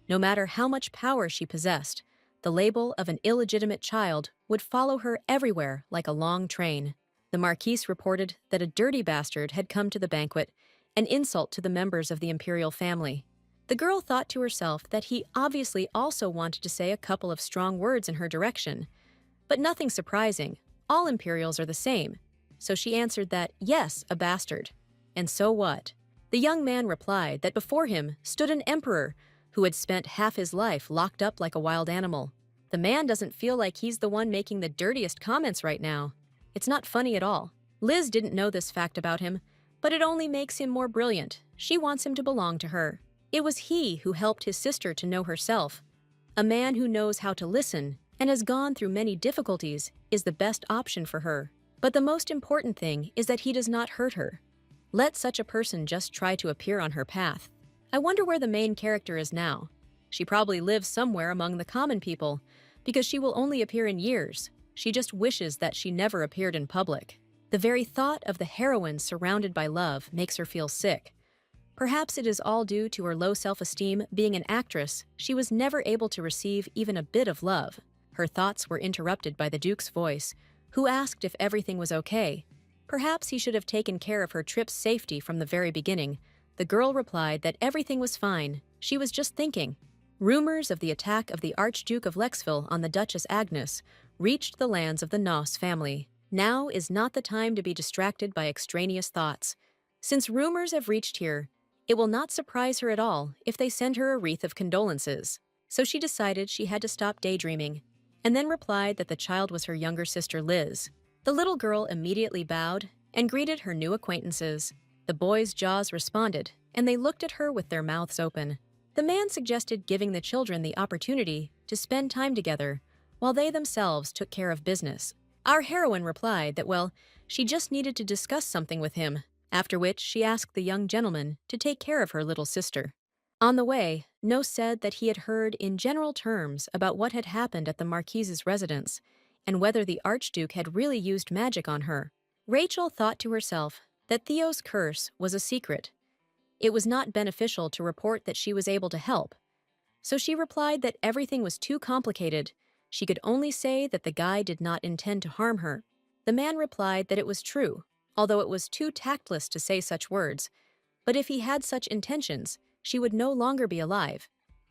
no matter how much power she possessed, the label of an illegitimate child would follow her everywhere like a long train. The Marquise reported that a dirty bastard had come to the banquet, an insult to the members of the imperial family. The girl thought to herself that he obviously also wanted to say a couple of strong words in her direction. But nothing surprising, all imperials are the same. So she answered that, yes, a bastard. And so what? The young man replied that before him stood an emperor who had spent half his life locked up like a wild animal. The man doesn't feel like he's the one making the dirtiest comments right now. It's not funny at all. Liz didn't know this fact about him, but it only makes him more brilliant. She wants him to belong to her. It was he who helped his sister to know herself. A man who knows how to listen and has gone through many difficulties is the best option for her. But the most important thing is that he does not hurt her. Let such a person just try to appear on her path. I wonder where the main character is now. She probably lives somewhere among the common people, because she will only appear in years. She just wishes that she never appeared in public. The very thought of the heroine surrounded by love makes her feel sick. Perhaps it is all due to her low self-esteem. Being an actress, she was never able to receive even a bit of love. Her thoughts were interrupted by the Duke's voice, who asked if everything was okay. Perhaps he should have taken care of her trip's safety from the very beginning. The girl replied that everything was fine. She was just thinking. Rumors of the attack of the Archduke of Lexville on the Duchess Agnes reached the lands of the Nos family. Now is not the time to be distracted by extraneous thoughts. Since rumors have reached here, it will not surprise her at all if they send her a wreath of condolences. So she decided she had to stop daydreaming, and then replied that the child was her younger sister Liz. The little girl immediately bowed and greeted her new acquaintances. The boys' jaws responded, and they looked at her with their mouths open. The man suggested giving the children the opportunity to spend time together while they themselves took care of business. Our heroine replied that, well, she just needed to discuss something with him, after which she asked the young gentleman to take care of her little sister. On the way, No said that he had heard in general terms about what had happened at the Marquise's residence and whether the Archduke had really used magic on her. Rachel thought to herself that Theo's curse was a secret. It was not beneficial to report that she was able to help, so she replied that everything was too complicated. She could only say that the guy did not intend to harm her. The man replied that it was true, although it was too tactless to say such words, but if he had such intentions, she would no longer be alive.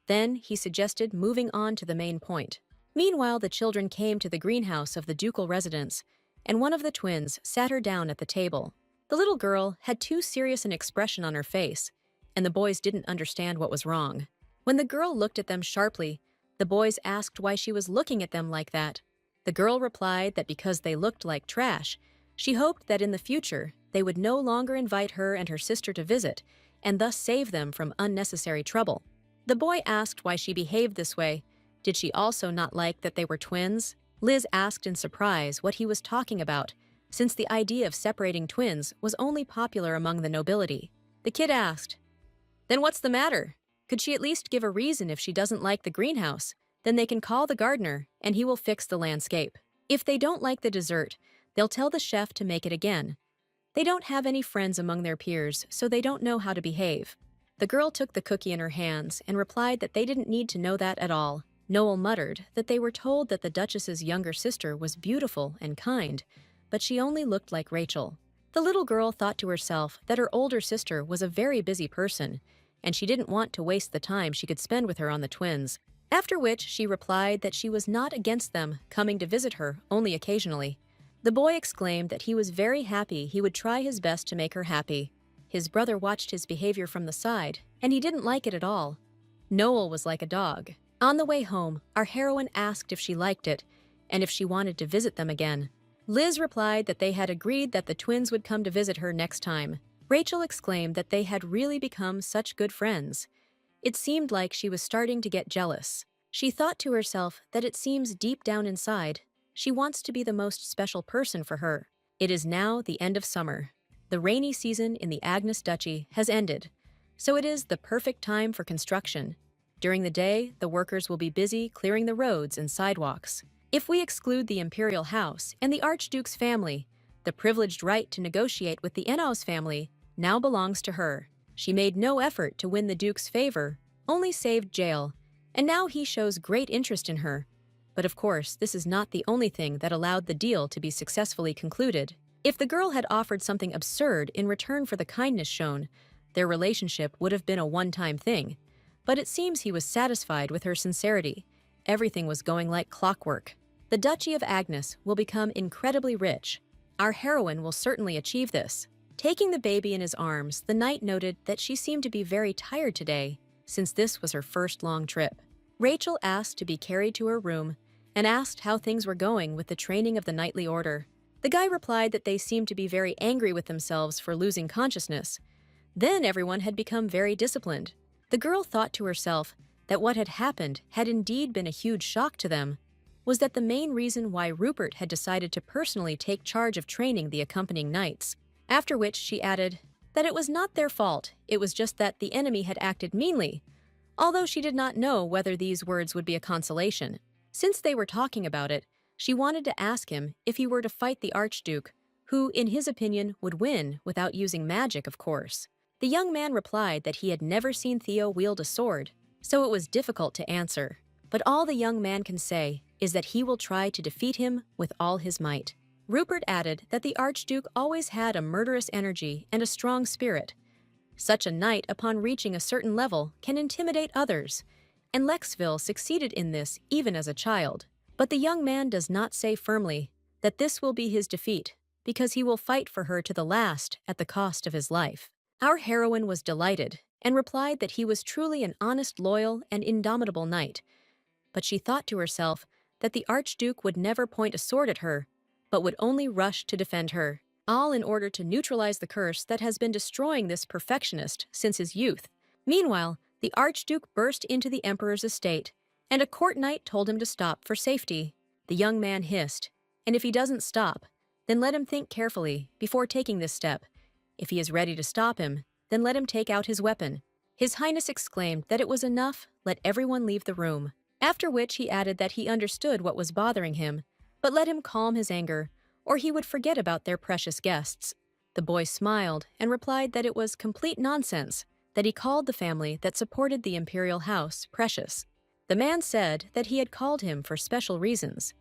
Then he suggested moving on to the main point. Meanwhile, the children came to the greenhouse of the ducal residence, and one of the twins sat her down at the table. The little girl had too serious an expression on her face, and the boys didn't understand what was wrong. When the girl looked at them sharply, the boys asked why she was looking at them like that. The girl replied that because they looked like trash, she hoped that in the future they would no longer invite her and her sister to visit, and thus save them from unnecessary trouble. The boy asked why she behaved this way. Did she also not like that they were twins? Liz asked in surprise what he was talking about, since the idea of separating twins was only popular among the nobility. The kid asked, "Then what's the matter? Could she at least give a reason if she doesn't like the greenhouse? Then they can call the gardener, and he will fix the landscape. If they don't like the dessert, they'll tell the chef to make it again. They don't have any friends among their peers, so they don't know how to behave." The girl took the cookie in her hands and replied that they didn't need to know that at all. Noel muttered that they were told that the Duchess's younger sister was beautiful and kind, but she only looked like Rachel. The little girl thought to herself that her older sister was a very busy person, and she didn't want to waste the time she could spend with her on the twins. After which she replied that she was not against them coming to visit her only occasionally. The boy exclaimed that he was very happy he would try his best to make her happy. His brother watched his behavior from the side, and he didn't like it at all. Noel was like a dog. On the way home, our heroine asked if she liked it, and if she wanted to visit them again. Liz replied that they had agreed that the twins would come to visit her next time. Rachel exclaimed that they had really become such good friends. It seemed like she was starting to get jealous. She thought to herself that it seems deep down inside, she wants to be the most special person for her. It is now the end of summer. The rainy season in the Agnes Duchy has ended, so it is the perfect time for construction. During the day, the workers will be busy clearing the roads and sidewalks. If we exclude the imperial house and the Archduke's family, the privileged right to negotiate with the Enro's family now belongs to her. She made no effort to win the Duke's favor, only saved jail, and now he shows great interest in her. But of course, this is not the only thing that allowed the deal to be successfully concluded. If the girl had offered something absurd in return for the kindness shown, their relationship would have been a one-time thing. But it seems he was satisfied with her sincerity. Everything was going like clockwork. The Duchy of Agnes will become incredibly rich. Our heroine will certainly achieve this. Taking the baby in his arms, the knight noted that she seemed to be very tired today, since this was her first long trip. Rachel asked to be carried to her room and asked how things were going with the training of the knightly order. The guy replied that they seemed to be very angry with themselves for losing consciousness. Then everyone had become very disciplined. The girl thought to herself that what had happened had indeed been a huge shock to them, was that the main reason why Rupert had decided to personally take charge of training the accompanying knights. After which she added that it was not their fault, it was just that the enemy had acted meanly, although she did not know whether these words would be a consolation. Since they were talking about it, she wanted to ask him if he were to fight the Archduke, who, in his opinion, would win without using magic, of course. The young man replied that he had never seen Theo wield a sword, so it was difficult to answer. But all the young man can say is that he will try to defeat him with all his might. Rupert added that the Archduke always had a murderous energy and a strong spirit. Such a knight, upon reaching a certain level, can intimidate others, and Lexville succeeded in this even as a child. But the young man does not say firmly that this will be his defeat, because he will fight for her to the last at the cost of his life. Our heroine was delighted and replied that he was truly an honest, loyal, and indomitable knight, but she thought to herself that the Archduke would never point a sword at her, but would only rush to defend her, all in order to neutralize the curse that has been destroying this perfectionist since his youth. Meanwhile, the Archduke burst into the Emperor's estate, and a court knight told him to stop for safety. The young man hissed, and if he doesn't stop, then let him think carefully before taking this step. If he is ready to stop him, then let him take out his weapon. His Highness exclaimed that it was enough, let everyone leave the room. After which he added that he understood what was bothering him, but let him calm his anger, or he would forget about their precious guests. The boy smiled and replied that it was complete nonsense, that he called the family that supported the imperial house precious. The man said that he had called him for special reasons.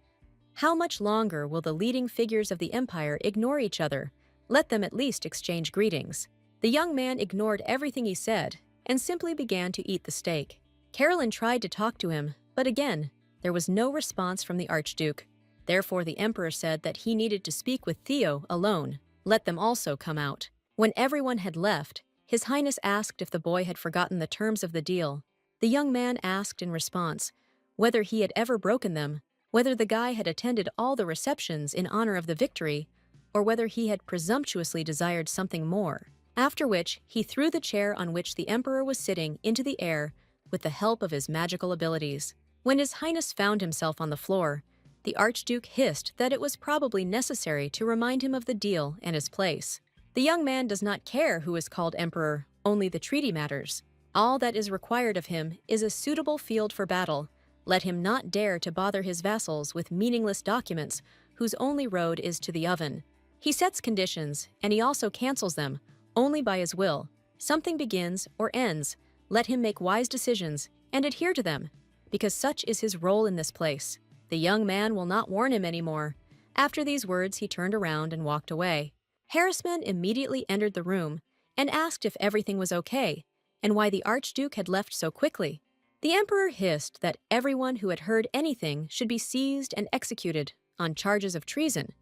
How much longer will the leading figures of the empire ignore each other? Let them at least exchange greetings. The young man ignored everything he said and simply began to eat the steak. Carolyn tried to talk to him, but again, there was no response from the Archduke. Therefore, the Emperor said that he needed to speak with Theo alone. Let them also come out. When everyone had left, His Highness asked if the boy had forgotten the terms of the deal. The young man asked in response whether he had ever broken them, whether the guy had attended all the receptions in honor of the victory, or whether he had presumptuously desired something more. After which, he threw the chair on which the Emperor was sitting into the air with the help of his magical abilities. When His Highness found himself on the floor, the Archduke hissed that it was probably necessary to remind him of the deal and his place. The young man does not care who is called Emperor, only the treaty matters. All that is required of him is a suitable field for battle. Let him not dare to bother his vassals with meaningless documents whose only road is to the oven. He sets conditions, and he also cancels them, only by his will. Something begins or ends. Let him make wise decisions and adhere to them, because such is his role in this place. The young man will not warn him anymore. After these words, he turned around and walked away. Harrisman immediately entered the room and asked if everything was okay, and why the Archduke had left so quickly. The Emperor hissed that everyone who had heard anything should be seized and executed on charges of treason,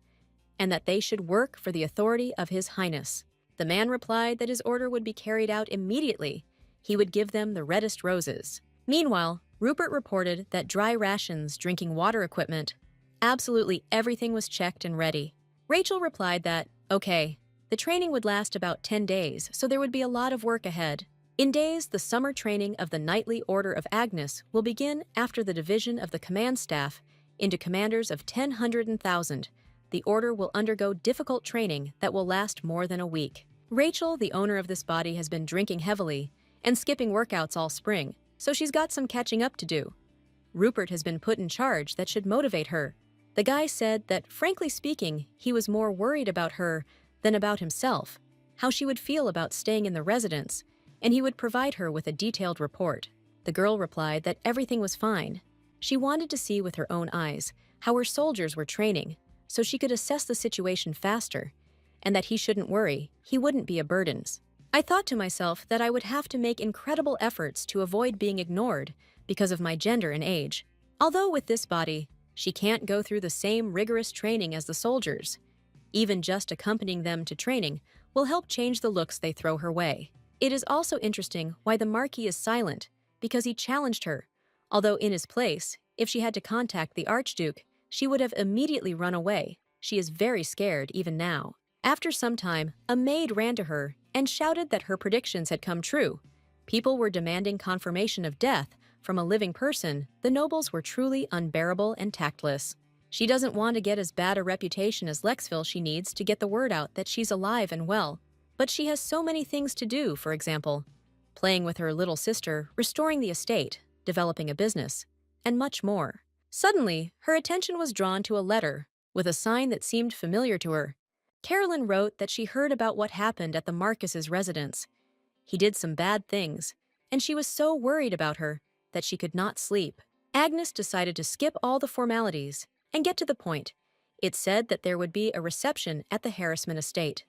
and that they should work for the authority of His Highness. The man replied that his order would be carried out immediately. He would give them the reddest roses. Meanwhile, Rupert reported that dry rations, drinking water equipment, absolutely everything was checked and ready. Rachel replied that, okay, the training would last about 10 days, so there would be a lot of work ahead. In days, the summer training of the Knightly Order of Agnes will begin after the division of the command staff into commanders of 100 and 1,000. The order will undergo difficult training that will last more than a week. Rachel, the owner of this body, has been drinking heavily and skipping workouts all spring, so she's got some catching up to do. Rupert has been put in charge that should motivate her. The guy said that, frankly speaking, he was more worried about her than about himself, how she would feel about staying in the residence, and he would provide her with a detailed report. The girl replied that everything was fine. She wanted to see with her own eyes how her soldiers were training, so she could assess the situation faster, and that he shouldn't worry, he wouldn't be a burden. I thought to myself that I would have to make incredible efforts to avoid being ignored because of my gender and age. Although with this body, she can't go through the same rigorous training as the soldiers. Even just accompanying them to training will help change the looks they throw her way. It is also interesting why the Marquis is silent, because he challenged her. Although in his place, if she had to contact the Archduke, she would have immediately run away. She is very scared even now. After some time, a maid ran to her and shouted that her predictions had come true. People were demanding confirmation of death from a living person. The nobles were truly unbearable and tactless. She doesn't want to get as bad a reputation as Lexville. She needs to get the word out that she's alive and well. But she has so many things to do, for example, playing with her little sister, restoring the estate, developing a business, and much more. Suddenly, her attention was drawn to a letter with a sign that seemed familiar to her. Carolyn wrote that she heard about what happened at the Marcus's residence. He did some bad things, and she was so worried about her that she could not sleep. Agnes decided to skip all the formalities and get to the point. It said that there would be a reception at the Harrisman estate.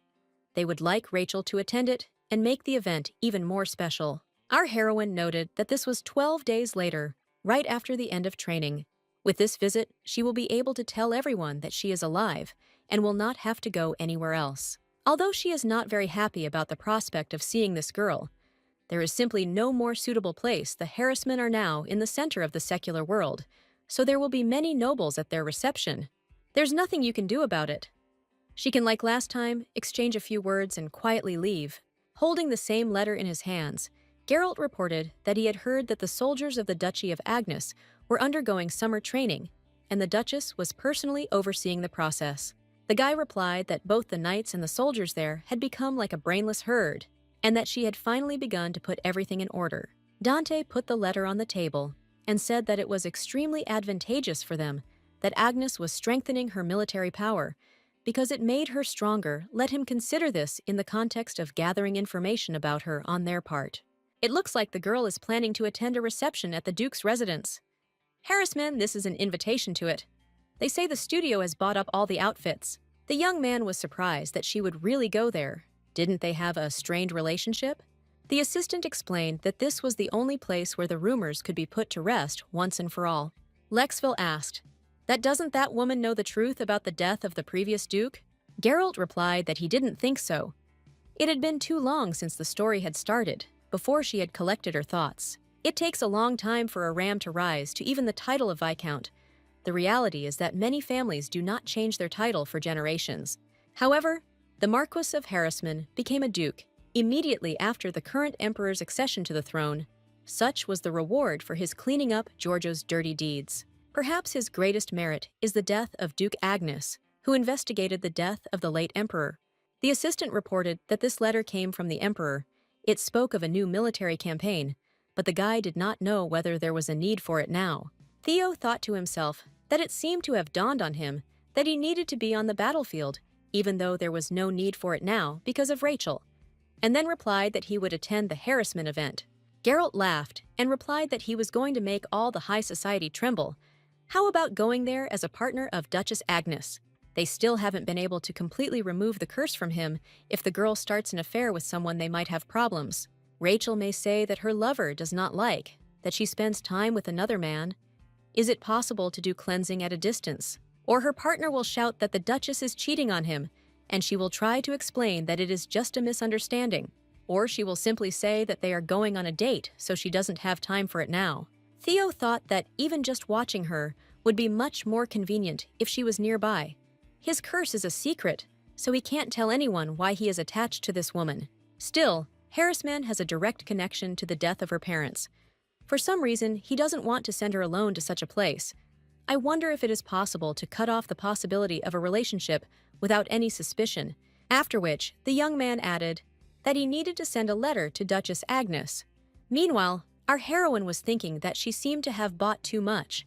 They would like Rachel to attend it and make the event even more special. Our heroine noted that this was 12 days later, right after the end of training. With this visit, she will be able to tell everyone that she is alive and will not have to go anywhere else. Although she is not very happy about the prospect of seeing this girl, there is simply no more suitable place. The Harrismen are now in the center of the secular world, so there will be many nobles at their reception. There's nothing you can do about it. She can, like last time, exchange a few words and quietly leave. Holding the same letter in his hands, Geralt reported that he had heard that the soldiers of the Duchy of Agnes were undergoing summer training, and the Duchess was personally overseeing the process. The guy replied that both the knights and the soldiers there had become like a brainless herd, and that she had finally begun to put everything in order. Dante put the letter on the table and said that it was extremely advantageous for them that Agnes was strengthening her military power, because it made her stronger. Let him consider this in the context of gathering information about her on their part. It looks like the girl is planning to attend a reception at the Duke's residence. Harrisman, this is an invitation to it. They say the studio has bought up all the outfits. The young man was surprised that she would really go there. Didn't they have a strained relationship? The assistant explained that this was the only place where the rumors could be put to rest once and for all. Lexville asked, doesn't that woman know the truth about the death of the previous duke? Geralt replied that he didn't think so. It had been too long since the story had started, before she had collected her thoughts. It takes a long time for a ram to rise to even the title of Viscount. The reality is that many families do not change their title for generations. However, the Marquess of Harrisman became a duke immediately after the current emperor's accession to the throne. Such was the reward for his cleaning up Giorgio's dirty deeds. Perhaps his greatest merit is the death of Duke Agnes, who investigated the death of the late emperor. The assistant reported that this letter came from the emperor. It spoke of a new military campaign, but the guy did not know whether there was a need for it now. Theo thought to himself that it seemed to have dawned on him that he needed to be on the battlefield, even though there was no need for it now because of Rachel, and then replied that he would attend the Harrisman event. Geralt laughed and replied that he was going to make all the high society tremble. How about going there as a partner of Duchess Agnes? They still haven't been able to completely remove the curse from him. If the girl starts an affair with someone, they might have problems. Rachel may say that her lover does not like that she spends time with another man. Is it possible to do cleansing at a distance? Or her partner will shout that the Duchess is cheating on him, and she will try to explain that it is just a misunderstanding. Or she will simply say that they are going on a date, so she doesn't have time for it now. Theo thought that even just watching her would be much more convenient if she was nearby. His curse is a secret, so he can't tell anyone why he is attached to this woman. Still, Harrisman has a direct connection to the death of her parents. For some reason, he doesn't want to send her alone to such a place. I wonder if it is possible to cut off the possibility of a relationship without any suspicion, after which the young man added that he needed to send a letter to Duchess Agnes. Meanwhile, our heroine was thinking that she seemed to have bought too much.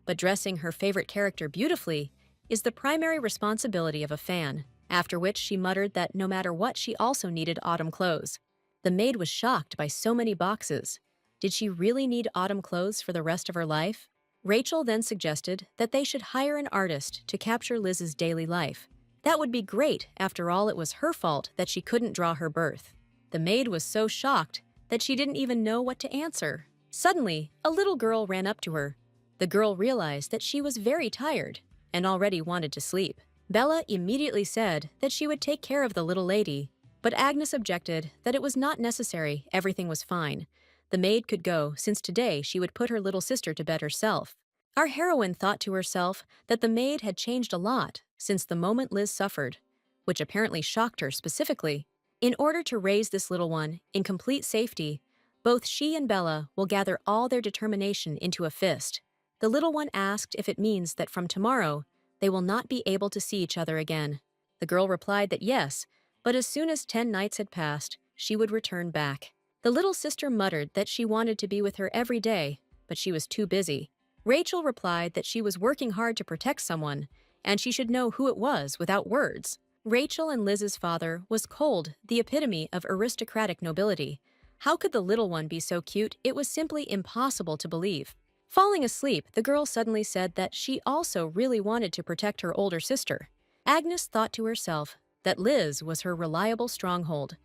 But dressing her favorite character beautifully is the primary responsibility of a fan, after which she muttered that no matter what, she also needed autumn clothes. The maid was shocked by so many boxes. Did she really need autumn clothes for the rest of her life? Rachel then suggested that they should hire an artist to capture Liz's daily life. That would be great. After all, it was her fault that she couldn't draw her birth. The maid was so shocked that she didn't even know what to answer. Suddenly, a little girl ran up to her. The girl realized that she was very tired and already wanted to sleep. Bella immediately said that she would take care of the little lady, but Agnes objected that it was not necessary, everything was fine. The maid could go, since today she would put her little sister to bed herself. Our heroine thought to herself that the maid had changed a lot since the moment Liz suffered, which apparently shocked her specifically. In order to raise this little one in complete safety, both she and Bella will gather all their determination into a fist. The little one asked if it means that from tomorrow, they will not be able to see each other again. The girl replied that yes, but as soon as 10 nights had passed, she would return back. The little sister muttered that she wanted to be with her every day, but she was too busy. Rachel replied that she was working hard to protect someone, and she should know who it was without words. Rachel and Liz's father was cold, the epitome of aristocratic nobility. How could the little one be so cute? It was simply impossible to believe. Falling asleep, the girl suddenly said that she also really wanted to protect her older sister. Agnes thought to herself that Liz was her reliable stronghold.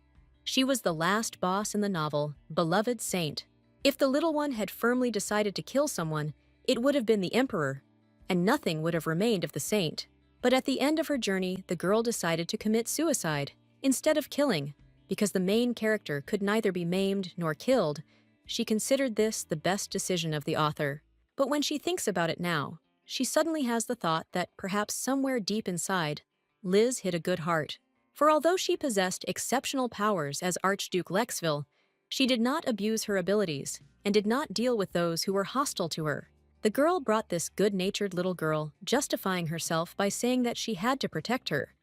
She was the last boss in the novel, beloved saint. If the little one had firmly decided to kill someone, it would have been the emperor, and nothing would have remained of the saint. But at the end of her journey, the girl decided to commit suicide instead of killing. Because the main character could neither be maimed nor killed, she considered this the best decision of the author. But when she thinks about it now, she suddenly has the thought that perhaps somewhere deep inside, Liz hid a good heart. For although she possessed exceptional powers as Archduke Lexville, she did not abuse her abilities and did not deal with those who were hostile to her. The girl brought this good-natured little girl, justifying herself by saying that she had to protect her.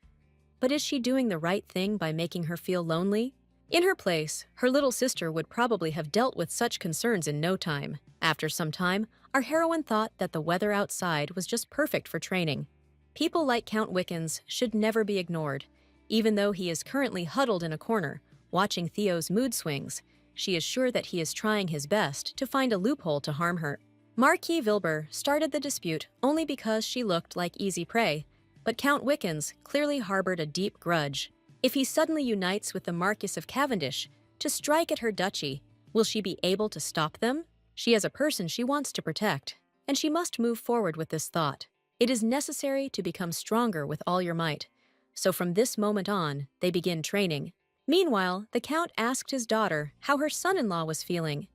But is she doing the right thing by making her feel lonely? In her place, her little sister would probably have dealt with such concerns in no time. After some time, our heroine thought that the weather outside was just perfect for training. People like Count Wickens should never be ignored. Even though he is currently huddled in a corner, watching Theo's mood swings, she is sure that he is trying his best to find a loophole to harm her. Marquis Wilbur started the dispute only because she looked like easy prey, but Count Wickens clearly harbored a deep grudge. If he suddenly unites with the Marquis of Cavendish to strike at her duchy, will she be able to stop them? She is a person she wants to protect, and she must move forward with this thought. It is necessary to become stronger with all your might. So from this moment on, they begin training. Meanwhile, the Count asked his daughter how her son-in-law was feeling.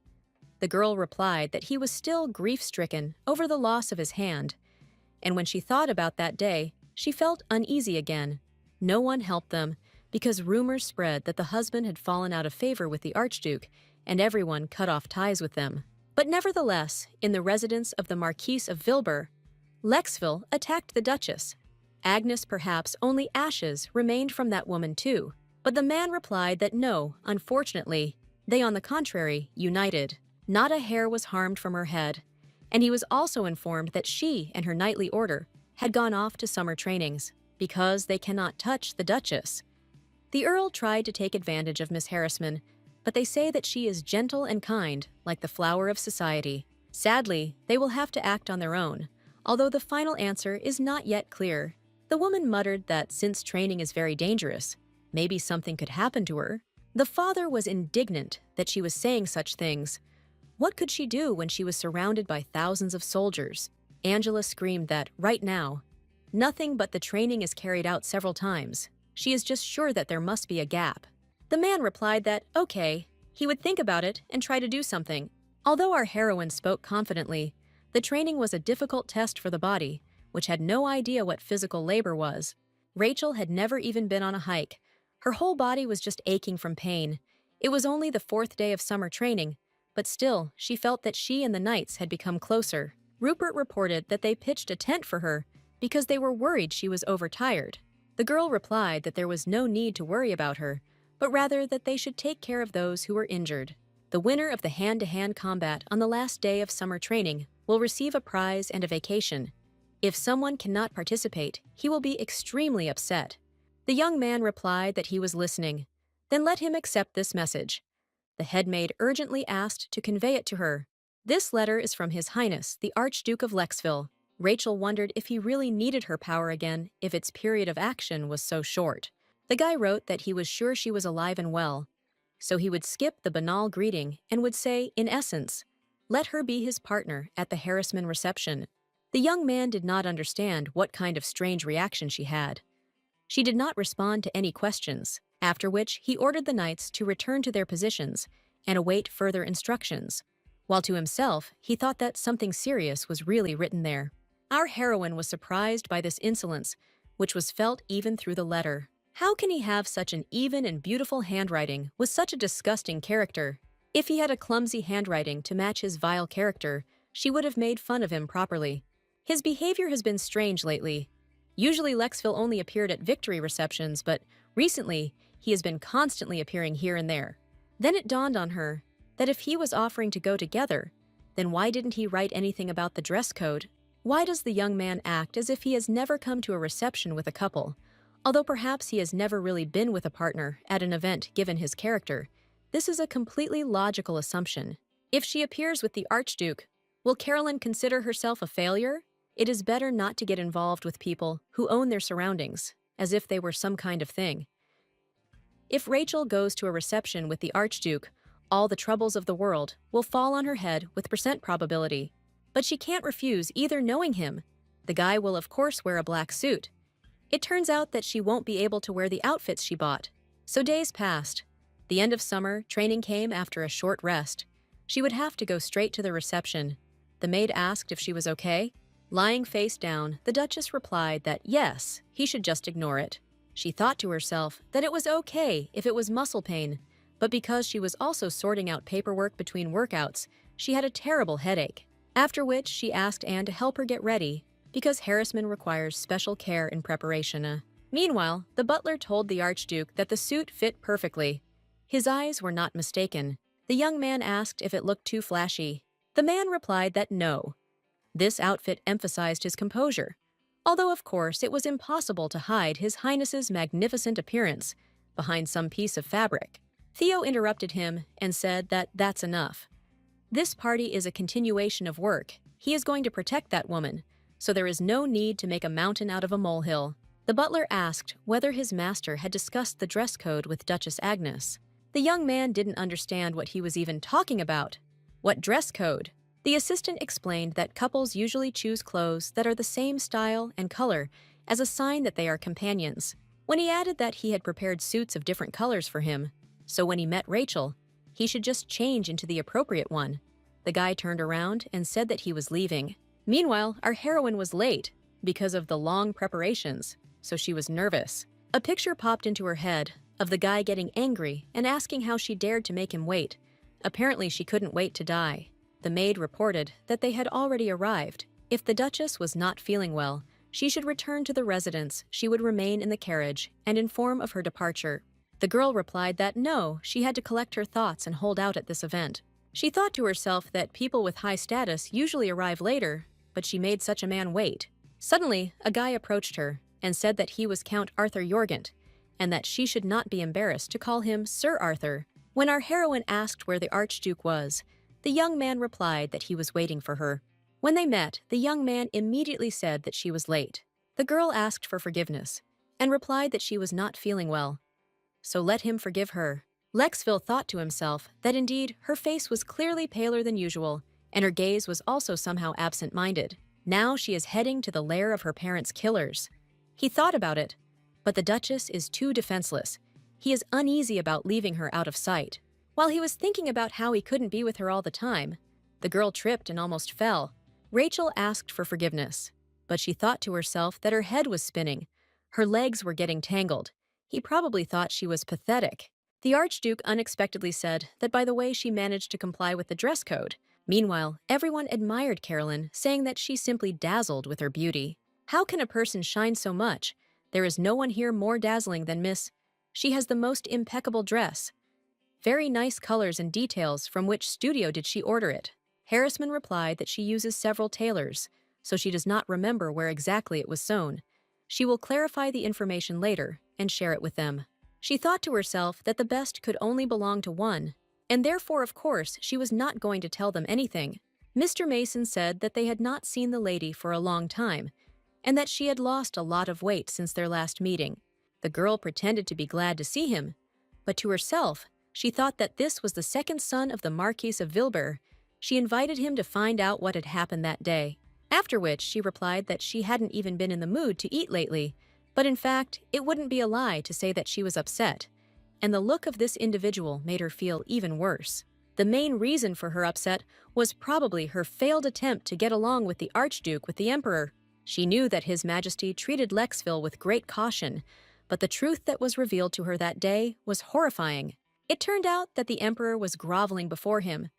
The girl replied that he was still grief-stricken over the loss of his hand, and when she thought about that day, she felt uneasy again. No one helped them, because rumors spread that the husband had fallen out of favor with the Archduke, and everyone cut off ties with them. But nevertheless, in the residence of the Marquis of Wilbur, Lexville attacked the Duchess. Agnes, perhaps only ashes remained from that woman too, but the man replied that no, unfortunately, they on the contrary, united. Not a hair was harmed from her head, and he was also informed that she and her knightly order had gone off to summer trainings, because they cannot touch the Duchess. The Earl tried to take advantage of Miss Harrisman, but they say that she is gentle and kind, like the flower of society. Sadly, they will have to act on their own, although the final answer is not yet clear. The woman muttered that since training is very dangerous, maybe something could happen to her. The father was indignant that she was saying such things. What could she do when she was surrounded by thousands of soldiers? Angela screamed that, right now, nothing but the training is carried out several times. She is just sure that there must be a gap. The man replied that, okay, he would think about it and try to do something. Although our heroine spoke confidently, the training was a difficult test for the body, which had no idea what physical labor was. Rachel had never even been on a hike. Her whole body was just aching from pain. It was only the 4th day of summer training, but still, she felt that she and the knights had become closer. Rupert reported that they pitched a tent for her because they were worried she was overtired. The girl replied that there was no need to worry about her, but rather that they should take care of those who were injured. The winner of the hand-to-hand combat on the last day of summer training will receive a prize and a vacation. If someone cannot participate, he will be extremely upset. The young man replied that he was listening. Then let him accept this message. The headmaid urgently asked to convey it to her. This letter is from His Highness, the Archduke of Lexville. Rachel wondered if he really needed her power again if its period of action was so short. The guy wrote that he was sure she was alive and well, so he would skip the banal greeting and would say, in essence, let her be his partner at the Harrisman reception. The young man did not understand what kind of strange reaction she had. She did not respond to any questions, after which he ordered the knights to return to their positions and await further instructions, while to himself he thought that something serious was really written there. Our heroine was surprised by this insolence, which was felt even through the letter. How can he have such an even and beautiful handwriting with such a disgusting character? If he had a clumsy handwriting to match his vile character, she would have made fun of him properly. His behavior has been strange lately. Usually Lexville only appeared at victory receptions, but recently he has been constantly appearing here and there. Then it dawned on her that if he was offering to go together, then why didn't he write anything about the dress code? Why does the young man act as if he has never come to a reception with a couple, although perhaps he has never really been with a partner at an event given his character? This is a completely logical assumption. If she appears with the Archduke, will Carolyn consider herself a failure? It is better not to get involved with people who own their surroundings, as if they were some kind of thing. If Rachel goes to a reception with the Archduke, all the troubles of the world will fall on her head with percent probability. But she can't refuse either knowing him. The guy will of course wear a black suit, It turns out that she won't be able to wear the outfits she bought. So days passed. The end of summer, training came after a short rest. She would have to go straight to the reception. The maid asked if she was okay. Lying face down, the Duchess replied that yes, he should just ignore it. She thought to herself that it was okay if it was muscle pain, but because she was also sorting out paperwork between workouts, she had a terrible headache. After which, she asked Anne to help her get ready, because harassment requires special care in preparation. Meanwhile, the butler told the Archduke that the suit fit perfectly. His eyes were not mistaken. The young man asked if it looked too flashy. The man replied that no. This outfit emphasized his composure, although of course it was impossible to hide His Highness's magnificent appearance behind some piece of fabric. Theo interrupted him and said that that's enough. This party is a continuation of work. He is going to protect that woman, so there is no need to make a mountain out of a molehill. The butler asked whether his master had discussed the dress code with Duchess Agnes. The young man didn't understand what he was even talking about. What dress code? The assistant explained that couples usually choose clothes that are the same style and color as a sign that they are companions. When he added that he had prepared suits of different colors for him, so when he met Rachel, he should just change into the appropriate one. The guy turned around and said that he was leaving. Meanwhile, our heroine was late because of the long preparations, so she was nervous. A picture popped into her head of the guy getting angry and asking how she dared to make him wait. Apparently, she couldn't wait to die. The maid reported that they had already arrived. If the Duchess was not feeling well, she should return to the residence. She would remain in the carriage and inform of her departure. The girl replied that no, she had to collect her thoughts and hold out at this event. She thought to herself that people with high status usually arrive later, but she made such a man wait. Suddenly, a guy approached her and said that he was Count Arthur Jorgent, and that she should not be embarrassed to call him Sir Arthur. When our heroine asked where the Archduke was, the young man replied that he was waiting for her. When they met, the young man immediately said that she was late. The girl asked for forgiveness and replied that she was not feeling well, so let him forgive her. Lexville thought to himself that indeed her face was clearly paler than usual, and her gaze was also somehow absent-minded. Now she is heading to the lair of her parents' killers. He thought about it, but the Duchess is too defenseless. He is uneasy about leaving her out of sight. While he was thinking about how he couldn't be with her all the time, the girl tripped and almost fell. Rachel asked for forgiveness, but she thought to herself that her head was spinning. Her legs were getting tangled. He probably thought she was pathetic. The Archduke unexpectedly said that by the way she managed to comply with the dress code. Meanwhile, everyone admired Carolyn, saying that she simply dazzled with her beauty. How can a person shine so much? There is no one here more dazzling than Miss. She has the most impeccable dress. Very nice colors and details. From which studio did she order it? Harrisman replied that she uses several tailors, so she does not remember where exactly it was sewn. She will clarify the information later and share it with them. She thought to herself that the best could only belong to one, and therefore, of course, she was not going to tell them anything. Mr. Mason said that they had not seen the lady for a long time, and that she had lost a lot of weight since their last meeting. The girl pretended to be glad to see him, but to herself, she thought that this was the second son of the Marquis of Vilbert. She invited him to find out what had happened that day, after which she replied that she hadn't even been in the mood to eat lately, but in fact, it wouldn't be a lie to say that she was upset, and the look of this individual made her feel even worse. The main reason for her upset was probably her failed attempt to get along with the Archduke with the Emperor. She knew that His Majesty treated Lexville with great caution, but the truth that was revealed to her that day was horrifying. It turned out that the Emperor was groveling before him.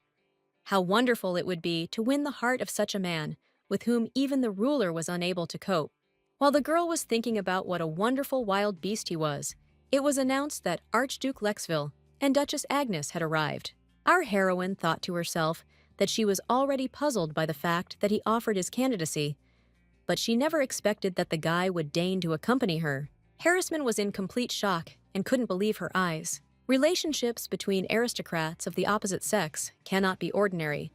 How wonderful it would be to win the heart of such a man, with whom even the ruler was unable to cope. While the girl was thinking about what a wonderful wild beast he was, it was announced that Archduke Lexville and Duchess Agnes had arrived. Our heroine thought to herself that she was already puzzled by the fact that he offered his candidacy, but she never expected that the guy would deign to accompany her. Harrisman was in complete shock and couldn't believe her eyes. Relationships between aristocrats of the opposite sex cannot be ordinary,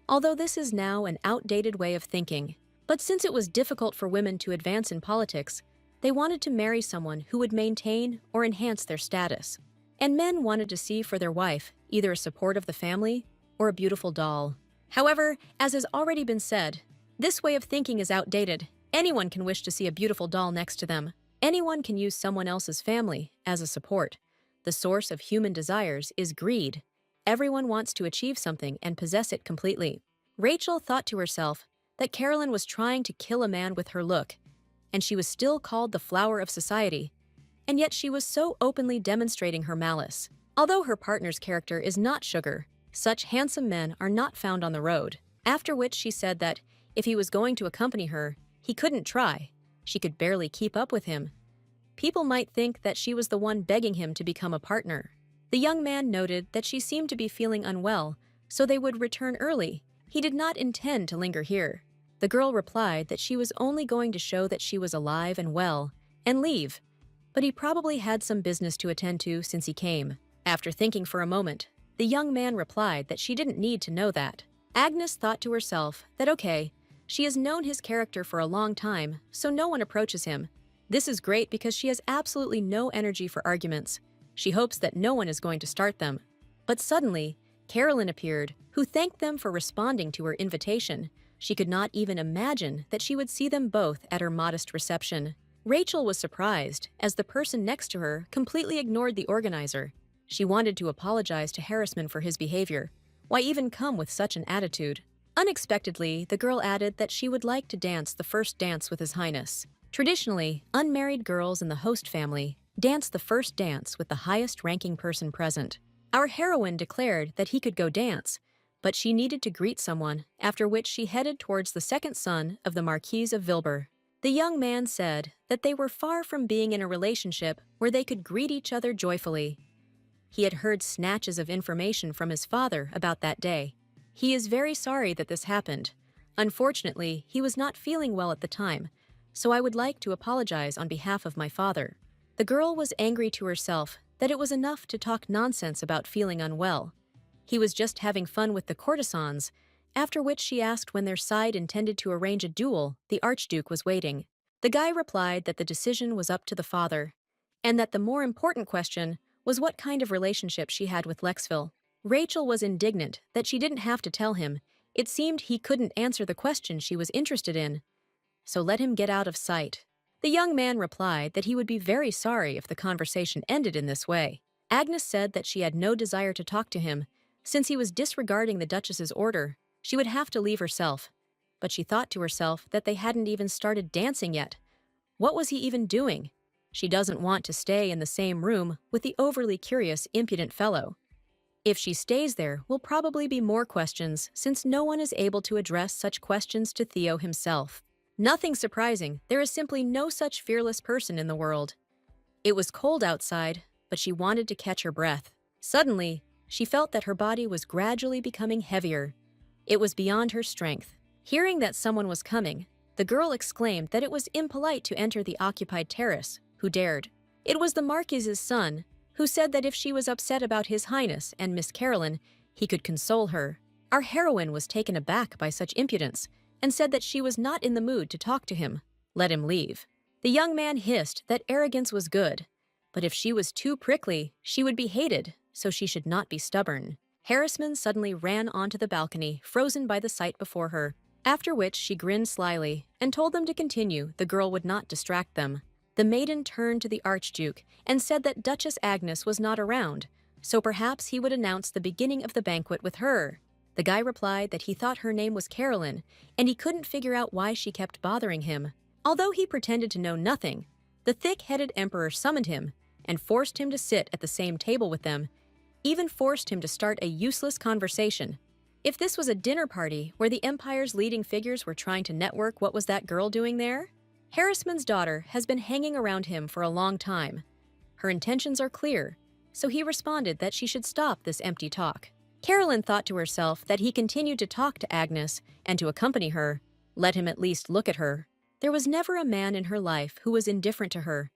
although this is now an outdated way of thinking. But since it was difficult for women to advance in politics, they wanted to marry someone who would maintain or enhance their status. And men wanted to see for their wife either a support of the family or a beautiful doll. However, as has already been said, this way of thinking is outdated. Anyone can wish to see a beautiful doll next to them. Anyone can use someone else's family as a support. The source of human desires is greed. Everyone wants to achieve something and possess it completely. Rachel thought to herself that Carolyn was trying to kill a man with her look, and she was still called the flower of society, and yet she was so openly demonstrating her malice. Although her partner's character is not sugar, such handsome men are not found on the road. After which she said that if he was going to accompany her, he couldn't try. She could barely keep up with him. People might think that she was the one begging him to become a partner. The young man noted that she seemed to be feeling unwell, so they would return early. He did not intend to linger here. The girl replied that she was only going to show that she was alive and well, and leave. But he probably had some business to attend to since he came. After thinking for a moment, the young man replied that she didn't need to know that. Agnes thought to herself that okay, she has known his character for a long time, so no one approaches him. This is great because she has absolutely no energy for arguments. She hopes that no one is going to start them. But suddenly, Carolyn appeared, who thanked them for responding to her invitation. She could not even imagine that she would see them both at her modest reception. Rachel was surprised, as the person next to her completely ignored the organizer. She wanted to apologize to Harrisman for his behavior. Why even come with such an attitude? Unexpectedly, the girl added that she would like to dance the first dance with His Highness. Traditionally, unmarried girls in the host family dance the first dance with the highest-ranking person present. Our heroine declared that he could go dance, but she needed to greet someone, after which she headed towards the second son of the Marquise of Vilber. The young man said that they were far from being in a relationship where they could greet each other joyfully. He had heard snatches of information from his father about that day. He is very sorry that this happened. Unfortunately, he was not feeling well at the time, so I would like to apologize on behalf of my father. The girl was angry to herself that it was enough to talk nonsense about feeling unwell. He was just having fun with the courtesans, after which she asked when their side intended to arrange a duel. The Archduke was waiting. The guy replied that the decision was up to the father, and that the more important question was what kind of relationship she had with Lexville. Rachel was indignant that she didn't have to tell him. It seemed he couldn't answer the question she was interested in, so let him get out of sight. The young man replied that he would be very sorry if the conversation ended in this way. Agnes said that she had no desire to talk to him, since he was disregarding the Duchess's order. She would have to leave herself. But she thought to herself that they hadn't even started dancing yet. What was he even doing? She doesn't want to stay in the same room with the overly curious, impudent fellow. If she stays there, will probably be more questions, since no one is able to address such questions to Theo himself. Nothing surprising, there is simply no such fearless person in the world. It was cold outside, but she wanted to catch her breath. Suddenly, she felt that her body was gradually becoming heavier. It was beyond her strength. Hearing that someone was coming, the girl exclaimed that it was impolite to enter the occupied terrace. Who dared? It was the Marquise's son, who said that if she was upset about His Highness and Miss Carolyn, he could console her. Our heroine was taken aback by such impudence, and said that she was not in the mood to talk to him. Let him leave. The young man hissed that arrogance was good, but if she was too prickly, she would be hated, so she should not be stubborn. Harrisman suddenly ran onto the balcony, frozen by the sight before her, after which she grinned slyly and told them to continue. The girl would not distract them. The maiden turned to the Archduke and said that Duchess Agnes was not around, so perhaps he would announce the beginning of the banquet with her. The guy replied that he thought her name was Carolyn, and he couldn't figure out why she kept bothering him. Although he pretended to know nothing, the thick-headed emperor summoned him and forced him to sit at the same table with them, even forced him to start a useless conversation. If this was a dinner party where the empire's leading figures were trying to network, what was that girl doing there? Harrisman's daughter has been hanging around him for a long time. Her intentions are clear, so he responded that she should stop this empty talk. Carolyn thought to herself that he continued to talk to Agnes and to accompany her. Let him at least look at her. There was never a man in her life who was indifferent to her.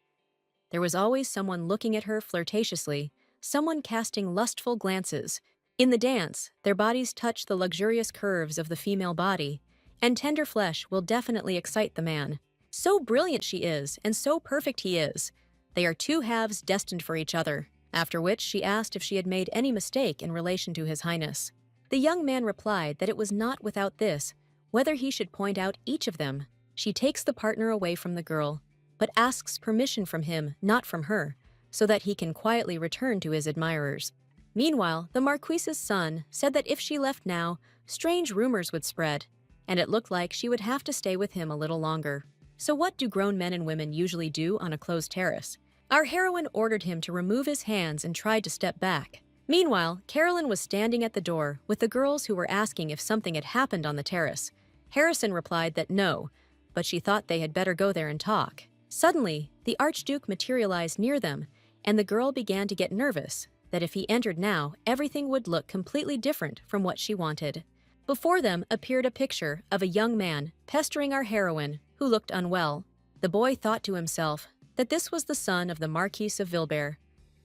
There was always someone looking at her flirtatiously, someone casting lustful glances. In the dance, their bodies touch the luxurious curves of the female body, and tender flesh will definitely excite the man. So brilliant she is, and so perfect he is. They are two halves destined for each other. After which she asked if she had made any mistake in relation to His Highness. The young man replied that it was not without this, whether he should point out each of them. She takes the partner away from the girl, but asks permission from him, not from her, so that he can quietly return to his admirers. Meanwhile, the Marquise's son said that if she left now, strange rumors would spread, and it looked like she would have to stay with him a little longer. So what do grown men and women usually do on a closed terrace? Our heroine ordered him to remove his hands and tried to step back. Meanwhile, Carolyn was standing at the door with the girls who were asking if something had happened on the terrace. Harrison replied that no, but she thought they had better go there and talk. Suddenly, the Archduke materialized near them, and the girl began to get nervous that if he entered now, everything would look completely different from what she wanted. Before them appeared a picture of a young man pestering our heroine, who looked unwell. The boy thought to himself that this was the son of the Marquis of Vilbert.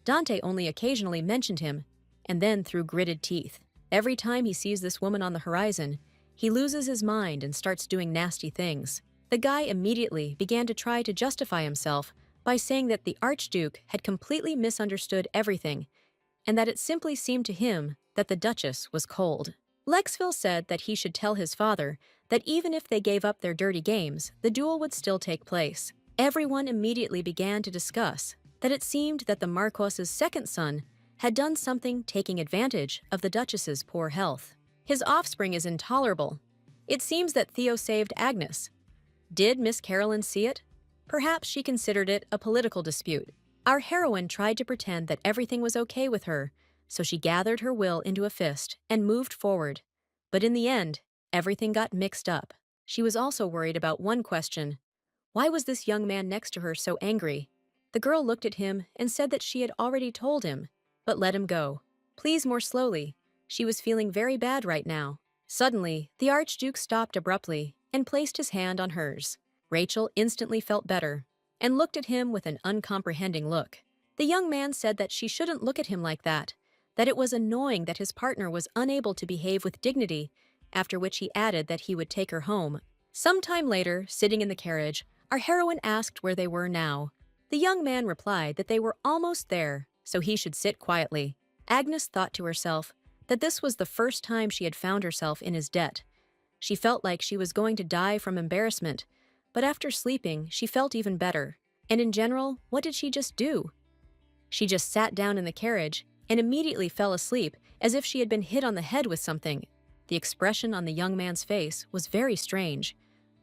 Dante only occasionally mentioned him, and then through gritted teeth. Every time he sees this woman on the horizon, he loses his mind and starts doing nasty things. The guy immediately began to try to justify himself by saying that the Archduke had completely misunderstood everything, and that it simply seemed to him that the Duchess was cold. Lexville said that he should tell his father that even if they gave up their dirty games, the duel would still take place. Everyone immediately began to discuss that it seemed that the Marquis's second son had done something taking advantage of the Duchess's poor health. His offspring is intolerable. It seems that Theo saved Agnes. Did Miss Carolyn see it? Perhaps she considered it a political dispute. Our heroine tried to pretend that everything was okay with her, so she gathered her will into a fist and moved forward. But in the end, everything got mixed up. She was also worried about one question. Why was this young man next to her so angry? The girl looked at him and said that she had already told him, but let him go. Please, more slowly. She was feeling very bad right now. Suddenly, the Archduke stopped abruptly and placed his hand on hers. Rachel instantly felt better and looked at him with an uncomprehending look. The young man said that she shouldn't look at him like that it was annoying that his partner was unable to behave with dignity, after which he added that he would take her home. Sometime later, sitting in the carriage, our heroine asked where they were now. The young man replied that they were almost there, so he should sit quietly. Agnes thought to herself that this was the first time she had found herself in his debt. She felt like she was going to die from embarrassment, but after sleeping, she felt even better. And in general, what did she just do? She just sat down in the carriage and immediately fell asleep as if she had been hit on the head with something. The expression on the young man's face was very strange.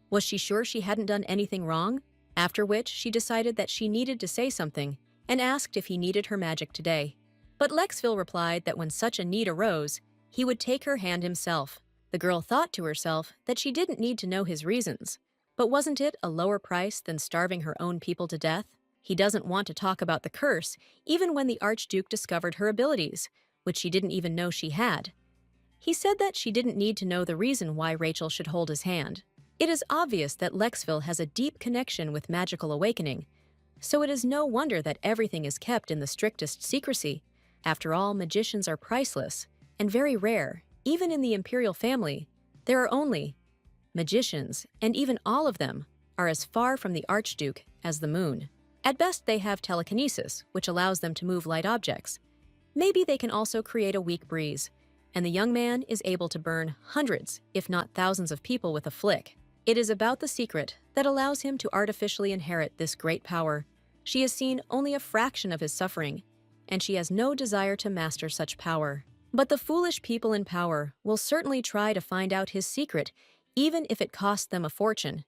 Was she sure she hadn't done anything wrong? After which she decided that she needed to say something and asked if he needed her magic today. But Lexville replied that when such a need arose, he would take her hand himself. The girl thought to herself that she didn't need to know his reasons. But wasn't it a lower price than starving her own people to death? He doesn't want to talk about the curse, even when the Archduke discovered her abilities, which she didn't even know she had. He said that she didn't need to know the reason why Rachel should hold his hand. It is obvious that Lexville has a deep connection with magical awakening, so it is no wonder that everything is kept in the strictest secrecy. After all, magicians are priceless and very rare. Even in the imperial family, there are only magicians, and even all of them are as far from the Archduke as the moon. At best, they have telekinesis, which allows them to move light objects. Maybe they can also create a weak breeze, and the young man is able to burn hundreds, if not thousands of people with a flick. It is about the secret that allows him to artificially inherit this great power. She has seen only a fraction of his suffering, and she has no desire to master such power. But the foolish people in power will certainly try to find out his secret, even if it costs them a fortune,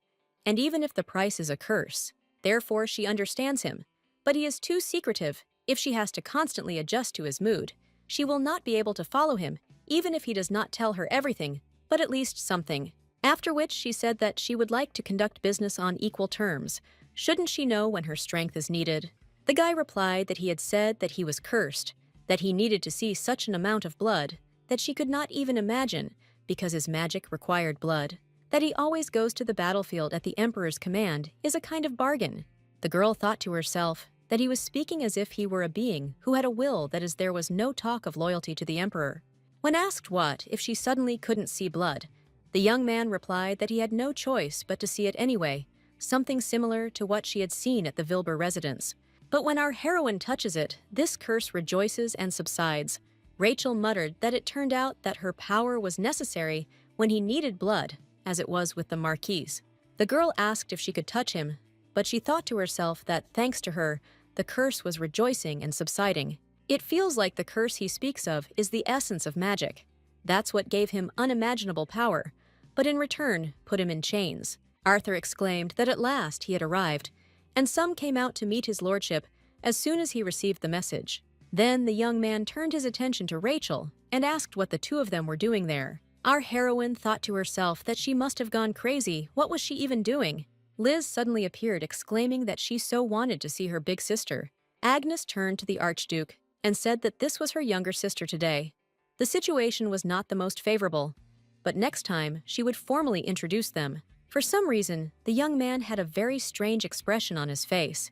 and even if the price is a curse. Therefore, she understands him, but he is too secretive. If she has to constantly adjust to his mood, she will not be able to follow him, even if he does not tell her everything, but at least something. After which she said that she would like to conduct business on equal terms. Shouldn't she know when her strength is needed? The guy replied that he had said that he was cursed, that he needed to see such an amount of blood that she could not even imagine because his magic required blood. That he always goes to the battlefield at the Emperor's command is a kind of bargain. The girl thought to herself that he was speaking as if he were a being who had a will, that is, there was no talk of loyalty to the Emperor. When asked what if she suddenly couldn't see blood, the young man replied that he had no choice but to see it anyway, something similar to what she had seen at the Vilber residence. But when our heroine touches it, this curse rejoices and subsides. Rachel muttered that it turned out that her power was necessary when he needed blood, as it was with the Marquis. The girl asked if she could touch him, but she thought to herself that, thanks to her, the curse was rejoicing and subsiding. It feels like the curse he speaks of is the essence of magic. That's what gave him unimaginable power, but in return put him in chains. Arthur exclaimed that at last he had arrived, and some came out to meet his lordship as soon as he received the message. Then the young man turned his attention to Rachel and asked what the two of them were doing there. Our heroine thought to herself that she must have gone crazy. What was she even doing? Liz suddenly appeared, exclaiming that she so wanted to see her big sister. Agnes turned to the Archduke and said that this was her younger sister today. The situation was not the most favorable, but next time she would formally introduce them. For some reason, the young man had a very strange expression on his face,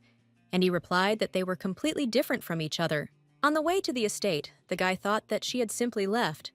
and he replied that they were completely different from each other. On the way to the estate, the guy thought that she had simply left.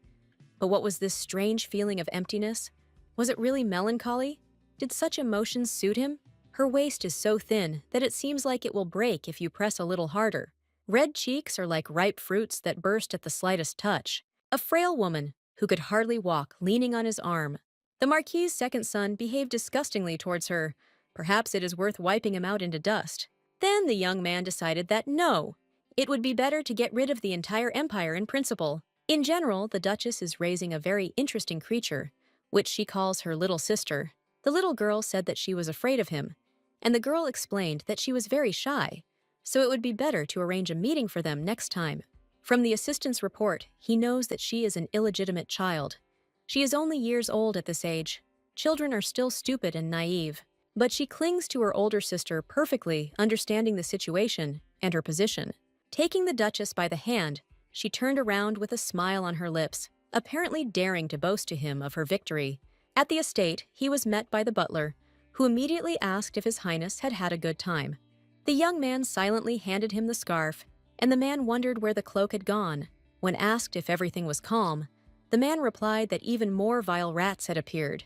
But what was this strange feeling of emptiness? Was it really melancholy? Did such emotions suit him? Her waist is so thin that it seems like it will break if you press a little harder. Red cheeks are like ripe fruits that burst at the slightest touch. A frail woman who could hardly walk, leaning on his arm. The Marquis's second son behaved disgustingly towards her. Perhaps it is worth wiping him out into dust. Then the young man decided that no, it would be better to get rid of the entire empire in principle. In general, the Duchess is raising a very interesting creature, which she calls her little sister. The little girl said that she was afraid of him, and the girl explained that she was very shy, so it would be better to arrange a meeting for them next time. From the assistant's report, he knows that she is an illegitimate child. She is only years old at this age. Children are still stupid and naive, but she clings to her older sister perfectly, understanding the situation and her position. Taking the Duchess by the hand, she turned around with a smile on her lips, apparently daring to boast to him of her victory. At the estate, he was met by the butler, who immediately asked if His Highness had had a good time. The young man silently handed him the scarf, and the man wondered where the cloak had gone. When asked if everything was calm, the man replied that even more vile rats had appeared,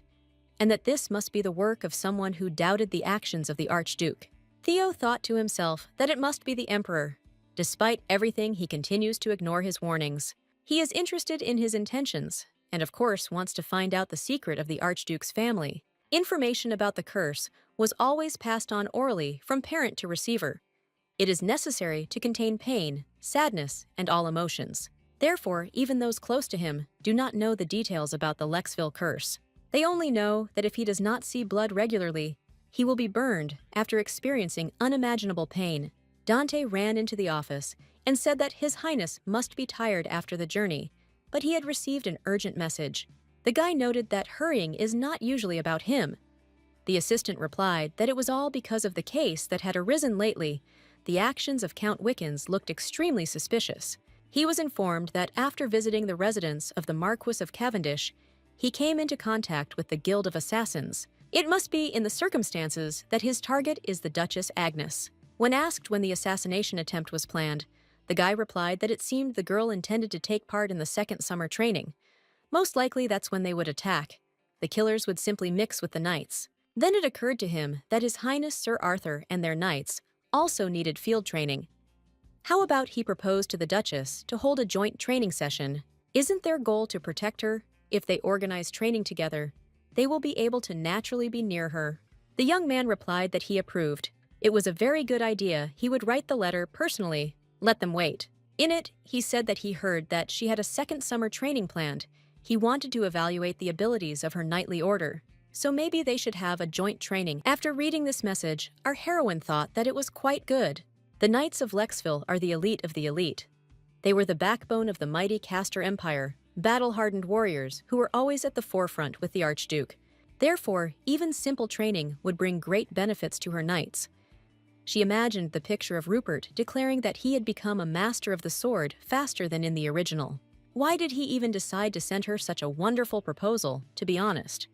and that this must be the work of someone who doubted the actions of the Archduke. Theo thought to himself that it must be the Emperor. Despite everything, he continues to ignore his warnings. He is interested in his intentions, and of course wants to find out the secret of the Archduke's family. Information about the curse was always passed on orally from parent to receiver. It is necessary to contain pain, sadness, and all emotions. Therefore, even those close to him do not know the details about the Lexville curse. They only know that if he does not see blood regularly, he will be burned after experiencing unimaginable pain. Dante ran into the office and said that His Highness must be tired after the journey, but he had received an urgent message. The guy noted that hurrying is not usually about him. The assistant replied that it was all because of the case that had arisen lately. The actions of Count Wickens looked extremely suspicious. He was informed that after visiting the residence of the Marquis of Cavendish, he came into contact with the Guild of Assassins. It must be in the circumstances that his target is the Duchess Agnes. When asked when the assassination attempt was planned, the guy replied that it seemed the girl intended to take part in the second summer training. Most likely that's when they would attack. The killers would simply mix with the knights. Then it occurred to him that His Highness Sir Arthur and their knights also needed field training. How about he proposed to the Duchess to hold a joint training session? Isn't their goal to protect her? If they organize training together, they will be able to naturally be near her. The young man replied that he approved. It was a very good idea. He would write the letter personally. Let them wait. In it, he said that he heard that she had a second summer training planned. He wanted to evaluate the abilities of her knightly order, so maybe they should have a joint training. After reading this message, our heroine thought that it was quite good. The Knights of Lexville are the elite of the elite. They were the backbone of the mighty Castor Empire, battle-hardened warriors who were always at the forefront with the Archduke. Therefore, even simple training would bring great benefits to her knights. She imagined the picture of Rupert declaring that he had become a master of the sword faster than in the original. Why did he even decide to send her such a wonderful proposal, to be honest?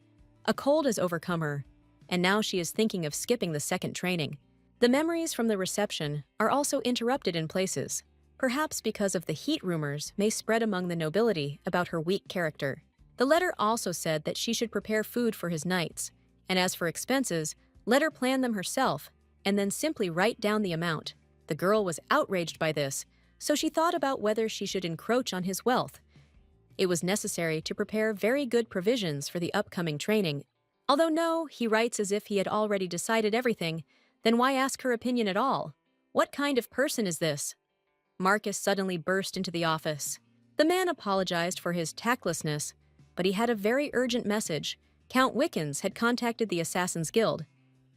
A cold has overcome her, and now she is thinking of skipping the second training. The memories from the reception are also interrupted in places, perhaps because of the heat rumors may spread among the nobility about her weak character. The letter also said that she should prepare food for his knights, and as for expenses, let her plan them herself, and then simply write down the amount. The girl was outraged by this, so she thought about whether she should encroach on his wealth. It was necessary to prepare very good provisions for the upcoming training. Although no, he writes as if he had already decided everything, Then why ask her opinion at all? What kind of person is this? Marcus suddenly burst into the office. The man apologized for his tactlessness, but he had a very urgent message. Count Wickens had contacted the Assassin's Guild,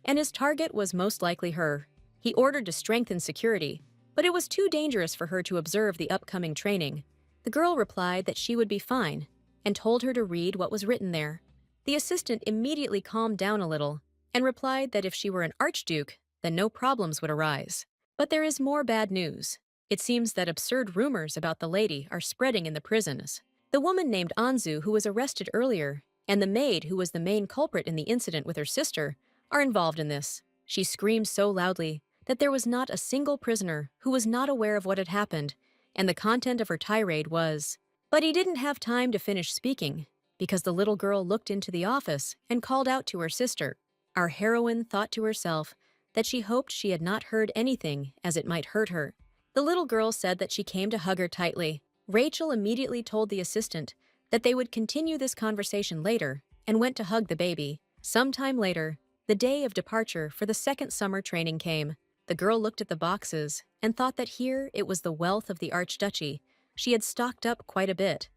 and his target was most likely her. He ordered to strengthen security, but it was too dangerous for her to observe the upcoming training. The girl replied that she would be fine, and told her to read what was written there. The assistant immediately calmed down a little, and replied that if she were an archduke, then no problems would arise. But there is more bad news. It seems that absurd rumors about the lady are spreading in the prisons. The woman named Anzu, who was arrested earlier, and the maid, who was the main culprit in the incident with her sister, are involved in this. She screamed so loudly that there was not a single prisoner who was not aware of what had happened, and the content of her tirade was... But he didn't have time to finish speaking, because the little girl looked into the office and called out to her sister. Our heroine thought to herself that she hoped she had not heard anything, as it might hurt her. The little girl said that she came to hug her tightly. Rachel immediately told the assistant that they would continue this conversation later and went to hug the baby. Sometime later, the day of departure for the second summer training came. The girl looked at the boxes and thought that here it was the wealth of the Archduchy. She had stocked up quite a bit.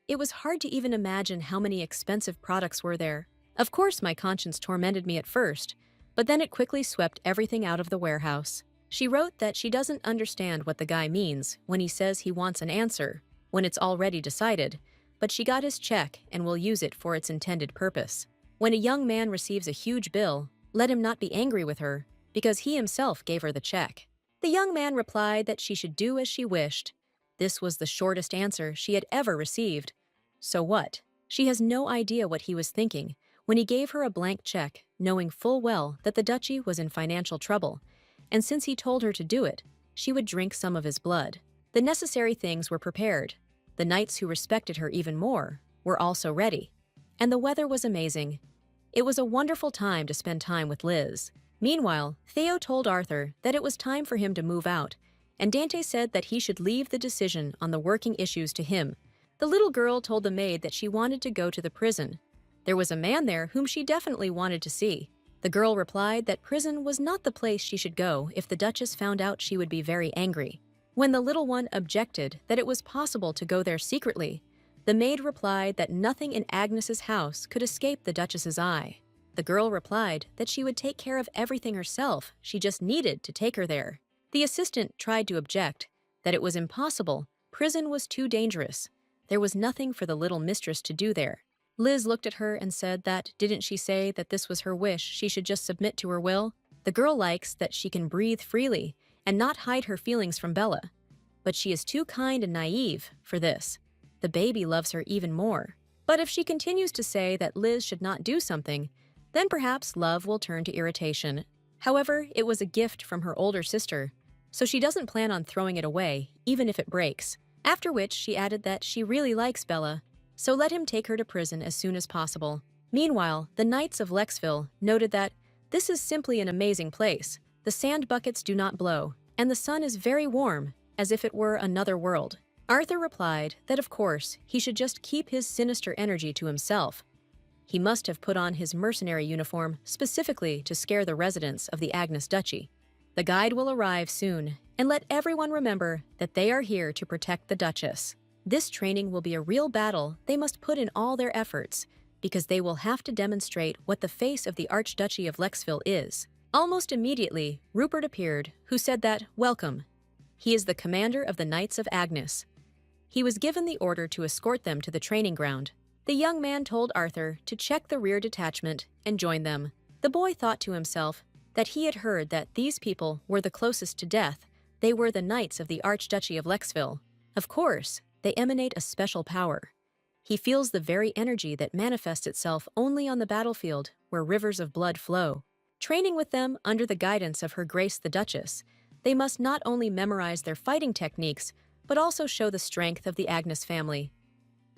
It was hard to even imagine how many expensive products were there. Of course, my conscience tormented me at first, but then it quickly swept everything out of the warehouse. She wrote that she doesn't understand what the guy means when he says he wants an answer, when it's already decided, but she got his check and will use it for its intended purpose. When a young man receives a huge bill, let him not be angry with her, because he himself gave her the check. The young man replied that she should do as she wished. This was the shortest answer she had ever received. So what? She has no idea what he was thinking when he gave her a blank check, knowing full well that the duchy was in financial trouble, and since he told her to do it, she would drink some of his blood. The necessary things were prepared. The knights who respected her even more were also ready. And the weather was amazing. It was a wonderful time to spend time with Liz. Meanwhile, Theo told Arthur that it was time for him to move out, and Dante said that he should leave the decision on the working issues to him. The little girl told the maid that she wanted to go to the prison. There was a man there whom she definitely wanted to see. The girl replied that prison was not the place she should go if the Duchess found out she would be very angry. When the little one objected that it was possible to go there secretly, the maid replied that nothing in Agnes's house could escape the Duchess's eye. The girl replied that she would take care of everything herself, she just needed to take her there. The assistant tried to object, that it was impossible, prison was too dangerous. There was nothing for the little mistress to do there. Liz looked at her and said that didn't she say that this was her wish, she should just submit to her will? The girl likes that she can breathe freely and not hide her feelings from Bella. But she is too kind and naive for this. The baby loves her even more. But if she continues to say that Liz should not do something, then perhaps love will turn to irritation. However, it was a gift from her older sister, so she doesn't plan on throwing it away, even if it breaks. After which she added that she really likes Bella, so let him take her to prison as soon as possible. Meanwhile, the Knights of Lexville noted that this is simply an amazing place. The sand buckets do not blow, and the sun is very warm, as if it were another world. Arthur replied that of course he should just keep his sinister energy to himself. He must have put on his mercenary uniform specifically to scare the residents of the Agnes Duchy. The guide will arrive soon, and let everyone remember that they are here to protect the Duchess. This training will be a real battle they must put in all their efforts, because they will have to demonstrate what the face of the Archduchy of Lexville is. Almost immediately, Rupert appeared, who said that, welcome. He is the commander of the Knights of Agnes. He was given the order to escort them to the training ground. The young man told Arthur to check the rear detachment and join them. The boy thought to himself that he had heard that these people were the closest to death. They were the knights of the Archduchy of Lexville. Of course, they emanate a special power. He feels the very energy that manifests itself only on the battlefield where rivers of blood flow. Training with them under the guidance of Her Grace the Duchess, they must not only memorize their fighting techniques, but also show the strength of the Agnes family.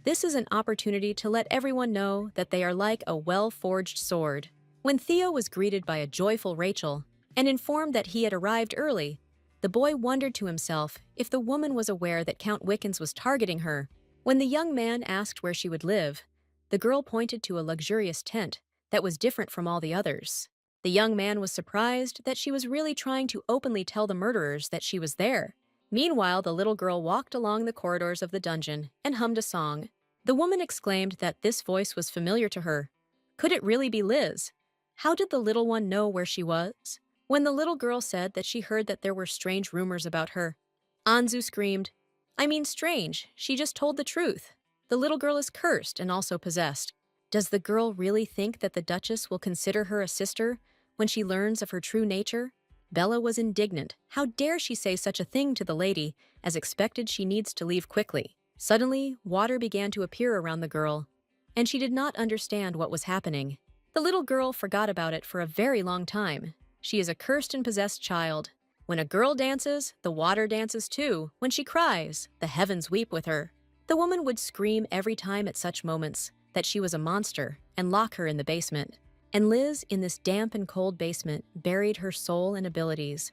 This is an opportunity to let everyone know that they are like a well-forged sword. When Theo was greeted by a joyful Rachel and informed that he had arrived early, the boy wondered to himself if the woman was aware that Count Wickens was targeting her. When the young man asked where she would live, the girl pointed to a luxurious tent that was different from all the others. The young man was surprised that she was really trying to openly tell the murderers that she was there. Meanwhile, the little girl walked along the corridors of the dungeon and hummed a song. The woman exclaimed that this voice was familiar to her. Could it really be Liz? How did the little one know where she was? When the little girl said that she heard that there were strange rumors about her, Anzu screamed, "I mean strange, she just told the truth. The little girl is cursed and also possessed." Does the girl really think that the Duchess will consider her a sister when she learns of her true nature? Bella was indignant. How dare she say such a thing to the lady? As expected, she needs to leave quickly. Suddenly, water began to appear around the girl, and she did not understand what was happening. The little girl forgot about it for a very long time. She is a cursed and possessed child. When a girl dances, the water dances too. When she cries, the heavens weep with her. The woman would scream every time at such moments that she was a monster and lock her in the basement. And Liz, in this damp and cold basement, buried her soul and abilities.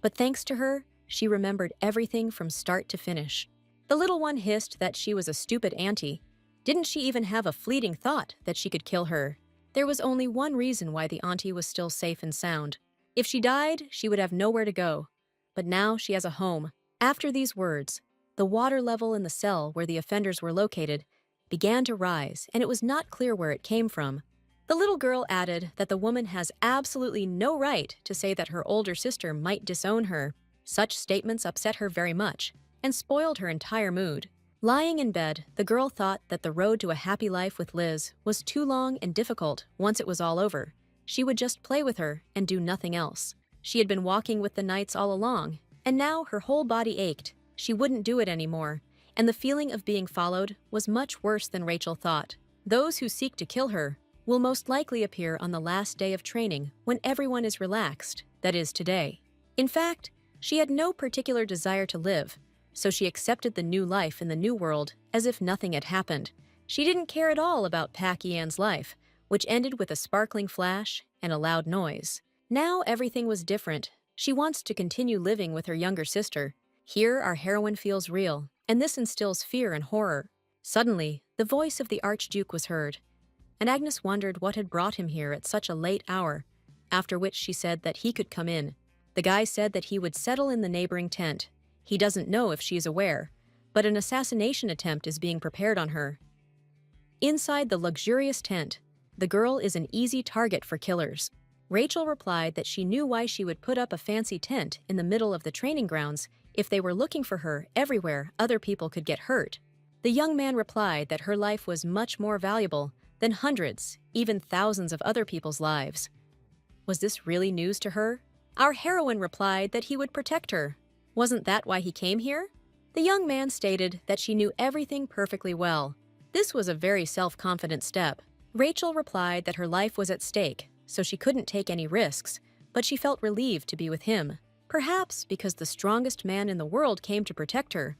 But thanks to her, she remembered everything from start to finish. The little one hissed that she was a stupid auntie. Didn't she even have a fleeting thought that she could kill her? There was only one reason why the auntie was still safe and sound. If she died, she would have nowhere to go. But now she has a home. After these words, the water level in the cell where the offenders were located began to rise, and it was not clear where it came from. The little girl added that the woman has absolutely no right to say that her older sister might disown her. Such statements upset her very much and spoiled her entire mood. Lying in bed, the girl thought that the road to a happy life with Liz was too long and difficult. Once it was all over, she would just play with her and do nothing else. She had been walking with the knights all along, and now her whole body ached. She wouldn't do it anymore, and the feeling of being followed was much worse than Rachel thought. Those who seek to kill her will most likely appear on the last day of training when everyone is relaxed, that is today. In fact, she had no particular desire to live, so she accepted the new life in the new world as if nothing had happened. She didn't care at all about Pak Yan's life, which ended with a sparkling flash and a loud noise. Now everything was different. She wants to continue living with her younger sister. Here our heroine feels real, and this instills fear and horror. Suddenly, the voice of the Archduke was heard, and Agnes wondered what had brought him here at such a late hour, after which she said that he could come in. The guy said that he would settle in the neighboring tent. He doesn't know if she is aware, but an assassination attempt is being prepared on her. Inside the luxurious tent, the girl is an easy target for killers. Rachel replied that she knew why she would put up a fancy tent in the middle of the training grounds. If they were looking for her everywhere, other people could get hurt. The young man replied that her life was much more valuable than hundreds, even thousands of other people's lives. Was this really news to her? Our heroine replied that he would protect her. Wasn't that why he came here? The young man stated that she knew everything perfectly well. This was a very self-confident step. Rachel replied that her life was at stake, so she couldn't take any risks, but she felt relieved to be with him. Perhaps because the strongest man in the world came to protect her.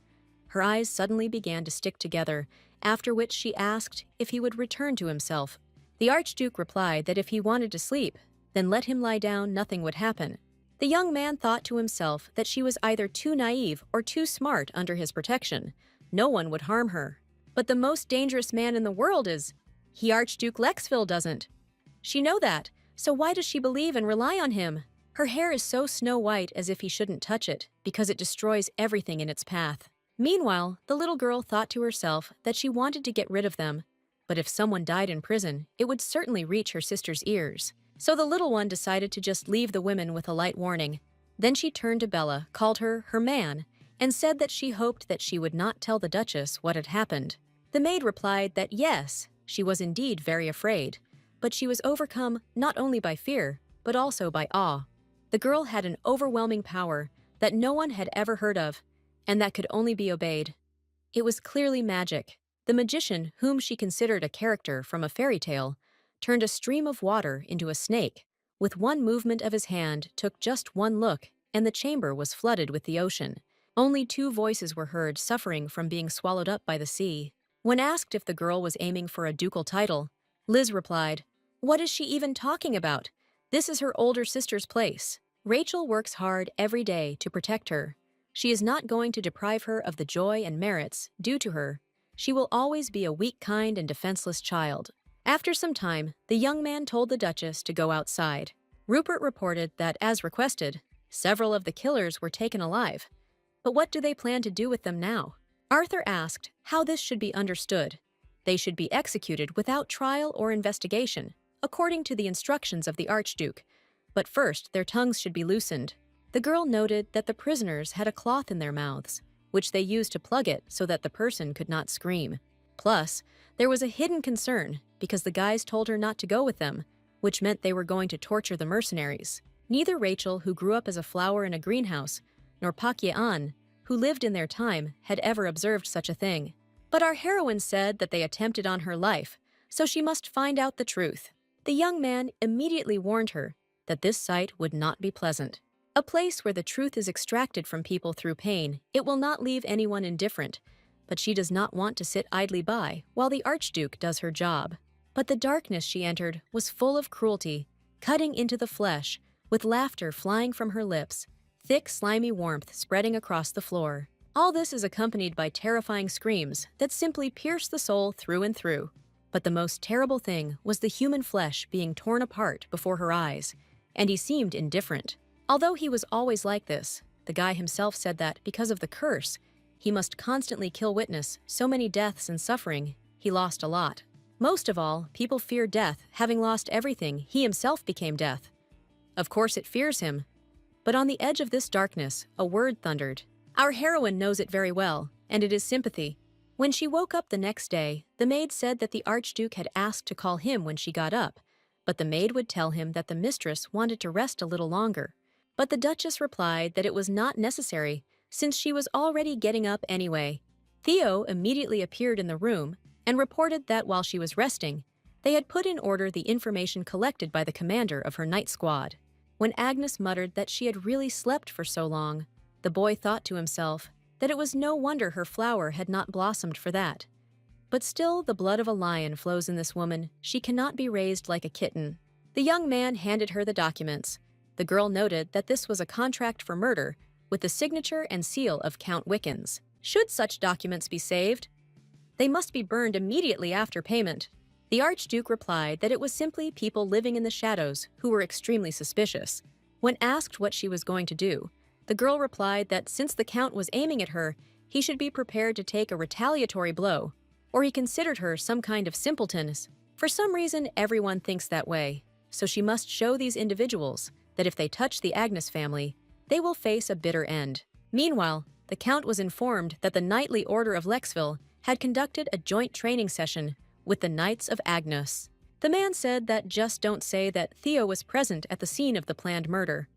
Her eyes suddenly began to stick together, after which she asked if he would return to himself. The Archduke replied that if he wanted to sleep, then let him lie down, nothing would happen. The young man thought to himself that she was either too naive or too smart under his protection. No one would harm her. But the most dangerous man in the world is... Archduke Lexville doesn't. She know that, so why does she believe and rely on him? Her hair is so snow-white as if he shouldn't touch it, because it destroys everything in its path. Meanwhile, the little girl thought to herself that she wanted to get rid of them, but if someone died in prison, it would certainly reach her sister's ears. So the little one decided to just leave the women with a light warning. Then she turned to Bella, called her man, and said that she hoped that she would not tell the Duchess what had happened. The maid replied that yes, she was indeed very afraid, but she was overcome not only by fear, but also by awe. The girl had an overwhelming power that no one had ever heard of, and that could only be obeyed. It was clearly magic. The magician, whom she considered a character from a fairy tale, turned a stream of water into a snake. With one movement of his hand, took just one look, and the chamber was flooded with the ocean. Only 2 voices were heard suffering from being swallowed up by the sea. When asked if the girl was aiming for a ducal title, Liz replied, "What is she even talking about? This is her older sister's place. Rachel works hard every day to protect her. She is not going to deprive her of the joy and merits due to her. She will always be a weak, kind, and defenseless child." After some time, the young man told the Duchess to go outside. Rupert reported that, as requested, several of the killers were taken alive. But what do they plan to do with them now? Arthur asked how this should be understood. They should be executed without trial or investigation, according to the instructions of the Archduke. But first, their tongues should be loosened. The girl noted that the prisoners had a cloth in their mouths, which they used to plug it so that the person could not scream. Plus, there was a hidden concern because the guys told her not to go with them, which meant they were going to torture the mercenaries. Neither Rachel, who grew up as a flower in a greenhouse, nor Pak Ye-an, who lived in their time, had ever observed such a thing. But our heroine said that they attempted on her life, so she must find out the truth. The young man immediately warned her that this sight would not be pleasant. A place where the truth is extracted from people through pain, it will not leave anyone indifferent, but she does not want to sit idly by while the Archduke does her job. But the darkness she entered was full of cruelty, cutting into the flesh, with laughter flying from her lips, thick slimy warmth spreading across the floor. All this is accompanied by terrifying screams that simply pierce the soul through and through. But the most terrible thing was the human flesh being torn apart before her eyes, and he seemed indifferent. Although he was always like this, the guy himself said that because of the curse, he must constantly kill witness so many deaths and suffering, he lost a lot. Most of all, people fear death, having lost everything, he himself became death. Of course it fears him. But on the edge of this darkness, a word thundered. Our heroine knows it very well, and it is sympathy. When she woke up the next day, the maid said that the Archduke had asked to call him when she got up, but the maid would tell him that the mistress wanted to rest a little longer. But the Duchess replied that it was not necessary, since she was already getting up anyway. Theo immediately appeared in the room and reported that while she was resting, they had put in order the information collected by the commander of her night squad. When Agnes muttered that she had really slept for so long, the boy thought to himself that it was no wonder her flower had not blossomed for that. But still the blood of a lion flows in this woman. She cannot be raised like a kitten. The young man handed her the documents. The girl noted that this was a contract for murder with the signature and seal of Count Wickens. Should such documents be saved, they must be burned immediately after payment. The Archduke replied that it was simply people living in the shadows who were extremely suspicious. When asked what she was going to do, the girl replied that since the Count was aiming at her, he should be prepared to take a retaliatory blow, or he considered her some kind of simpleton. For some reason, everyone thinks that way, so she must show these individuals that if they touch the Agnes family, they will face a bitter end. Meanwhile, the Count was informed that the Knightly Order of Lexville had conducted a joint training session with the Knights of Agnes. The man said that just don't say that Theo was present at the scene of the planned murder.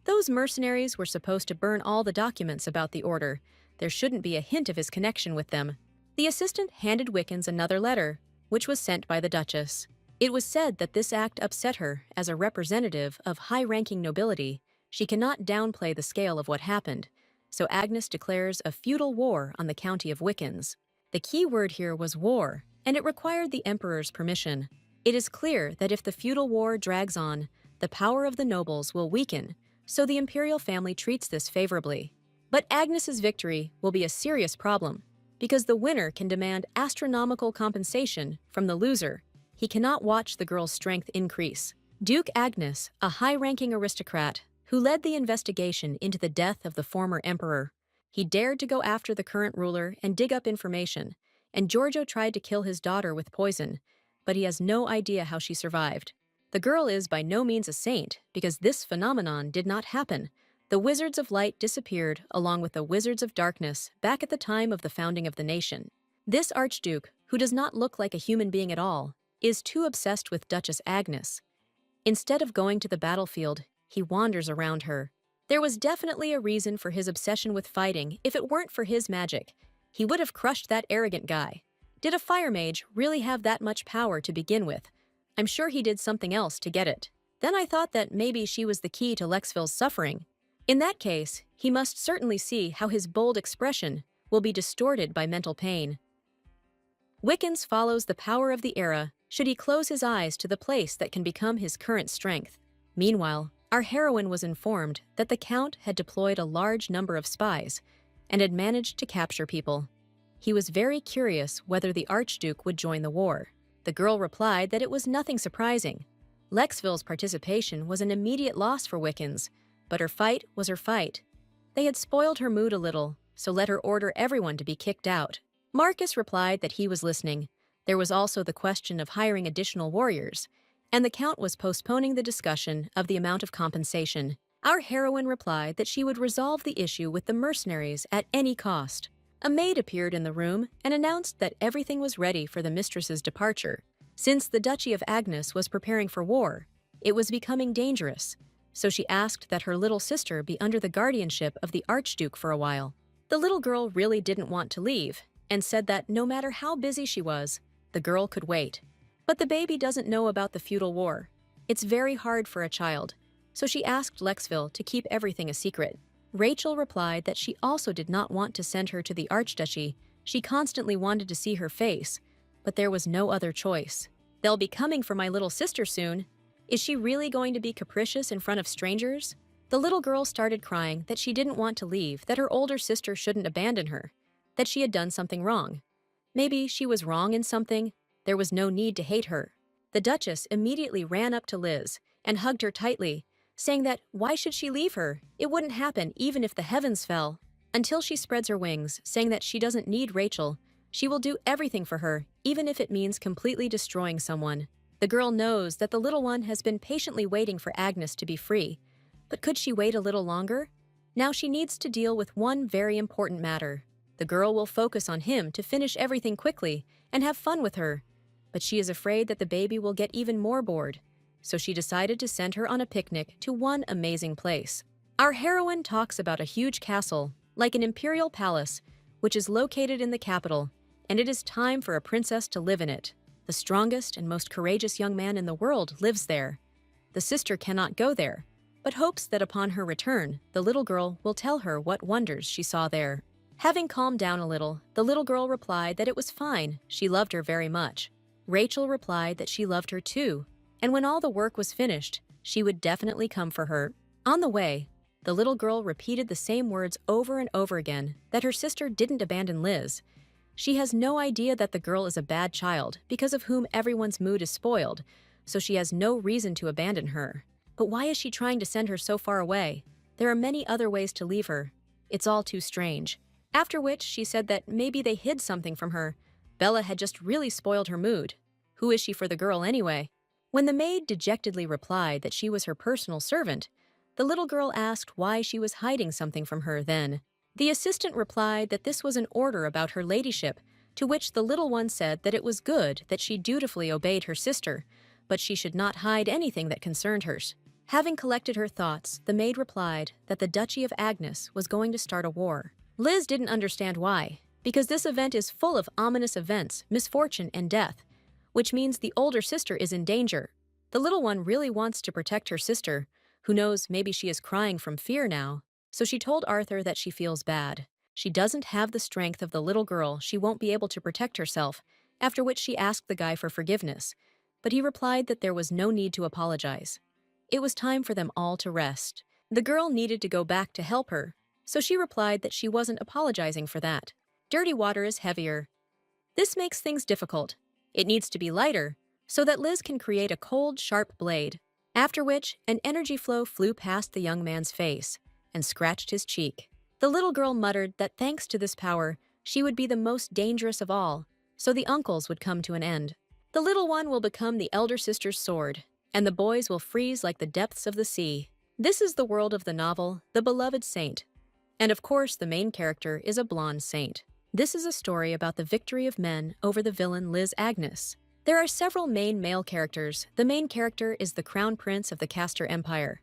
Those mercenaries were supposed to burn all the documents about the order. There shouldn't be a hint of his connection with them. The assistant handed Wickens another letter, which was sent by the Duchess. It was said that this act upset her as a representative of high-ranking nobility. She cannot downplay the scale of what happened, so Agnes declares a feudal war on the county of Wickens. The key word here was war, and it required the emperor's permission. It is clear that if the feudal war drags on, the power of the nobles will weaken, so the imperial family treats this favorably. But Agnes's victory will be a serious problem, because the winner can demand astronomical compensation from the loser. He cannot watch the girl's strength increase. Duke Agnes, a high-ranking aristocrat, who led the investigation into the death of the former emperor. He dared to go after the current ruler and dig up information, and Giorgio tried to kill his daughter with poison, but he has no idea how she survived. The girl is by no means a saint, because this phenomenon did not happen. The Wizards of Light disappeared along with the Wizards of Darkness back at the time of the founding of the nation. This Archduke, who does not look like a human being at all, is too obsessed with Duchess Agnes. Instead of going to the battlefield, he wanders around her. There was definitely a reason for his obsession with fighting. If it weren't for his magic, he would have crushed that arrogant guy. Did a fire mage really have that much power to begin with? I'm sure he did something else to get it. Then I thought that maybe she was the key to Lexville's suffering. In that case, he must certainly see how his bold expression will be distorted by mental pain. Wickens follows the power of the era should he close his eyes to the place that can become his current strength. Meanwhile, our heroine was informed that the Count had deployed a large number of spies and had managed to capture people. He was very curious whether the Archduke would join the war. The girl replied that it was nothing surprising. Lexville's participation was an immediate loss for Wiccans, but her fight was her fight. They had spoiled her mood a little, so let her order everyone to be kicked out. Marcus replied that he was listening. There was also the question of hiring additional warriors, and the Count was postponing the discussion of the amount of compensation. Our heroine replied that she would resolve the issue with the mercenaries at any cost. A maid appeared in the room and announced that everything was ready for the mistress's departure. Since the Duchy of Agnes was preparing for war, it was becoming dangerous, so she asked that her little sister be under the guardianship of the Archduke for a while. The little girl really didn't want to leave, and said that no matter how busy she was, the girl could wait. But the baby doesn't know about the feudal war. It's very hard for a child, so she asked Lexville to keep everything a secret. Rachel replied that she also did not want to send her to the Archduchy. She constantly wanted to see her face, but there was no other choice. They'll be coming for my little sister soon. Is she really going to be capricious in front of strangers? The little girl started crying that she didn't want to leave, that her older sister shouldn't abandon her, that she had done something wrong. Maybe she was wrong in something. There was no need to hate her. The Duchess immediately ran up to Liz and hugged her tightly, saying that why should she leave her? It wouldn't happen even if the heavens fell. Until she spreads her wings, saying that she doesn't need Rachel. She will do everything for her, even if it means completely destroying someone. The girl knows that the little one has been patiently waiting for Agnes to be free. But could she wait a little longer? Now she needs to deal with one very important matter. The girl will focus on him to finish everything quickly and have fun with her. But she is afraid that the baby will get even more bored. So she decided to send her on a picnic to one amazing place. Our heroine talks about a huge castle, like an imperial palace, which is located in the capital, and it is time for a princess to live in it. The strongest and most courageous young man in the world lives there. The sister cannot go there, but hopes that upon her return, the little girl will tell her what wonders she saw there. Having calmed down a little, the little girl replied that it was fine, she loved her very much. Rachel replied that she loved her too, and when all the work was finished, she would definitely come for her. On the way, the little girl repeated the same words over and over again, that her sister didn't abandon Liz. She has no idea that the girl is a bad child, because of whom everyone's mood is spoiled, so she has no reason to abandon her. But why is she trying to send her so far away? There are many other ways to leave her. It's all too strange. After which, she said that maybe they hid something from her. Bella had just really spoiled her mood. Who is she for the girl anyway? When the maid dejectedly replied that she was her personal servant, the little girl asked why she was hiding something from her then. The assistant replied that this was an order about her ladyship, to which the little one said that it was good that she dutifully obeyed her sister, but she should not hide anything that concerned hers. Having collected her thoughts, the maid replied that the Duchy of Agnes was going to start a war. Liz didn't understand why, because this event is full of ominous events, misfortune, and death, which means the older sister is in danger. The little one really wants to protect her sister, who knows maybe she is crying from fear now, so she told Arthur that she feels bad. She doesn't have the strength of the little girl, she won't be able to protect herself, after which she asked the guy for forgiveness, but he replied that there was no need to apologize. It was time for them all to rest. The girl needed to go back to help her, so she replied that she wasn't apologizing for that. Dirty water is heavier. This makes things difficult. It needs to be lighter, so that Liz can create a cold, sharp blade, after which an energy flow flew past the young man's face and scratched his cheek. The little girl muttered that thanks to this power, she would be the most dangerous of all, so the uncles would come to an end. The little one will become the elder sister's sword, and the boys will freeze like the depths of the sea. This is the world of the novel, The Beloved Saint. And of course, the main character is a blonde saint. This is a story about the victory of men over the villain Liz Agnes. There are several main male characters. The main character is the crown prince of the Castor Empire.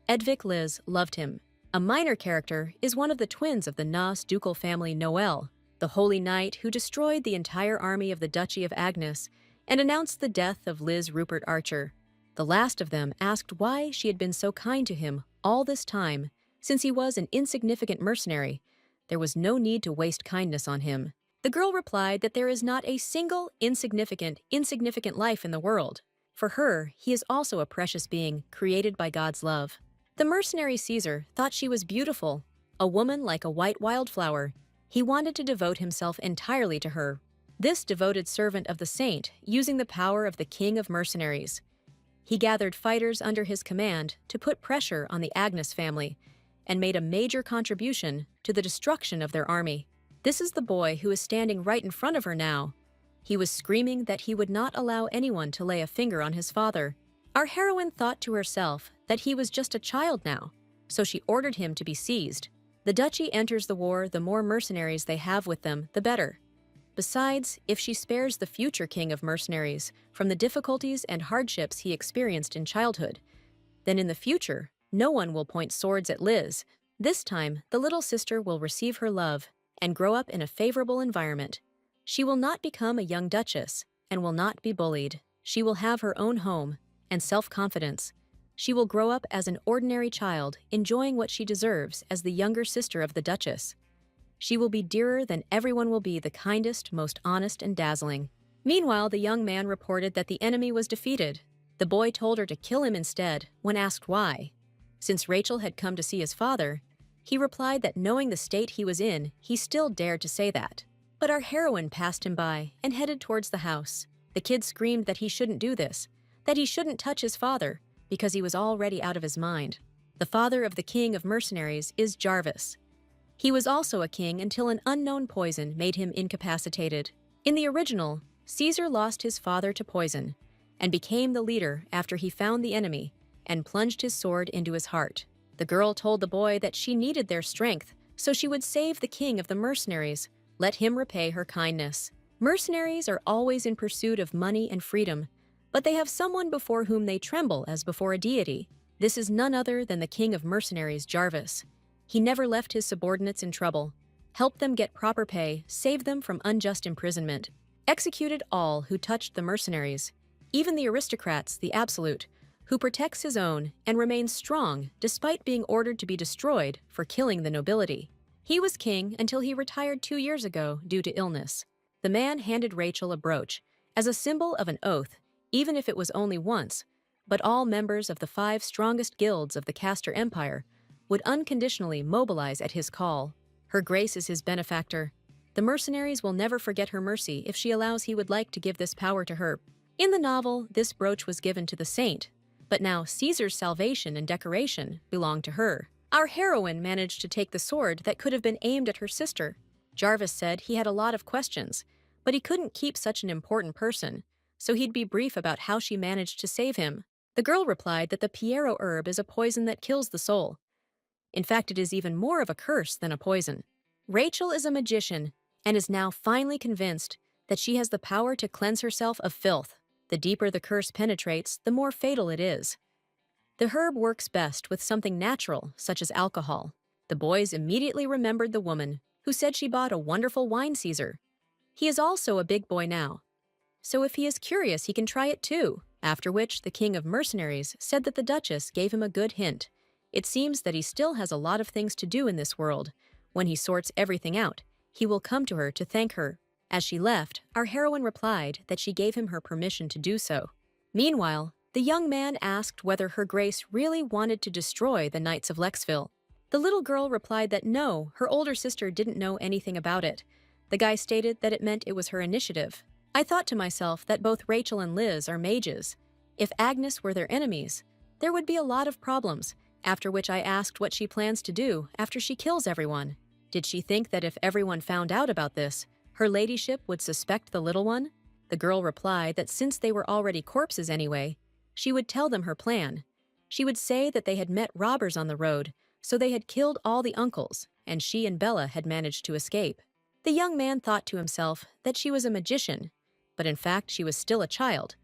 Edvic Liz loved him. A minor character is one of the twins of the Nas ducal family Noel, the holy knight who destroyed the entire army of the Duchy of Agnes and announced the death of Liz Rupert Archer. The last of them asked why she had been so kind to him all this time, since he was an insignificant mercenary. There was no need to waste kindness on him. The girl replied that there is not a single insignificant life in the world. For her, he is also a precious being created by God's love. The mercenary Caesar thought she was beautiful, a woman like a white wildflower. He wanted to devote himself entirely to her. This devoted servant of the saint, using the power of the king of mercenaries. He gathered fighters under his command to put pressure on the Agnes family and made a major contribution to the destruction of their army. This is the boy who is standing right in front of her now. He was screaming that he would not allow anyone to lay a finger on his father. Our heroine thought to herself that he was just a child now, so she ordered him to be seized. The duchy enters the war, the more mercenaries they have with them, the better. Besides, if she spares the future king of mercenaries from the difficulties and hardships he experienced in childhood, then in the future, no one will point swords at Liz. This time, the little sister will receive her love and grow up in a favorable environment. She will not become a young duchess and will not be bullied. She will have her own home and self-confidence. She will grow up as an ordinary child, enjoying what she deserves as the younger sister of the Duchess. She will be dearer than everyone will be the kindest, most honest, and dazzling. Meanwhile, the young man reported that the enemy was defeated. The boy told her to kill him instead when asked why. Since Rachel had come to see his father, he replied that knowing the state he was in, he still dared to say that. But our heroine passed him by and headed towards the house. The kid screamed that he shouldn't do this, that he shouldn't touch his father, because he was already out of his mind. The father of the king of mercenaries is Jarvis. He was also a king until an unknown poison made him incapacitated. In the original, Caesar lost his father to poison and became the leader after he found the enemy and plunged his sword into his heart. The girl told the boy that she needed their strength, so she would save the king of the mercenaries, let him repay her kindness. Mercenaries are always in pursuit of money and freedom, but they have someone before whom they tremble as before a deity. This is none other than the king of mercenaries, Jarvis. He never left his subordinates in trouble, helped them get proper pay, saved them from unjust imprisonment, executed all who touched the mercenaries, even the aristocrats, the absolute, who protects his own and remains strong despite being ordered to be destroyed for killing the nobility. He was king until he retired 2 years ago due to illness. The man handed Rachel a brooch as a symbol of an oath, even if it was only once, but all members of the 5 strongest guilds of the Castor Empire would unconditionally mobilize at his call. Her grace is his benefactor. The mercenaries will never forget her mercy if she allows he would like to give this power to her. In the novel, this brooch was given to the saint, but now Caesar's salvation and decoration belong to her. Our heroine managed to take the sword that could have been aimed at her sister. Jarvis said he had a lot of questions, but he couldn't keep such an important person, so he'd be brief about how she managed to save him. The girl replied that the Piero herb is a poison that kills the soul. In fact, it is even more of a curse than a poison. Rachel is a magician and is now finally convinced that she has the power to cleanse herself of filth. The deeper the curse penetrates, the more fatal it is. The herb works best with something natural, such as alcohol. The boys immediately remembered the woman who said she bought a wonderful wine Caesar. He is also a big boy now, so if he is curious, he can try it too. After which, the king of mercenaries said that the Duchess gave him a good hint. It seems that he still has a lot of things to do in this world. When he sorts everything out, he will come to her to thank her. As she left, our heroine replied that she gave him her permission to do so. Meanwhile, the young man asked whether Her Grace really wanted to destroy the Knights of Lexville. The little girl replied that no, her older sister didn't know anything about it. The guy stated that it meant it was her initiative. I thought to myself that both Rachel and Liz are mages. If Agnes were their enemies, there would be a lot of problems, after which I asked what she plans to do after she kills everyone. Did she think that if everyone found out about this, her ladyship would suspect the little one? The girl replied that since they were already corpses anyway, she would tell them her plan. She would say that they had met robbers on the road, so they had killed all the uncles, and she and Bella had managed to escape. The young man thought to himself that she was a magician, but in fact she was still a child.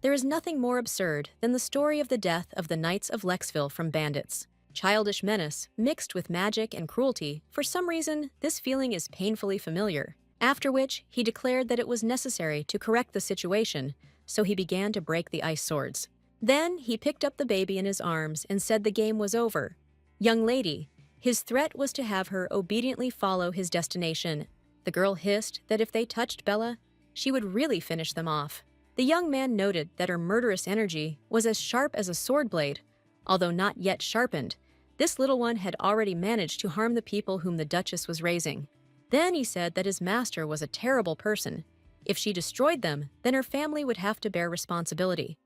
There is nothing more absurd than the story of the death of the Knights of Lexville from bandits. Childish menace mixed with magic and cruelty. For some reason, this feeling is painfully familiar. After which, he declared that it was necessary to correct the situation, so he began to break the ice swords. Then he picked up the baby in his arms and said the game was over. Young lady, his threat was to have her obediently follow his destination. The girl hissed that if they touched Bella, she would really finish them off. The young man noted that her murderous energy was as sharp as a sword blade, although not yet sharpened. This little one had already managed to harm the people whom the Duchess was raising. Then he said that his master was a terrible person. If she destroyed them, then her family would have to bear responsibility.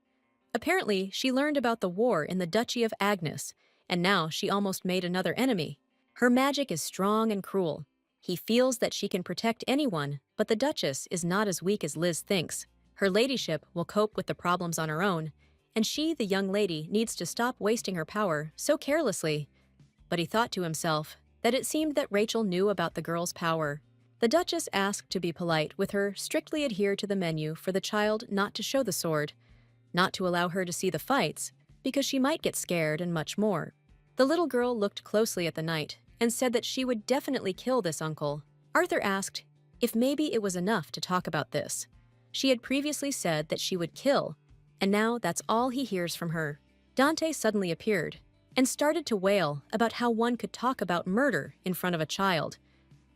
Apparently, she learned about the war in the Duchy of Agnes, and now she almost made another enemy. Her magic is strong and cruel. He feels that she can protect anyone, but the Duchess is not as weak as Liz thinks. Her ladyship will cope with the problems on her own, and she, the young lady, needs to stop wasting her power so carelessly. But he thought to himself that it seemed that Rachel knew about the girl's power. The Duchess asked to be polite with her, strictly adhere to the menu for the child not to show the sword, not to allow her to see the fights, because she might get scared and much more. The little girl looked closely at the knight and said that she would definitely kill this uncle. Arthur asked if maybe it was enough to talk about this. She had previously said that she would kill, and now that's all he hears from her. Dante suddenly appeared and started to wail about how one could talk about murder in front of a child.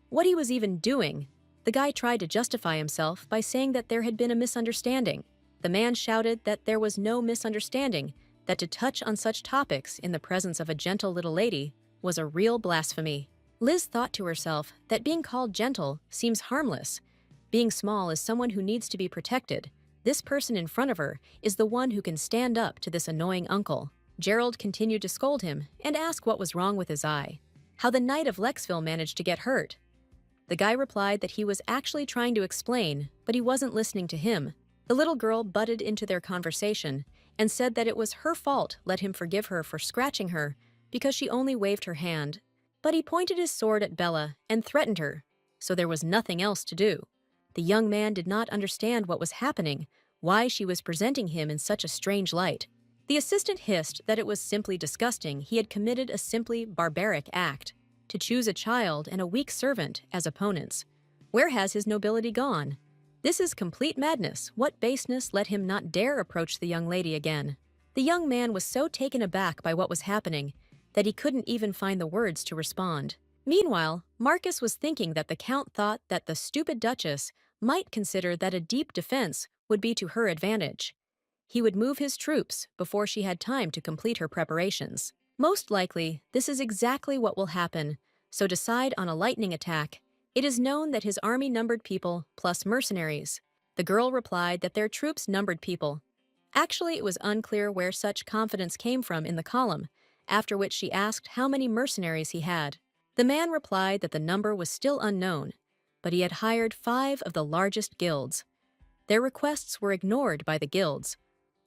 What he was even doing. The guy tried to justify himself by saying that there had been a misunderstanding. The man shouted that there was no misunderstanding, that to touch on such topics in the presence of a gentle little lady was a real blasphemy. Liz thought to herself that being called gentle seems harmless. Being small is someone who needs to be protected. This person in front of her is the one who can stand up to this annoying uncle. Gerald continued to scold him and ask what was wrong with his eye, how the Knight of Lexville managed to get hurt. The guy replied that he was actually trying to explain, but he wasn't listening to him. The little girl butted into their conversation and said that it was her fault let him forgive her for scratching her because she only waved her hand. But he pointed his sword at Bella and threatened her, so there was nothing else to do. The young man did not understand what was happening, why she was presenting him in such a strange light. The assistant hissed that it was simply disgusting he had committed a simply barbaric act, to choose a child and a weak servant as opponents. Where has his nobility gone? This is complete madness. What baseness let him not dare approach the young lady again? The young man was so taken aback by what was happening that he couldn't even find the words to respond. Meanwhile, Marcus was thinking that the Count thought that the stupid Duchess might consider that a deep defense would be to her advantage. He would move his troops before she had time to complete her preparations. Most likely, this is exactly what will happen, so decide on a lightning attack. It is known that his army numbered people plus mercenaries. The girl replied that their troops numbered people. Actually, it was unclear where such confidence came from in the column, after which she asked how many mercenaries he had. The man replied that the number was still unknown, but he had hired 5 of the largest guilds. Their requests were ignored by the guilds,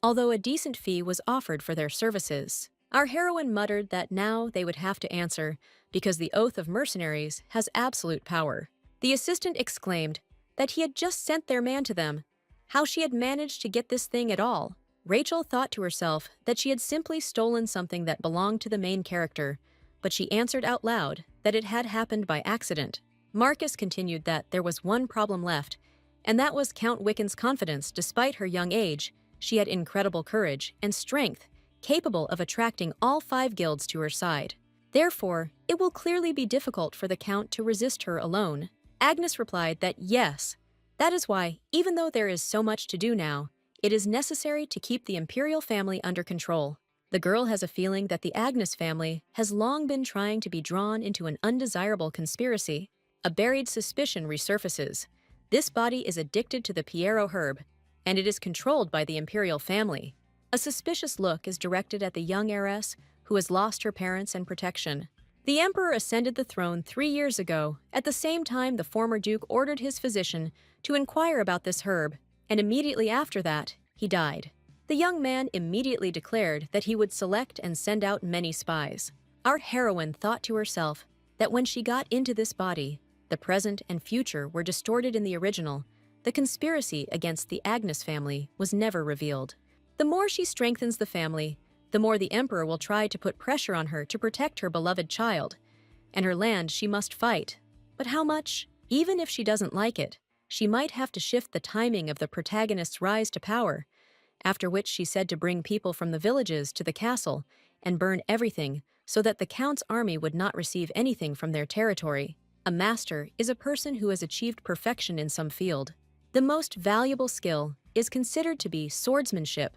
although a decent fee was offered for their services. Our heroine muttered that now they would have to answer because the oath of mercenaries has absolute power. The assistant exclaimed that he had just sent their man to them, how she had managed to get this thing at all. Rachel thought to herself that she had simply stolen something that belonged to the main character, but she answered out loud that it had happened by accident. Marcus continued that there was one problem left, and that was Count Wiccan's confidence. Despite her young age, she had incredible courage and strength, capable of attracting all 5 guilds to her side. Therefore, it will clearly be difficult for the Count to resist her alone. Agnes replied that yes, that is why, even though there is so much to do now, it is necessary to keep the imperial family under control. The girl has a feeling that the Agnes family has long been trying to be drawn into an undesirable conspiracy. A buried suspicion resurfaces. This body is addicted to the Piero herb, and it is controlled by the imperial family. A suspicious look is directed at the young heiress who has lost her parents and protection. The emperor ascended the throne 3 years ago. At the same time, the former duke ordered his physician to inquire about this herb, and immediately after that, he died. The young man immediately declared that he would select and send out many spies. Our heroine thought to herself that when she got into this body, the present and future were distorted in the original. The conspiracy against the Agnes family was never revealed. The more she strengthens the family, the more the emperor will try to put pressure on her to protect her beloved child. And her land she must fight. But how much? Even if she doesn't like it, she might have to shift the timing of the protagonist's rise to power, after which she said to bring people from the villages to the castle and burn everything so that the Count's army would not receive anything from their territory. A master is a person who has achieved perfection in some field. The most valuable skill is considered to be swordsmanship.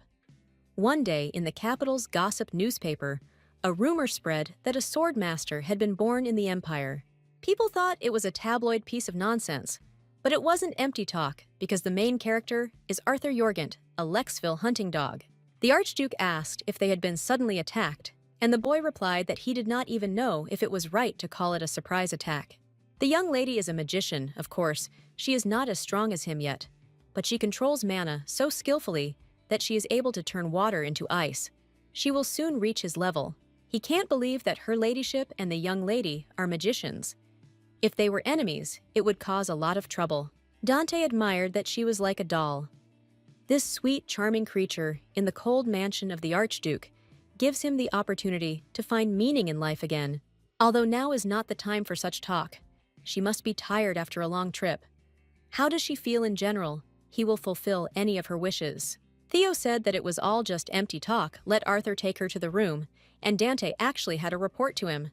One day, in the capital's gossip newspaper, a rumor spread that a swordmaster had been born in the empire. People thought it was a tabloid piece of nonsense, but it wasn't empty talk because the main character is Arthur Jorgent, a Lexville hunting dog. The Archduke asked if they had been suddenly attacked, and the boy replied that he did not even know if it was right to call it a surprise attack. The young lady is a magician, of course. She is not as strong as him yet, but she controls mana so skillfully that she is able to turn water into ice. She will soon reach his level. He can't believe that her ladyship and the young lady are magicians. If they were enemies, it would cause a lot of trouble. Dante admired that she was like a doll. This sweet, charming creature in the cold mansion of the Archduke gives him the opportunity to find meaning in life again. Although now is not the time for such talk. She must be tired after a long trip. How does she feel in general? He will fulfill any of her wishes. Theo said that it was all just empty talk. Let Arthur take her to the room, and Dante actually had a report to him.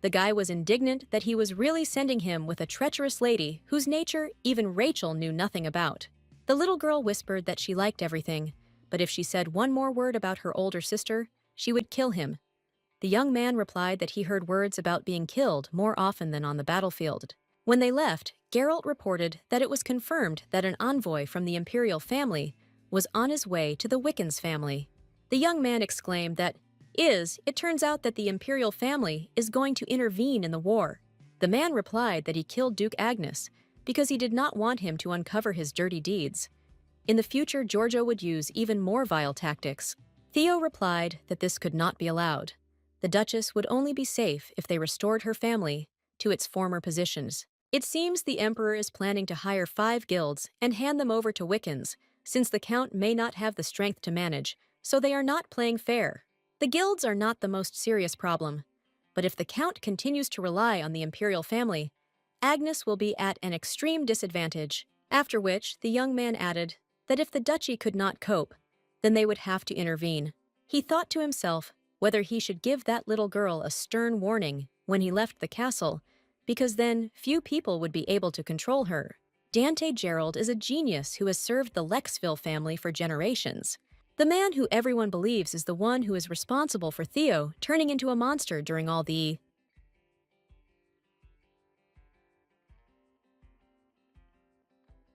The guy was indignant that he was really sending him with a treacherous lady whose nature even Rachel knew nothing about. The little girl whispered that she liked everything, but if she said one more word about her older sister, she would kill him. The young man replied that he heard words about being killed more often than on the battlefield. When they left, Geralt reported that it was confirmed that an envoy from the imperial family was on his way to the Wiccans family. The young man exclaimed that, it turns out that the imperial family is going to intervene in the war. The man replied that he killed Duke Agnes because he did not want him to uncover his dirty deeds. In the future, Giorgio would use even more vile tactics. Theo replied that this could not be allowed. The Duchess would only be safe if they restored her family to its former positions. It seems the Emperor is planning to hire 5 guilds and hand them over to Wiccans, since the Count may not have the strength to manage, so they are not playing fair. The guilds are not the most serious problem, but if the Count continues to rely on the imperial family, Agnes will be at an extreme disadvantage, after which the young man added that if the duchy could not cope, then they would have to intervene. He thought to himself whether he should give that little girl a stern warning when he left the castle, because then few people would be able to control her. Dante Gerald is a genius who has served the Lexville family for generations. The man who everyone believes is the one who is responsible for Theo turning into a monster during all the